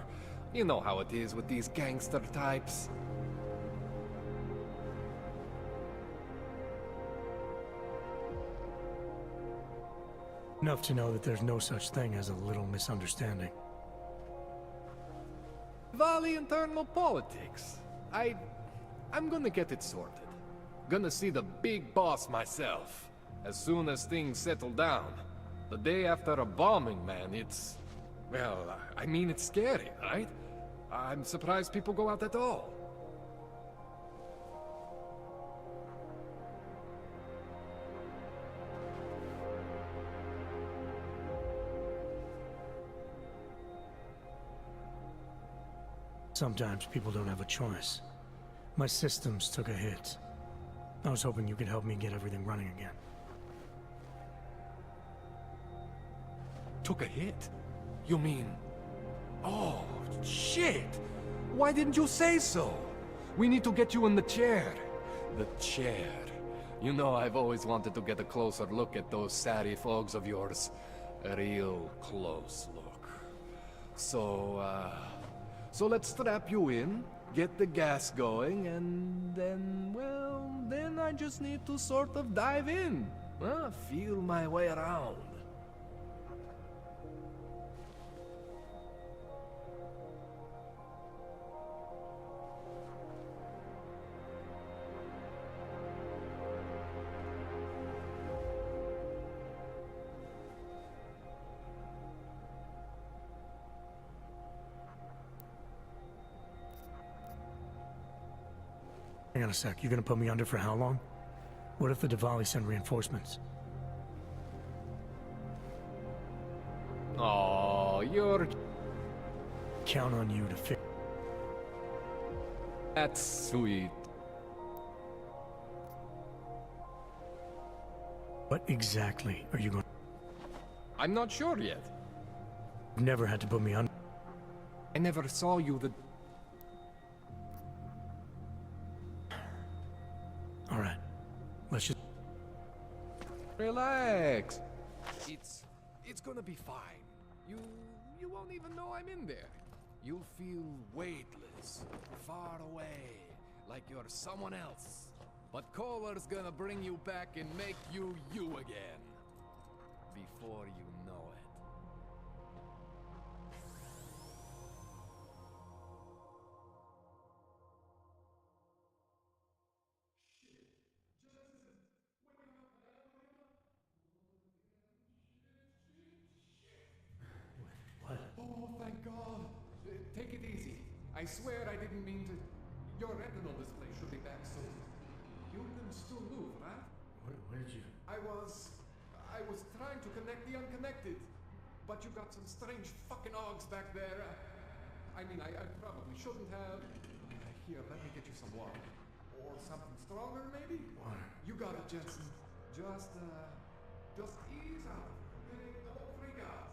You know how it is with these gangster types. Enough to know that there's no such thing as a little misunderstanding. Valley internal politics. I'm gonna get it sorted. Gonna see the big boss myself. As soon as things settle down. The day after a bombing, man, it's... Well, I mean, it's scary, right? I'm surprised people go out at all. Sometimes people don't have a choice. My systems took a hit. I was hoping you could help me get everything running again. Took a hit? You mean... Oh, shit! Why didn't you say so? We need to get you in the chair. The chair. You know, I've always wanted to get a closer look at those satty fogs of yours. A real close look. So let's strap you in, get the gas going, and then, well, then I just need to sort of dive in. Feel my way around. Hang on a sec, you gonna put me under for how long? What if the Diwali send reinforcements? Oh, you're... Count on you to fix... That's sweet. What exactly are you going... I'm not sure yet. You've never had to put me under. I never saw you the... Alright, let's just... Relax. It's gonna be fine. You won't even know I'm in there. You'll feel weightless, far away, like you're someone else. But Kohler's gonna bring you back and make you you again. Before you know it. What? Oh, thank God. Take it easy. I swear I didn't mean to... Your retinal display should be back soon. You can still move, right? Where did you... I was trying to connect the unconnected. But you got some strange fucking ogs back there. I mean, I probably shouldn't have... Here, let me get you some water. Or something stronger, maybe? Water. You got it, Jensen. Just ease out. Okay? Don't freak out.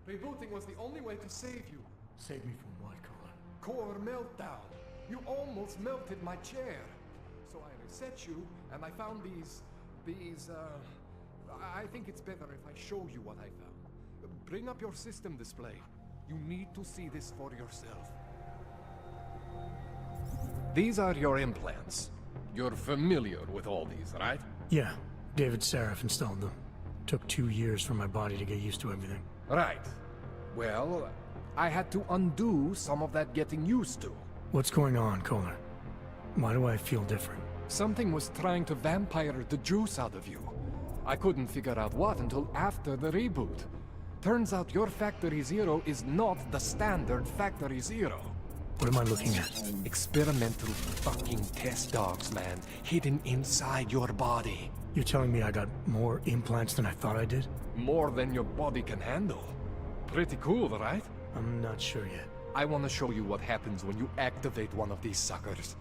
Rebooting was the only way to save you. Save me from what, Colin? Core meltdown. You almost melted my chair. So I reset you, and I found these... I think it's better if I show you what I found. Bring up your system display. You need to see this for yourself. These are your implants. You're familiar with all these, right? Yeah, David Sarif installed them. Took 2 years for my body to get used to everything. Right. Well, I had to undo some of that getting used to. What's going on, Kohler? Why do I feel different? Something was trying to vampire the juice out of you. I couldn't figure out what until after the reboot. Turns out your Factory Zero is not the standard Factory Zero. What am I looking at? Experimental fucking test dogs, man. Hidden inside your body. You're telling me I got more implants than I thought I did? More than your body can handle. Pretty cool, right? I'm not sure yet. I want to show you what happens when you activate one of these suckers.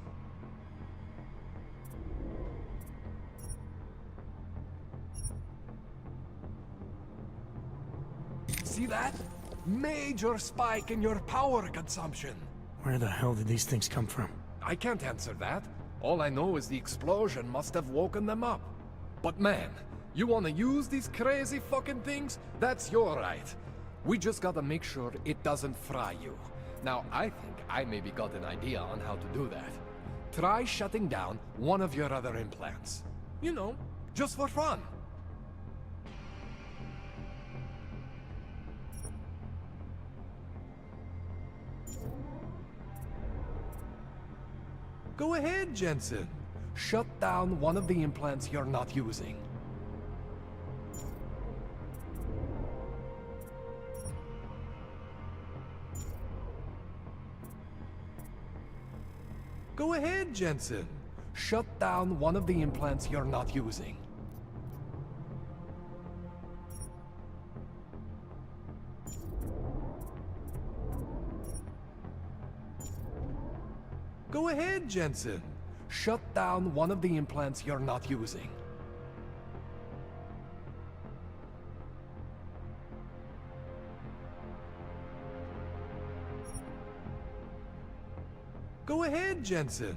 See that? Major spike in your power consumption. Where the hell did these things come from? I can't answer that. All I know is the explosion must have woken them up. But man, you want to use these crazy fucking things? That's your right. We just gotta make sure it doesn't fry you. Now, I think I maybe got an idea on how to do that. Try shutting down one of your other implants. You know, just for fun. Go ahead, Jensen. Shut down one of the implants you're not using. Go ahead, Jensen. Shut down one of the implants you're not using. Go ahead, Jensen. Shut down one of the implants you're not using. Go ahead, Jensen.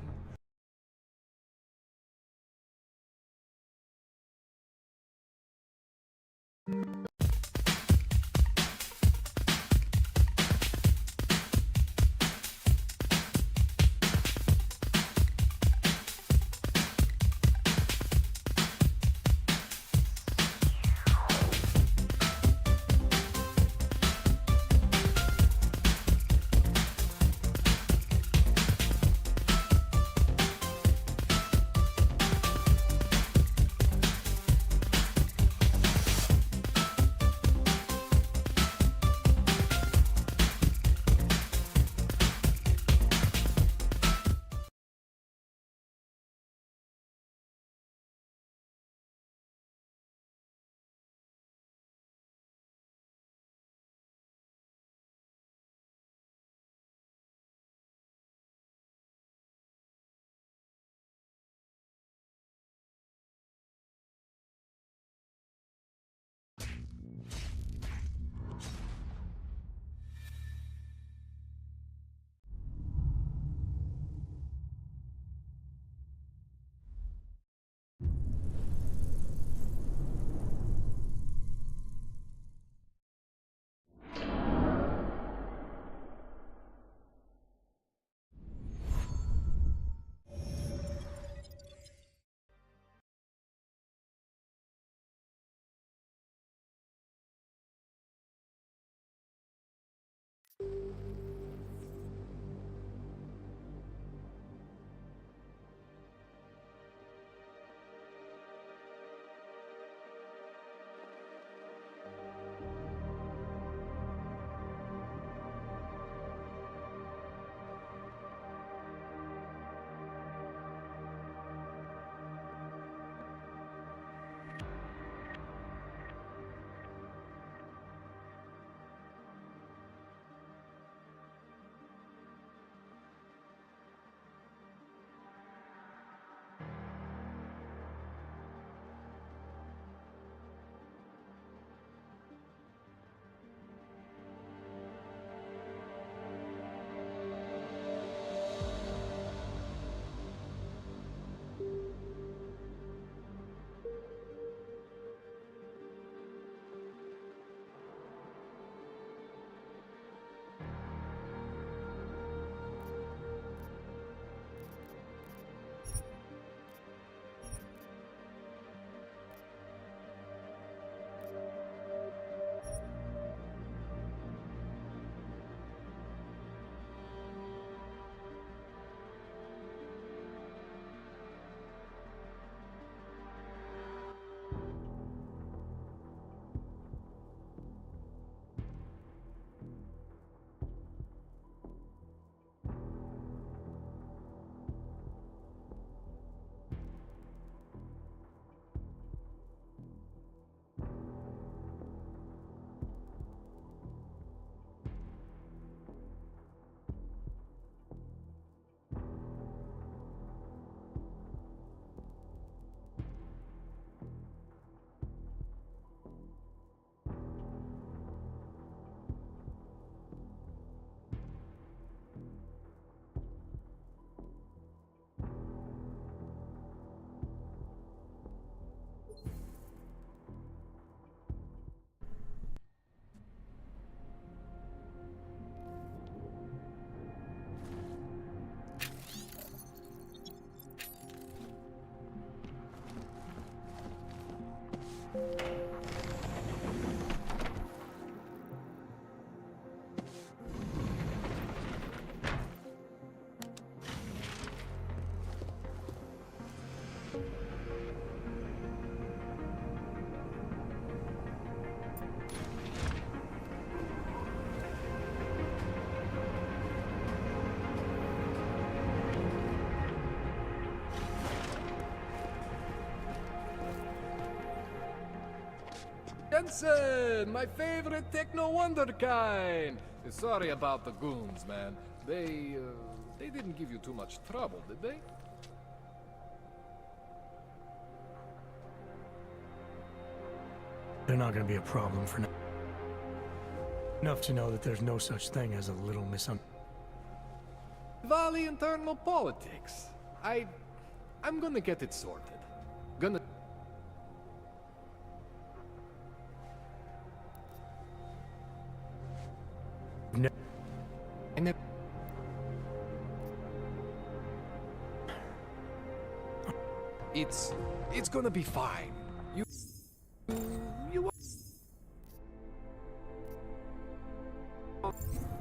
Jensen! My favorite techno wonderkind! Sorry about the goons, man. They didn't give you too much trouble, did they? They're not gonna be a problem for now. Enough to know that there's no such thing as a little Valley internal politics. I'm gonna get it sorted. Gonna... No. It's gonna be fine. You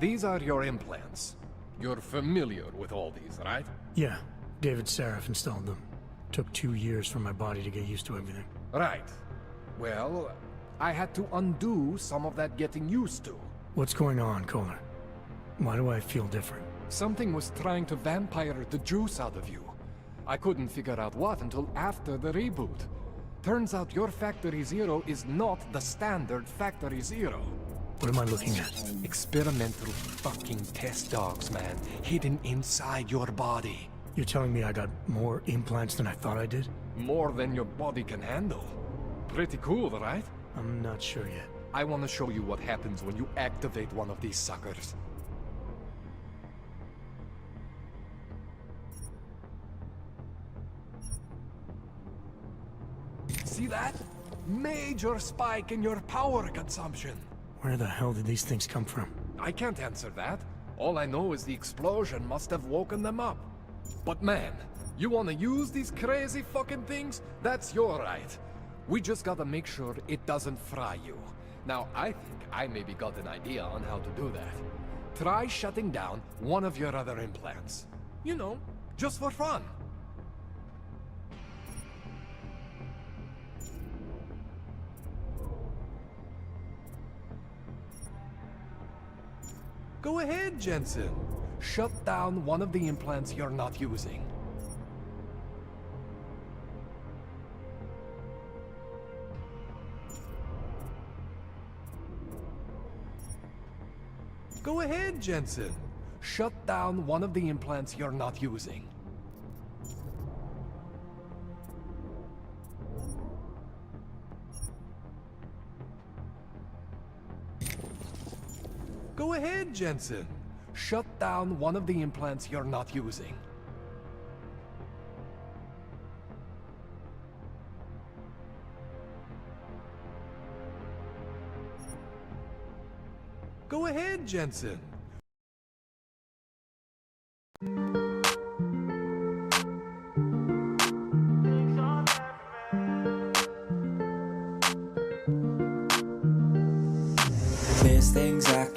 These are your implants. You're familiar with all these, right? Yeah, David Seraph installed them. Took 2 years for my body to get used to everything. Right. Well, I had to undo some of that getting used to. What's going on, Kohler? Why do I feel different? Something was trying to vampire the juice out of you. I couldn't figure out what until after the reboot. Turns out your Factory Zero is not the standard Factory Zero. What am I looking at? Experimental fucking test dogs, man. Hidden inside your body. You're telling me I got more implants than I thought I did? More than your body can handle. Pretty cool, right? I'm not sure yet. I want to show you what happens when you activate one of these suckers. See that? Major spike in your power consumption. Where the hell did these things come from? I can't answer that. All I know is the explosion must have woken them up. But man, you wanna use these crazy fucking things? That's your right. We just gotta make sure it doesn't fry you. Now, I think I maybe got an idea on how to do that. Try shutting down one of your other implants. You know, just for fun. Go ahead, Jensen. Shut down one of the implants you're not using. Go ahead, Jensen. Shut down one of the implants you're not using. Go ahead, Jensen. Shut down one of the implants you're not using. Go ahead, Jensen. There's things I